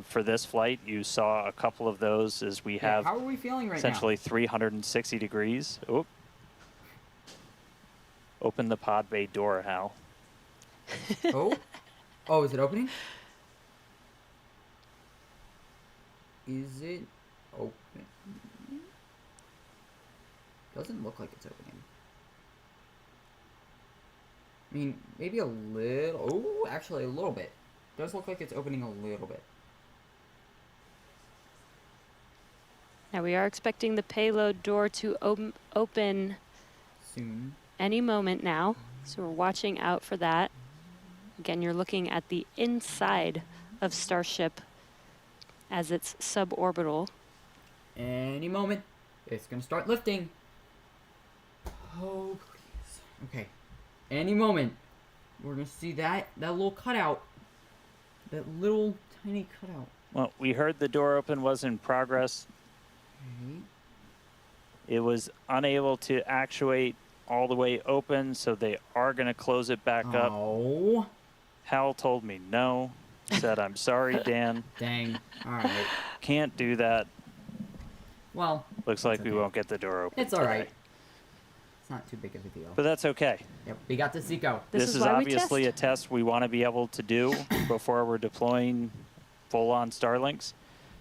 for this flight. You saw a couple of those as we have how are we feeling right essentially 360 degrees. Oop. Open the pod bay door, Hal. now? Oh, is it opening? Is it open? Doesn't look like it's opening. I mean, maybe a little. Oh, actually, a little bit. Does look like it's opening a little bit. Now we are expecting the payload door to open Soon. any moment now, so we're watching out for that. Again, you're looking at the inside of Starship as it's suborbital. Any moment. It's gonna start lifting. Oh, please. Okay. Any moment. We're gonna see that little cutout. That little tiny cutout. Well, we heard the door open was in progress. Okay. It was unable to actuate all the way open, so they are going to close it back up. Oh. Hal told me no. Said, I'm sorry, Dan. Dang. Alright. Can't do that. Well. Looks like we okay. won't get the door open. It's today. alright. It's not too big of a deal. But that's okay. Yep, we got the Zico. This is why we obviously test. a test we want to be able to do before we're deploying full-on Starlinks.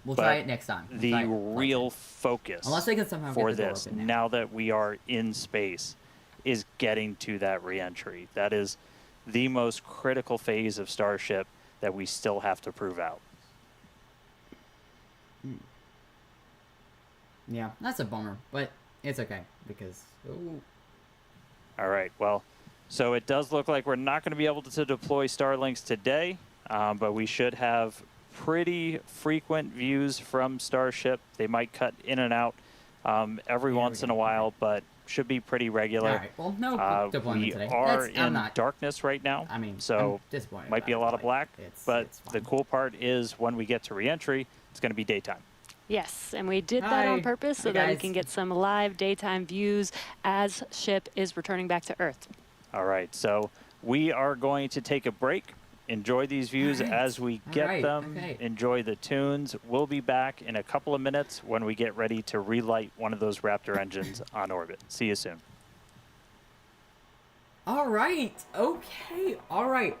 We'll But try it next time. The real focus Unless they can somehow for get the door this, open now that we are in space, is getting to that reentry. That is the most critical phase of Starship that we still have to prove out. Yeah, that's a bummer, but it's okay because. Ooh. All right, well, so it does look like we're not going to be able to deploy Starlinks today, but we should have pretty frequent views from Starship. They might cut in and out every once in a while, but should be pretty regular. All right. Well, no deployment We today. are I'm in not. darkness right now, I mean, so I'm disappointed might be a about it, lot of black, but it's the fine. cool part is when we get to reentry, it's going to be daytime. Yes, and we did that on Hi. purpose so Hi, that we guys. can get some live daytime views as ship is returning back to Earth. All right, so we are going to take a break. Enjoy these views All right. as we All get right, them. okay. Enjoy the tunes. We'll be back in a couple of minutes when we get ready to relight one of those Raptor engines on orbit. See you soon. All right. Okay. All right.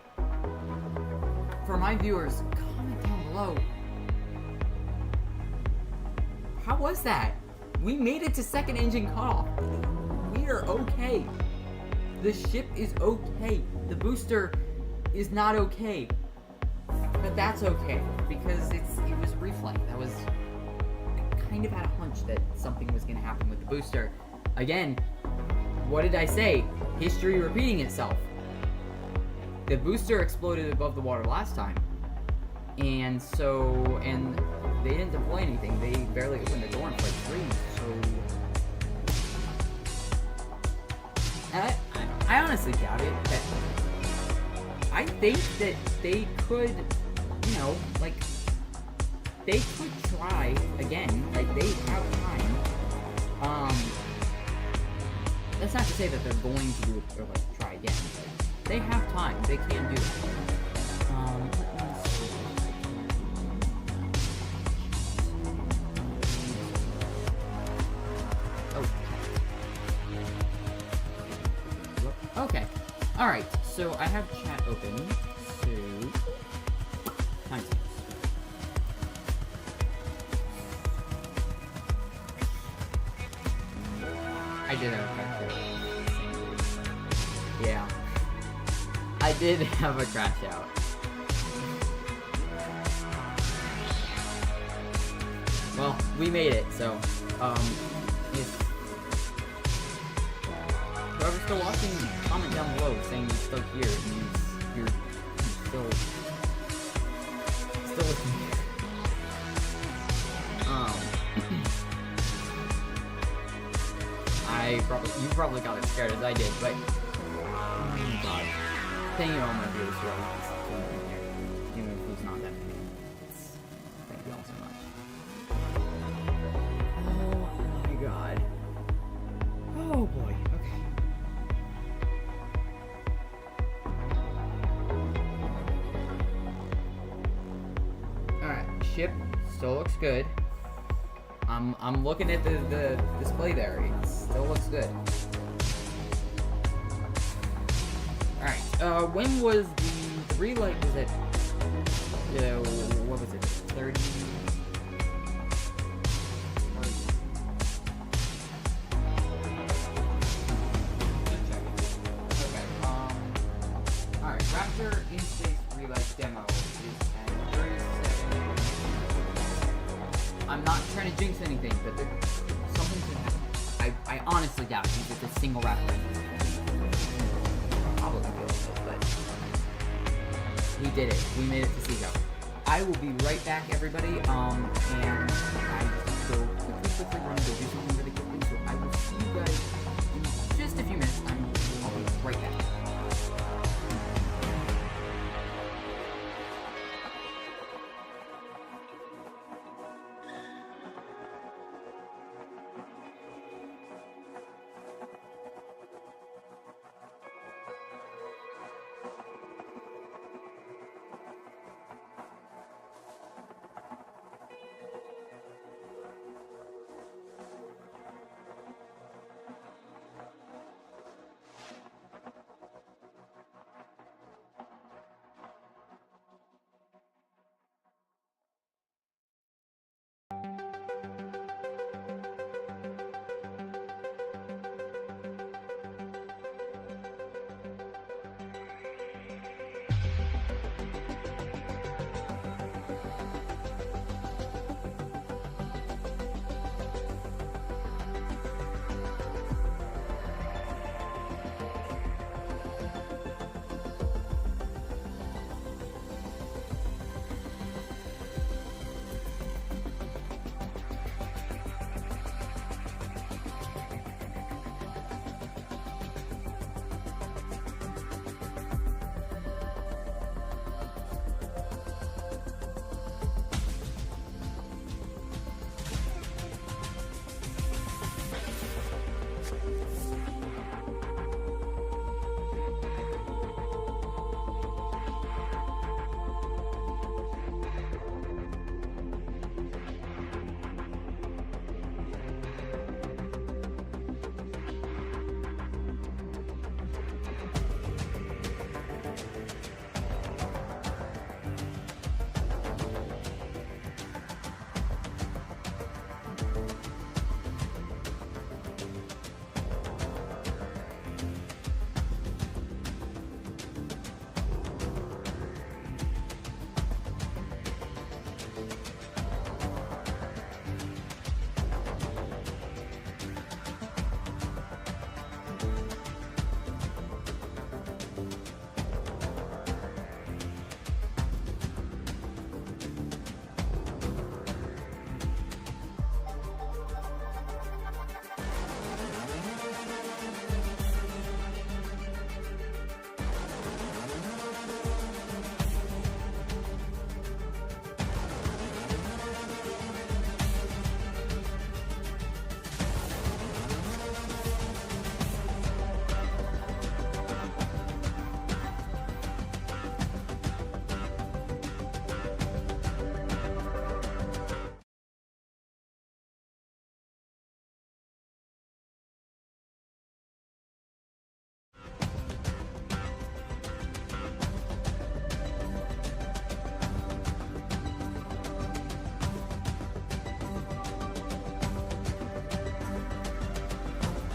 For my viewers, comment down below. How was that? We made it to second engine cutoff. We are okay. The ship is okay. The booster is not okay. But that's okay, because it was reflight. That was... I kind of had a hunch that something was going to happen with the booster. Again, what did I say? History repeating itself. The booster exploded above the water last time. And they didn't deploy anything. They barely opened the door in flight 3, so... And I honestly doubt it. I think that they could, you know, like, they could try again. Like, they have time. That's not to say that they're going to do it or like try again. But they have time. They can do it. Let me see if I can. Oh. Okay. All right. So I have chat open. So time. I did have a crash out. Yeah. I did have a crash out. Well, we made it, so, if whoever's still watching, comment down below saying you're still here and you're still with me. You probably got as scared as I did, but oh my god. Thank you all my viewers for all this, even if it's not that many. Thank you all so much. Oh my god. Oh boy, okay. Alright, ship still looks good. I'm looking at the display there. It still looks good. Alright, when was the relay? Was it, what was it, 30? Okay, alright, Raptor in-space relay demo is at 37. I'm not trying to jinx anything, but something's gonna happen. I honestly doubt he's just a single Raptor. Probably feels it, but he did it. We made it to Seago. I will be right back, everybody. And I just go quickly run to do something really quickly. So I will see you guys in just a few minutes. I'll be right back.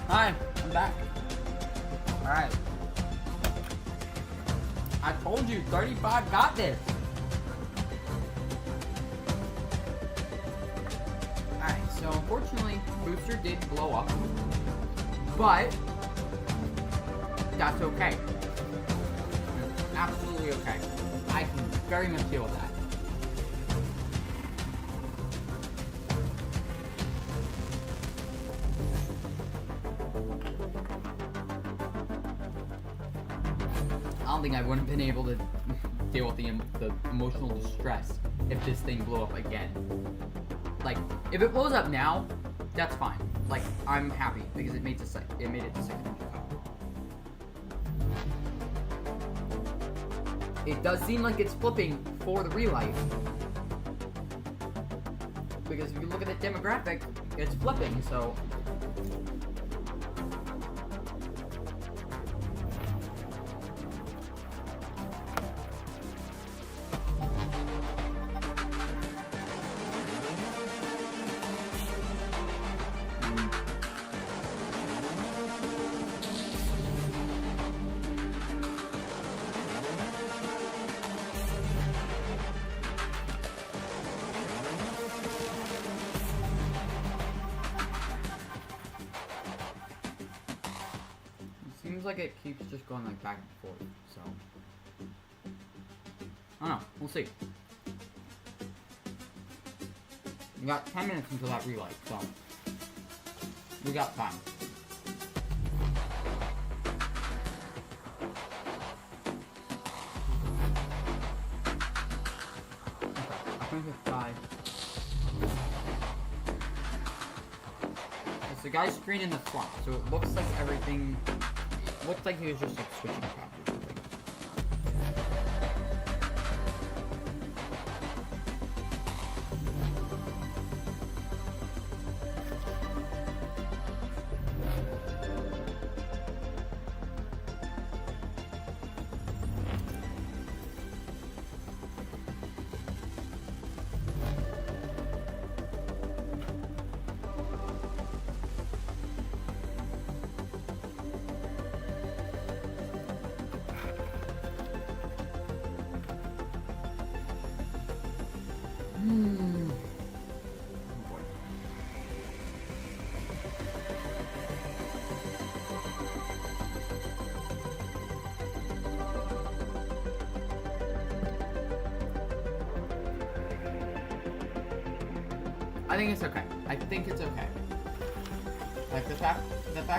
Hi, I'm back. Alright. I told you, 35 got this. Alright, so unfortunately, booster did blow up. But, that's okay. Absolutely okay. I can very much deal with that. I don't think I wouldn't have been able to deal with the emotional distress if this thing blew up again. Like, if it blows up now, that's fine. Like, I'm happy because it made it to 600. It does seem like it's flipping for the relight. Because if you look at the demographic, it's flipping, so... Seems like it keeps just going like back and forth, so I don't know, we'll see. We got 10 minutes until that relight, so we got time. Okay, I think it's 5. It's the guy's screen in the front, so it looks like everything. Looks like he was just like switching tabs or something. I think it's okay. I think it's okay. Like the fact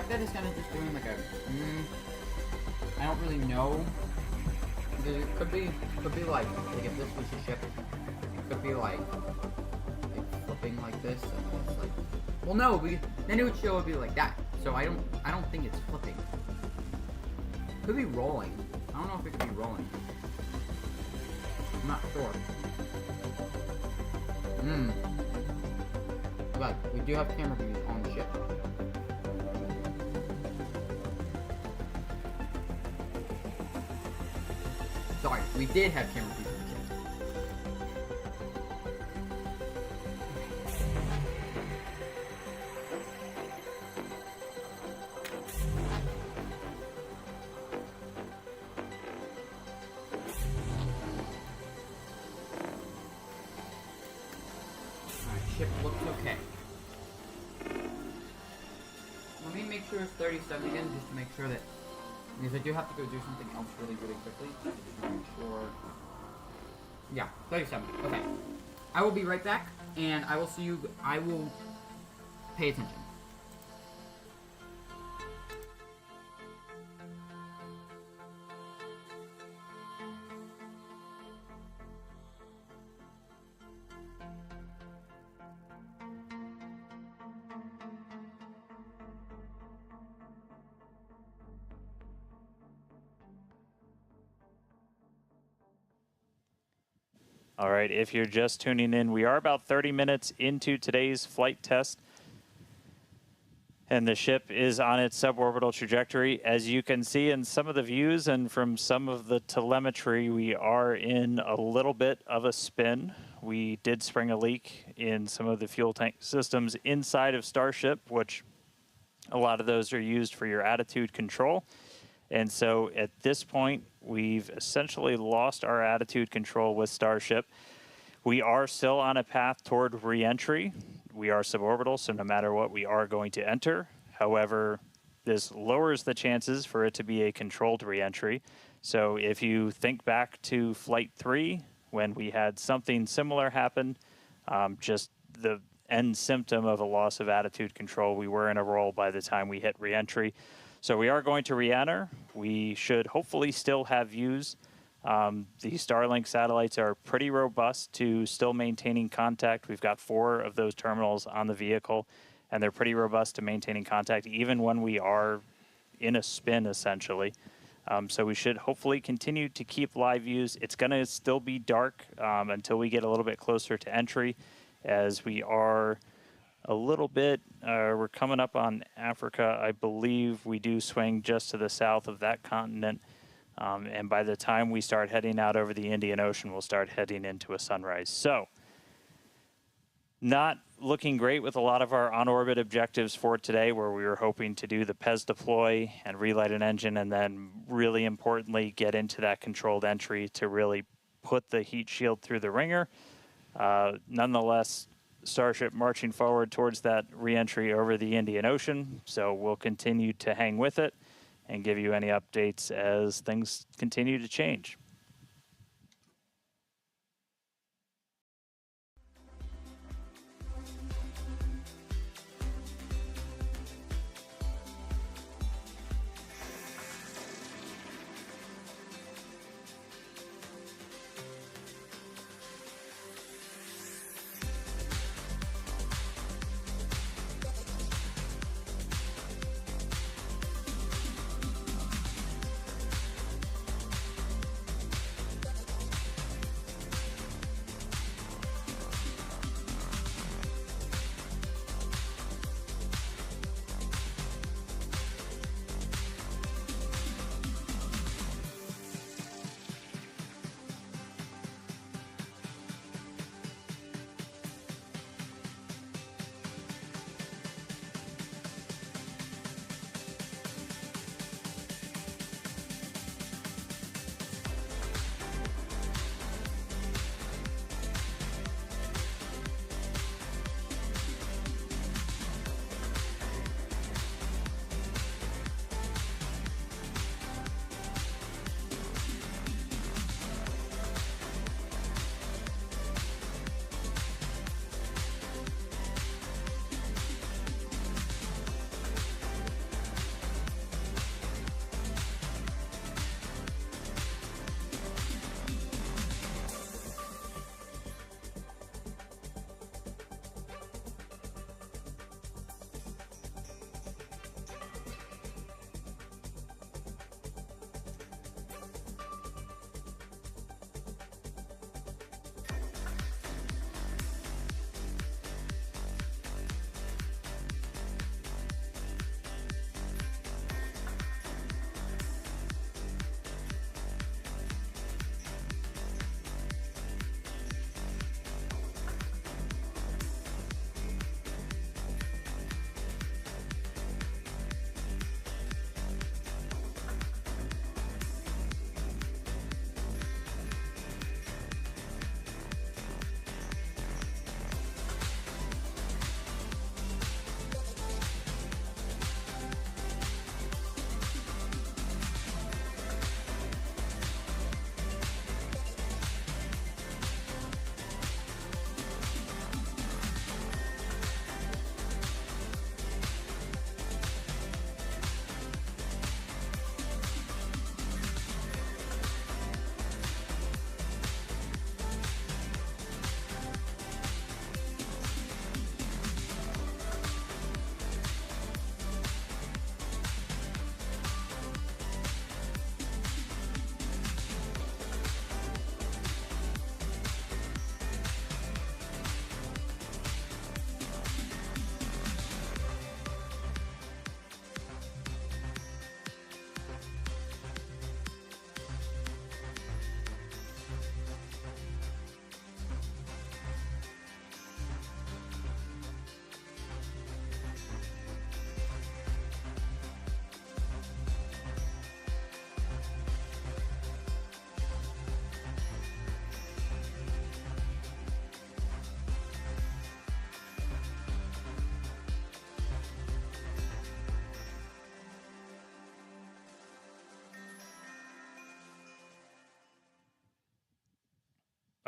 that it's kind of just doing like a I don't really know, because it could be like if this was a ship, it could be like flipping like this, and it's like, well no, then it would show it be like that. So I don't think it's flipping. It could be rolling. I don't know if it could be rolling. I'm not sure. But we do have camera views on the ship. Sorry, we did have camera views on the ship. Alright, ship looks okay. Let me make sure it's 37 again, just to make sure that, because I do have to go do something else really quickly. Just to make sure. Yeah, 37. Okay. I will be right back, and I will see you. I will pay attention. All right, if you're just tuning in, we are about 30 minutes into today's flight test. And the ship is on its suborbital trajectory. As you can see in some of the views and from some of the telemetry, we are in a little bit of a spin. We did spring a leak in some of the fuel tank systems inside of Starship, which A lot of those are used for your attitude control. And so at this point, we've essentially lost our attitude control with Starship. We are still on a path toward reentry. We are suborbital, so no matter what, we are going to enter. However, this lowers the chances for it to be a controlled reentry. So if you think back to Flight 3, when we had something similar happen, just the end symptom of a loss of attitude control, we were in a roll by the time we hit reentry. So we are going to re-enter. We should hopefully still have views. The Starlink satellites are pretty robust to still maintaining contact. We've got 4 of those terminals on the vehicle, and they're pretty robust to maintaining contact even when we are in a spin, essentially. So we should hopefully continue to keep live views. It's going to still be dark until we get a little bit closer to entry, as we are a little bit, we're coming up on Africa. I believe we do swing just to the south of that continent. And by the time we start heading out over the Indian Ocean, we'll start heading into a sunrise. So, not looking great with a lot of our on-orbit objectives for today, where we were hoping to do the PES deploy and relight an engine, and then really importantly, get into that controlled entry to really put the heat shield through the ringer. Nonetheless, Starship marching forward towards that reentry over the Indian Ocean. So we'll continue to hang with it and give you any updates as things continue to change.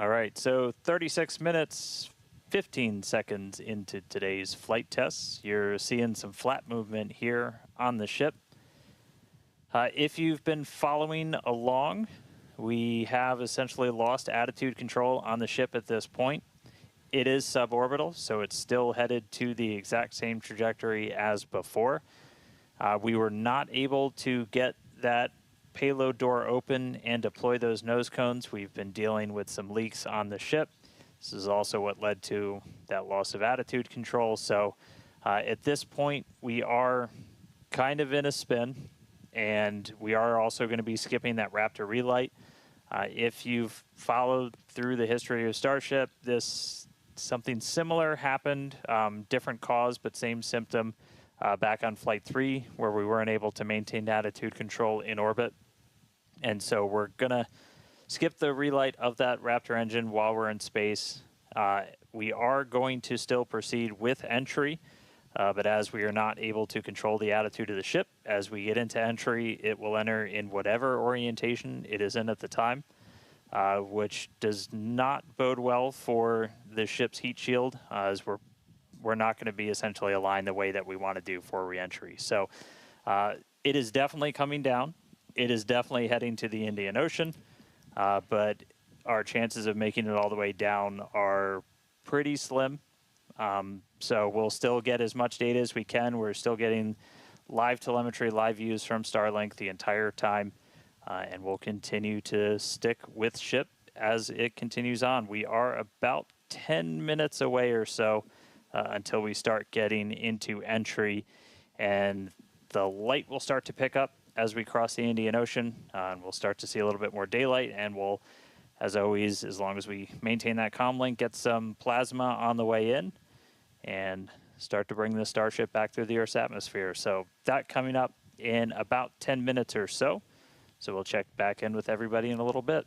All right, so 36 minutes, 15 seconds into today's flight tests. You're seeing some flat movement here on the ship. If you've been following along, we have essentially lost attitude control on the ship at this point. It is suborbital, so it's still headed to the exact same trajectory as before. We were not able to get that payload door open and deploy those nose cones. We've been dealing with some leaks on the ship. This is also what led to that loss of attitude control. So at this point, we are kind of in a spin, and we are also going to be skipping that Raptor relight. If you've followed through the history of Starship, something similar happened, different cause, but same symptom back on Flight 3, where we weren't able to maintain attitude control in orbit. And so we're going to skip the relight of that Raptor engine while we're in space. We are going to still proceed with entry, but as we are not able to control the attitude of the ship, as we get into entry, it will enter in whatever orientation it is in at the time, which does not bode well for the ship's heat shield, as we're not going to be essentially aligned the way that we want to do for reentry. So it is definitely coming down. It is definitely heading to the Indian Ocean, but our chances of making it all the way down are pretty slim. So we'll still get as much data as we can. We're still getting live telemetry, live views from Starlink the entire time, and we'll continue to stick with ship as it continues on. We are about 10 minutes away or so until we start getting into entry, and the light will start to pick up as we cross the Indian Ocean, and we'll start to see a little bit more daylight, and we'll, as always, as long as we maintain that comm link, get some plasma on the way in and start to bring the Starship back through the Earth's atmosphere. So that coming up in about 10 minutes or so. So we'll check back in with everybody in a little bit.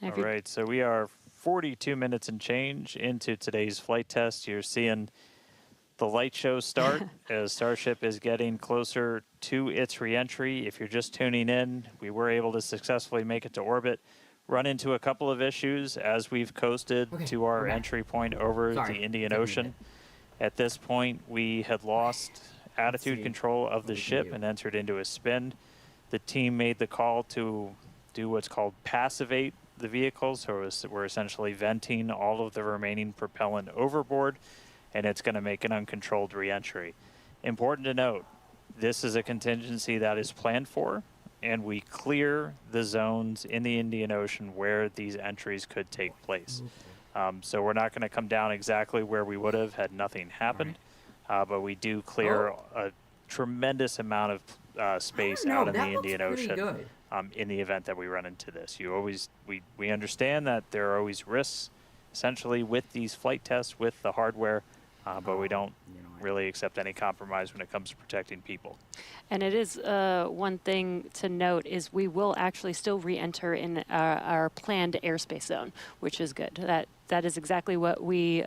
All right, so we are 42 minutes and change into today's flight test. You're seeing the light show start as Starship is getting closer to its reentry. If you're just tuning in, we were able to successfully make it to orbit, run into a couple of issues as we've coasted to our entry point over the Indian Ocean. At this point, we had lost attitude control of the ship and entered into a spin. The team made the call to do what's called passivate the vehicle, so we're essentially venting all of the remaining propellant overboard, and it's going to make an uncontrolled reentry. Important to note, this is a contingency that is planned for, and we clear the zones in the Indian Ocean where these entries could take place. So we're not going to come down exactly where we would have had nothing happened, but we do clear a tremendous amount of space out in the Indian Ocean in the event that we run into this. We understand that there are always risks, essentially, with these flight tests, with the hardware, but we don't really accept any compromise when it comes to protecting people. And it is one thing to note is we will actually still re-enter in our planned airspace zone, which is good. That is exactly what we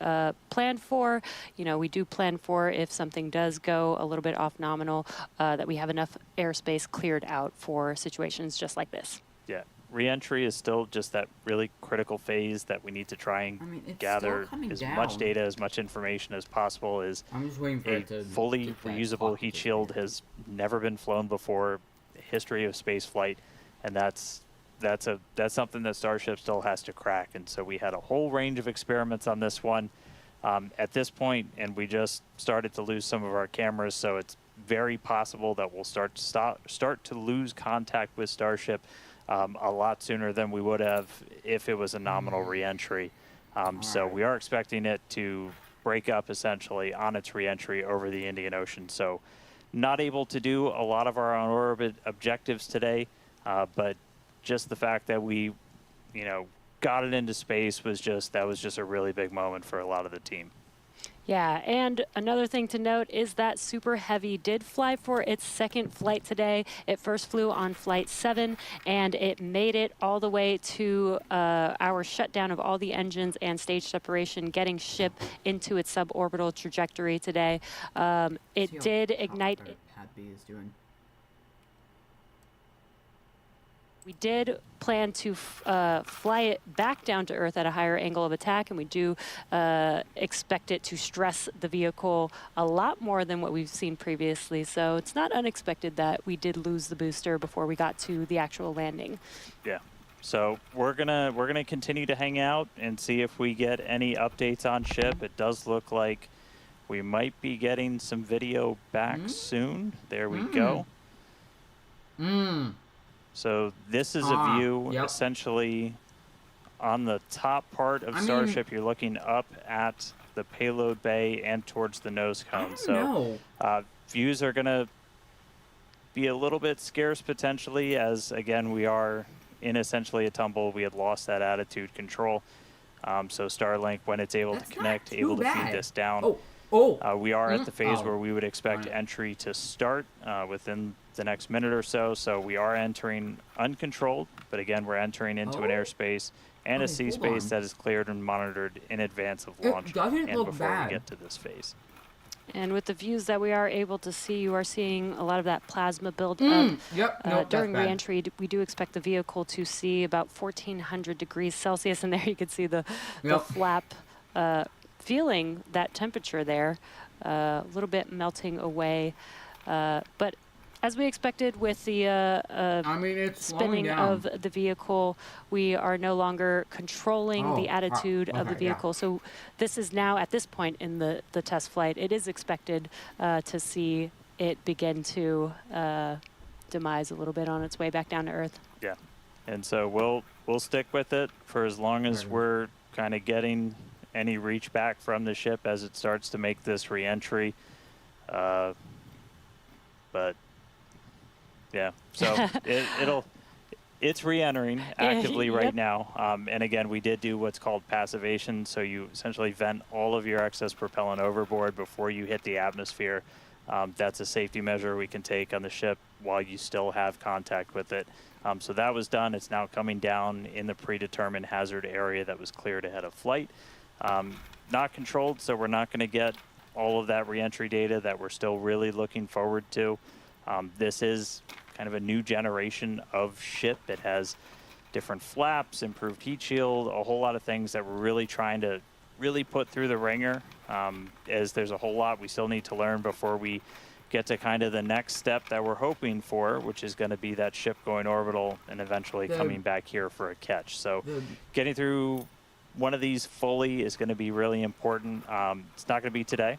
planned for. We do plan for if something does go a little bit off nominal, that we have enough airspace cleared out for situations just like this. Yeah. Reentry is still just that really critical phase that we need to try and gather as much data, as much information as possible. I'm just waiting for it to fully reusable heat shield has never been flown before, history of space flight, and that's something that Starship still has to crack. And so we had a whole range of experiments on this one at this point, and we just started to lose some of our cameras, so it's very possible that we'll start to lose contact with Starship a lot sooner than we would have if it was a nominal reentry. So we are expecting it to break up essentially on its reentry over the Indian Ocean. So not able to do a lot of our on-orbit objectives today, but just the fact that we, got it into space was just a really big moment for a lot of the team. Yeah, and another thing to note is that Super Heavy did fly for its second flight today. It first flew on Flight 7, and it made it all the way to our shutdown of all the engines and stage separation, getting ship into its suborbital trajectory today. It did ignite. We did plan to fly it back down to Earth at a higher angle of attack, and we do expect it to stress the vehicle a lot more than what we've seen previously. So it's not unexpected that we did lose the booster before we got to the actual landing. Yeah. So we're gonna continue to hang out and see if we get any updates on ship. It does look like we might be getting some video back soon. There we go. So this is a view essentially on the top part of Starship. You're looking up at the payload bay and towards the nose cone. So views are going to be a little bit scarce potentially, as again we are in essentially a tumble. We had lost that attitude control. So Starlink, when it's able to connect, able to feed this down. We are at the phase where we would expect entry to start within the next minute or so. So we are entering uncontrolled, but again, we're entering into an airspace and a sea space that is cleared and monitored in advance of launch and before we get to this phase. And with the views that we are able to see, you are seeing a lot of that plasma build up. During reentry, we do expect the vehicle to see about 1400 degrees Celsius, and there you can see the flap feeling that temperature there, a little bit melting away. But as we expected with the spinning of the vehicle, we are no longer controlling the attitude of the vehicle. So this is now, at this point in the test flight, it is expected to see it begin to demise a little bit on its way back down to Earth. Yeah, and so we'll stick with it for as long as we're kind of getting any reach back from the ship as it starts to make this reentry. But yeah, so it's re-entering actively right now. And again, we did do what's called passivation. So you essentially vent all of your excess propellant overboard before you hit the atmosphere. That's a safety measure we can take on the ship while you still have contact with it. So that was done. It's now coming down in the predetermined hazard area that was cleared ahead of flight. Not controlled, so we're not going to get all of that reentry data that we're still really looking forward to. This is kind of a new generation of ship. It has different flaps, improved heat shield, a whole lot of things that we're really trying to really put through the ringer, as there's a whole lot we still need to learn before we get to kind of the next step that we're hoping for, which is going to be that ship going orbital and eventually coming back here for a catch. So getting through one of these fully is going to be really important. It's not going to be today,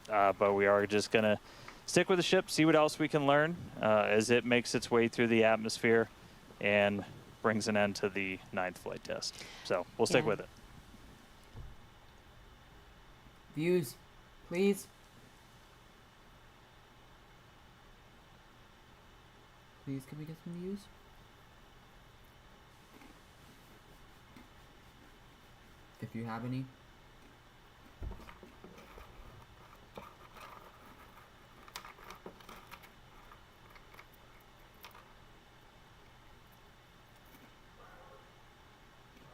but we are just going to stick with the ship, see what else we can learn as it makes its way through the atmosphere and brings an end to the 9th flight test. So we'll stick with it. Views, please. Please, can we get some views? If you have any.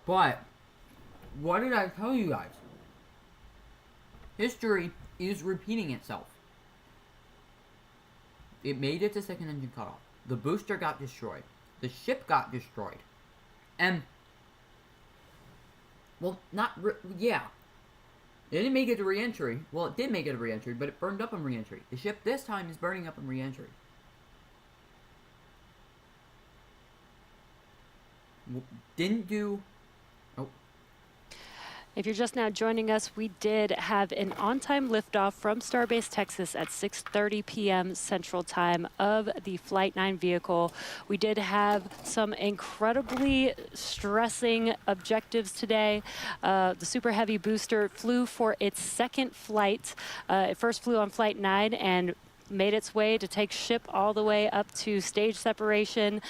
But, what did I tell you guys? History is repeating itself. It made it to second engine cutoff. The booster got destroyed. The ship got destroyed. And, well, yeah. It didn't make it to reentry. Well, it did make it to reentry, but it burned up on reentry. The ship this time is burning up on reentry. Didn't do... Oh. If you're just now joining us, we did have an on-time liftoff from Starbase, Texas at 6:30 p.m. Central Time of the Flight 9 vehicle. We did have some incredibly stressing objectives today. The Super Heavy booster flew for its second flight. It first flew on Flight 9 and made its way to take ship all the way up to stage separation,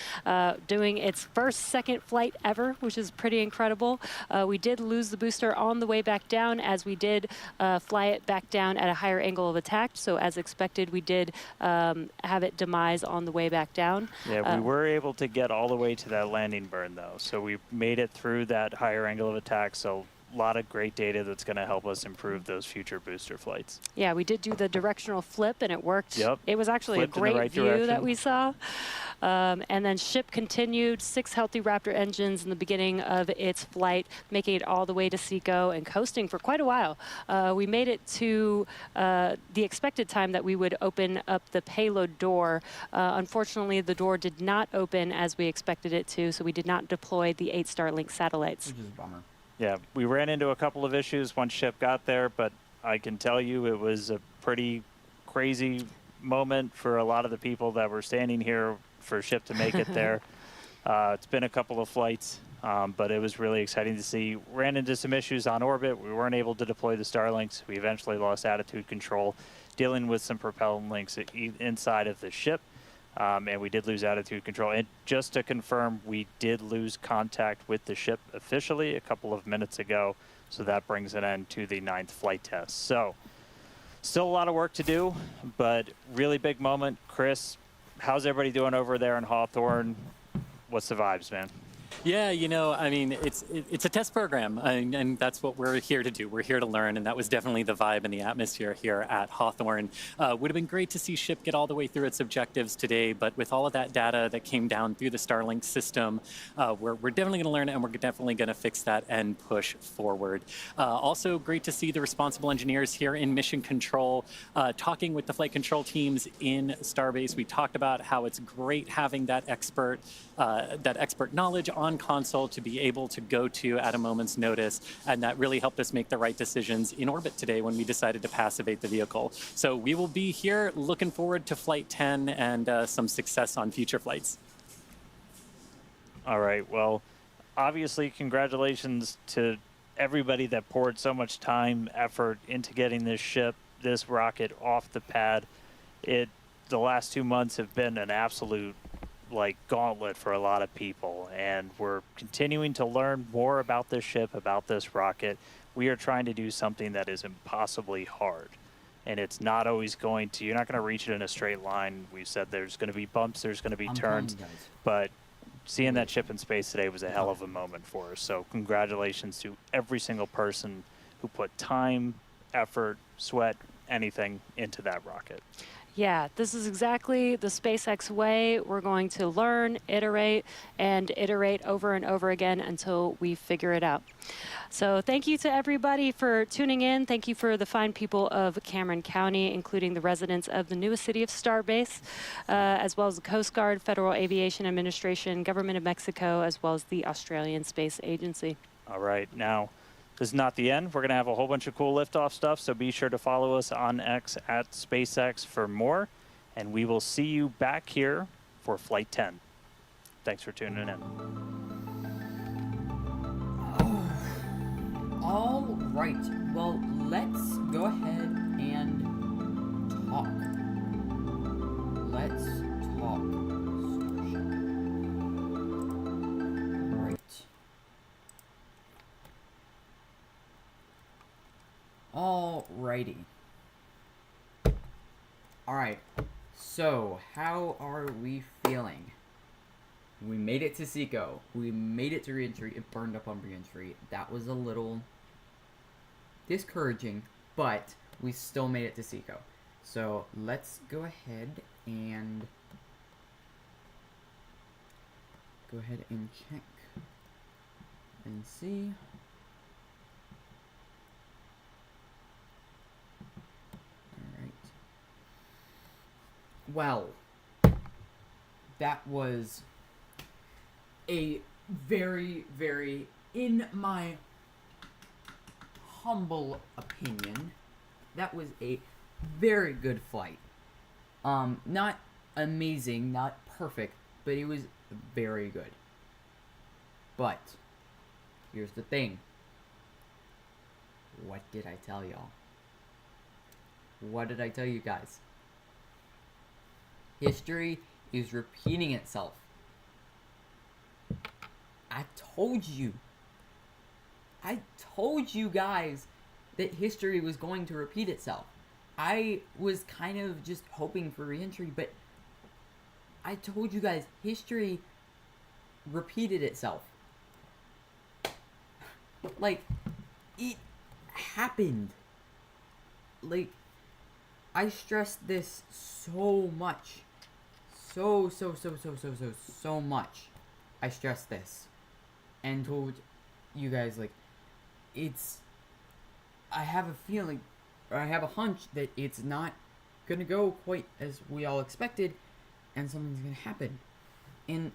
doing its second flight ever, which is pretty incredible. We did lose the booster on the way back down, as we did fly it back down at a higher angle of attack. So as expected, we did have it demise on the way back down. Yeah, we were able to get all the way to that landing burn, though. So we made it through that higher angle of attack. So a lot of great data that's going to help us improve those future booster flights. Yeah, we did do the directional flip, and it worked. Yep. It was actually Flipped a great right view direction. that we saw. And then ship continued, 6 healthy Raptor engines in the beginning of its flight, making it all the way to SECO and coasting for quite a while. We made it to the expected time that we would open up the payload door. Unfortunately, the door did not open as we expected it to, so we did not deploy the 8 Starlink satellites. Which is a bummer. Yeah, we ran into a couple of issues once ship got there, but I can tell you it was a pretty crazy moment for a lot of the people that were standing here for ship to make it there. It's been a couple of flights, but it was really exciting to see. Ran into some issues on orbit. We weren't able to deploy the Starlinks. We eventually lost attitude control, dealing with some propellant links inside of the ship. And we did lose attitude control. And just to confirm, we did lose contact with the ship officially a couple of minutes ago. So that brings an end to the 9th flight test. So still a lot of work to do, but really big moment. Chris, how's everybody doing over there in Hawthorne? What's the vibes, man? Yeah, you know, I mean, it's a test program, and that's what we're here to do. We're here to learn, and that was definitely the vibe and the atmosphere here at Hawthorne. Would have been great to see ship get all the way through its objectives today, but with all of that data that came down through the Starlink system, we're definitely going to learn, and we're definitely going to fix that and push forward. Also, great to see the responsible engineers here in mission control, talking with the flight control teams in Starbase. We talked about how it's great having that expert knowledge on console to be able to go to at a moment's notice, and that really helped us make the right decisions in orbit today when we decided to passivate the vehicle. So we will be here looking forward to Flight 10 and some success on future flights. All right, well, obviously congratulations to everybody that poured so much time, effort into getting this ship, this rocket off the pad. The last 2 months have been an absolute gauntlet for a lot of people, and we're continuing to learn more about this ship, about this rocket. We are trying to do something that is impossibly hard. and it's not always going to, you're not going to reach it in a straight line. We said there's going to be bumps, there's going to be I'm telling turns, you guys. but seeing that ship in space today was a hell of a moment for us. So congratulations to every single person who put time, effort, sweat, anything into that rocket. Yeah, this is exactly the SpaceX way. We're going to learn, iterate, and iterate over and over again until we figure it out. So thank you to everybody for tuning in. Thank you for the fine people of Cameron County, including the residents of the newest city of Starbase, as well as the Coast Guard, Federal Aviation Administration, Government of Mexico, as well as the Australian Space Agency. All right, now, this is not the end. We're going to have a whole bunch of cool liftoff stuff, so be sure to follow us on X at SpaceX for more, and we will see you back here for Flight 10. Thanks for tuning in. All right. Well, let's go ahead and talk. Let's talk Starship. Right. Alrighty. Alright. So, how are we feeling? We made it to Seco. We made it to reentry. It burned up on reentry. That was a little discouraging, but we still made it to Seco. So let's go ahead and check and see. Alright. Well, that was a very, very, in my humble opinion, that was a very good flight. Not amazing, not perfect, but it was very good. But here's the thing. What did I tell y'all? What did I tell you guys? History is repeating itself. I told you guys that history was going to repeat itself. I was kind of just hoping for reentry, but I told you guys history repeated itself. Like, it happened. Like, I stressed this so much. So much. I stressed this. And told you guys, like, I have a feeling, or I have a hunch that it's not gonna go quite as we all expected, and something's gonna happen. And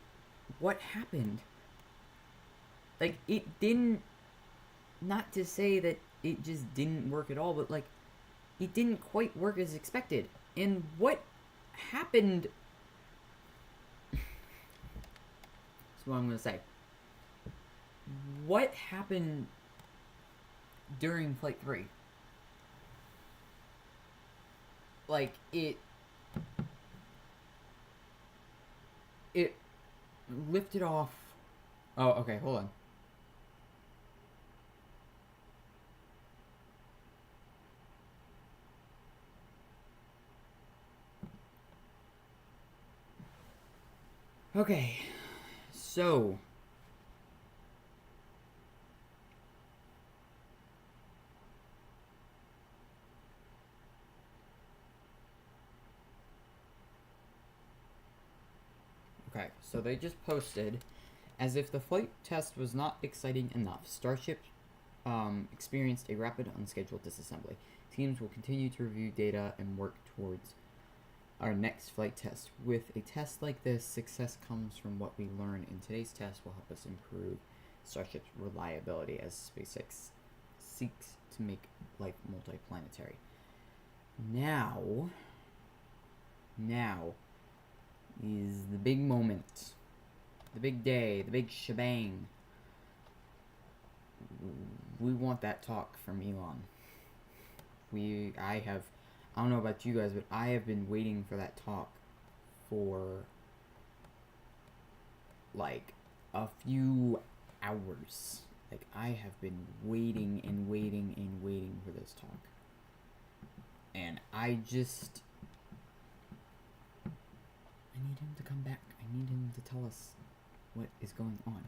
what happened? Like, it didn't, not to say that it just didn't work at all, but, like, it didn't quite work as expected. And what happened, that's what I'm gonna say. What happened during Flight 3? Like, it lifted off. Oh, okay, hold on. Okay, so they just posted, as if the flight test was not exciting enough, Starship experienced a rapid unscheduled disassembly. Teams will continue to review data and work towards our next flight test. With a test like this, success comes from what we learn in today's test will help us improve Starship's reliability as SpaceX seeks to make life multiplanetary. Now is the big moment, the big day, the big shebang. We want that talk from Elon. I don't know about you guys, but I have been waiting for that talk for like a few hours. Like, I have been waiting and waiting and waiting for this talk. And I need him to come back. I need him to tell us what is going on.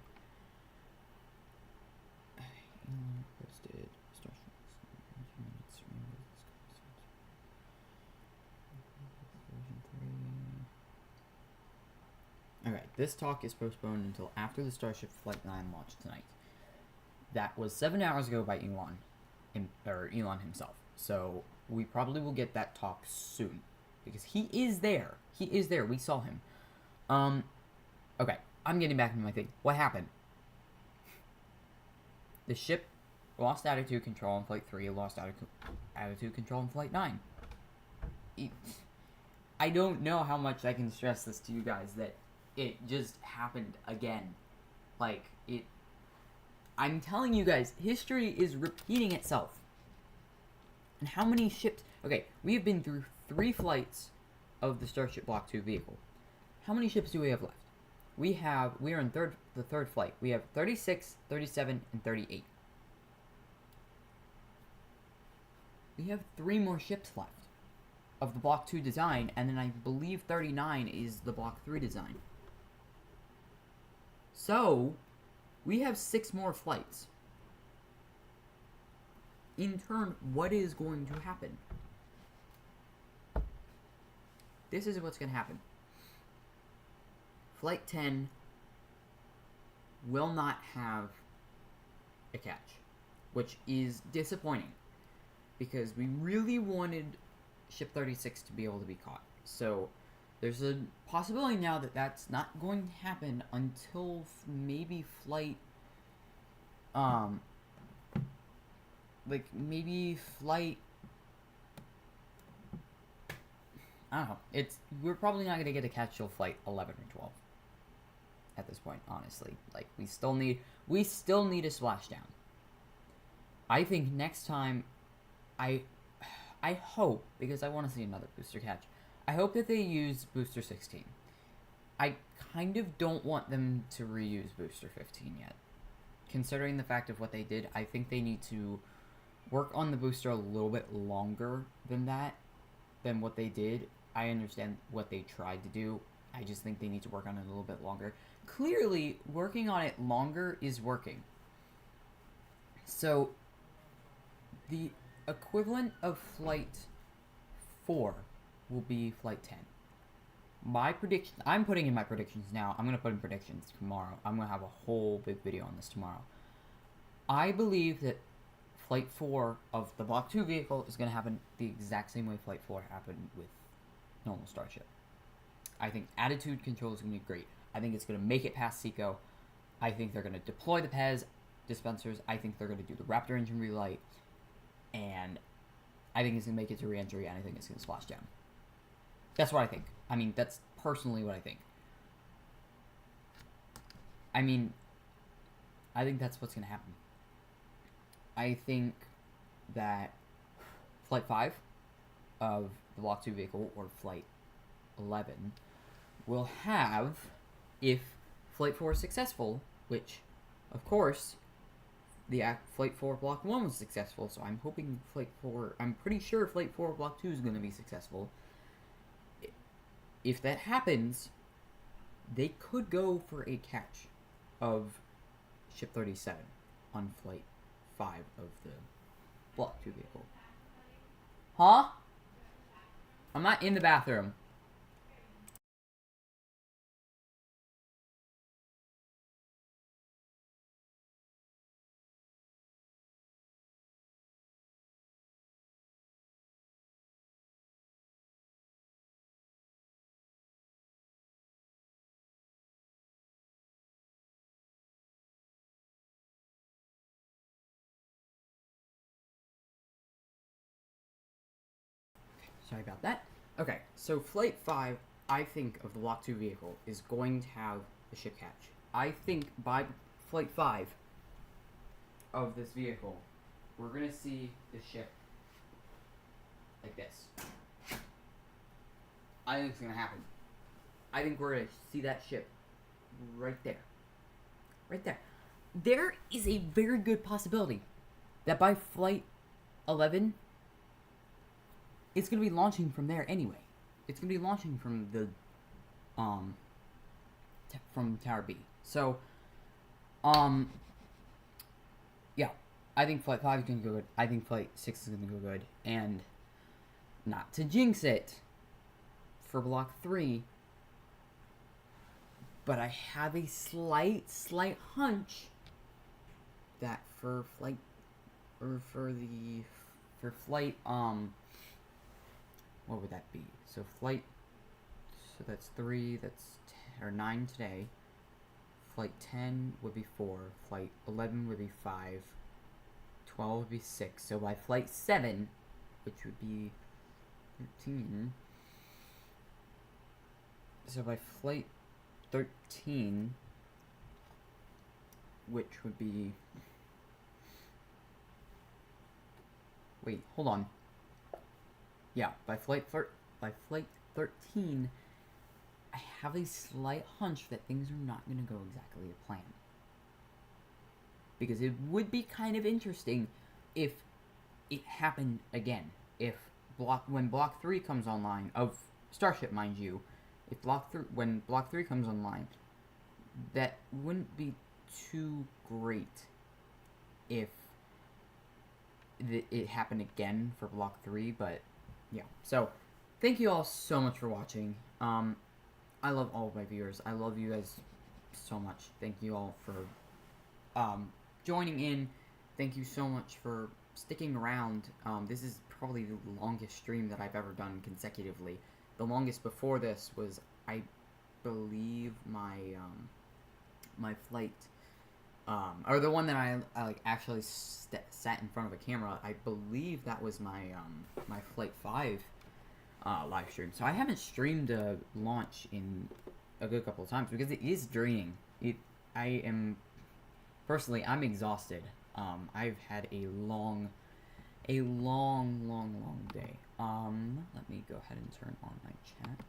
Elon posted Alright, this talk is postponed until after the Starship Flight 9 launch tonight. That was 7 hours ago by Elon himself. So we probably will get that talk soon. Because he is there. He is there. We saw him. Okay. I'm getting back into my thing. What happened? The ship lost attitude control in Flight 3, lost attitude control in Flight 9. I don't know how much I can stress this to you guys, that it just happened again. Like, I'm telling you guys, history is repeating itself. And how many ships... Okay, we have been through 3 flights of the Starship Block 2 vehicle. How many ships do we have left? We are in the third flight. We have 36, 37, and 38. We have 3 more ships left of the Block 2 design, and then I believe 39 is the Block 3 design. So, we have 6 more flights. In turn, what is going to happen? This is what's going to happen. Flight 10 will not have a catch, which is disappointing, because we really wanted Ship 36 to be able to be caught. So there's a possibility now that that's not going to happen until maybe flight, I don't know. We're probably not going to get a catch till flight 11 or 12. At this point, honestly. Like, we still need a splashdown. I think next time, I hope, because I want to see another booster catch, I hope that they use Booster 16. I kind of don't want them to reuse Booster 15 yet. Considering the fact of what they did, I think they need to work on the booster a little bit longer than what they did. I understand what they tried to do. I just think they need to work on it a little bit longer. Clearly, working on it longer is working. So, the equivalent of Flight 4 will be Flight 10. My prediction, I'm putting in my predictions now. I'm going to put in predictions tomorrow. I'm going to have a whole big video on this tomorrow. I believe that Flight 4 of the Block 2 vehicle is going to happen the exact same way Flight 4 happened with normal Starship. I think attitude control is going to be great. I think it's going to make it past SECO. I think they're going to deploy the PEZ dispensers. I think they're going to do the Raptor engine relight. And I think it's going to make it to reentry, and I think it's going to splash down. That's what I think. I mean, that's personally what I think. I mean, I think that's what's going to happen. I think that Flight 5 of the Block 2 vehicle, or Flight 11, will have, if Flight 4 is successful, which, of course, the Flight 4 Block 1 was successful, so I'm hoping I'm pretty sure Flight 4 Block 2 is going to be successful. If that happens, they could go for a catch of Ship 37 on Flight 5 of the Block 2 vehicle. Huh? I'm not in the bathroom. Sorry about that. Okay, so Flight 5, I think, of the Block 2 vehicle is going to have a ship catch. I think by Flight 5 of this vehicle, we're going to see the ship like this. I think it's going to happen. I think we're going to see that ship right there. Right there. There is a very good possibility that by Flight 11, it's gonna be launching from there anyway. It's gonna be launching from the from Tower B. So yeah, I think Flight 5 is gonna go good. I think Flight 6 is gonna go good. And not to jinx it for Block 3, but I have a slight hunch that for flight what would that be? So that's 3, that's 9 today. Flight 10 would be 4, flight 11 would be 5, 12 would be 6. So by flight 7, which would be 13. So by flight 13, which would be... Wait, hold on. Yeah, by flight 13, I have a slight hunch that things are not going to go exactly as planned. Because it would be kind of interesting if it happened again. If when Block 3 comes online, of Starship, mind you, when Block 3 comes online, that wouldn't be too great if it happened again for Block 3, but yeah. So, thank you all so much for watching. I love all of my viewers. I love you guys so much. Thank you all for joining in. Thank you so much for sticking around. This is probably the longest stream that I've ever done consecutively. The longest before this was, I believe, my my flight, or the one that I like actually sat in front of a camera. I believe that was my my Flight 5 live stream. So I haven't streamed a launch in a good couple of times because it is draining. I'm exhausted. I've had a long day. Let me go ahead and turn on my chat.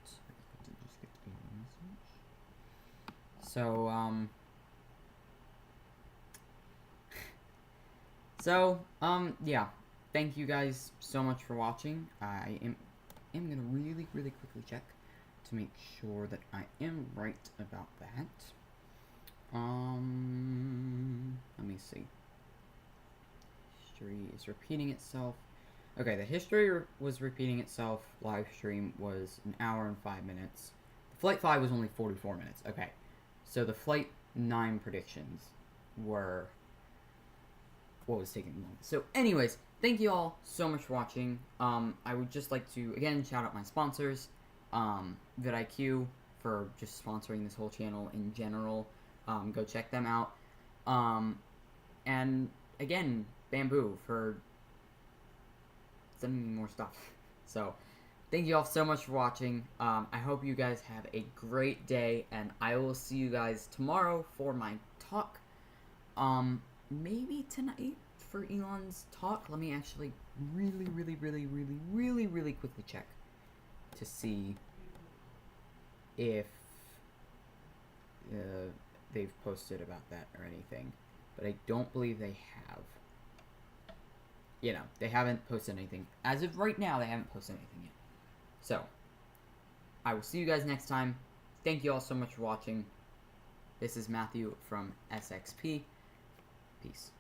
To just get a message. Yeah. Thank you guys so much for watching. I am gonna really quickly check to make sure that I am right about that. Let me see. History is repeating itself. Okay, the history was repeating itself. Live stream was 1 hour and 5 minutes. Flight 5 was only 44 minutes. Okay, so the Flight 9 predictions were what was taking long. So anyways, thank you all so much for watching. I would just like to, again, shout out my sponsors. vidIQ for just sponsoring this whole channel in general. Go check them out. And again, Bamboo for sending me more stuff. So, thank you all so much for watching. I hope you guys have a great day, and I will see you guys tomorrow for my talk. Maybe tonight for Elon's talk. Let me actually really quickly check to see if they've posted about that or anything. But I don't believe they have. You know, they haven't posted anything. As of right now, they haven't posted anything yet. So, I will see you guys next time. Thank you all so much for watching. This is Matthew from SXP. Peace.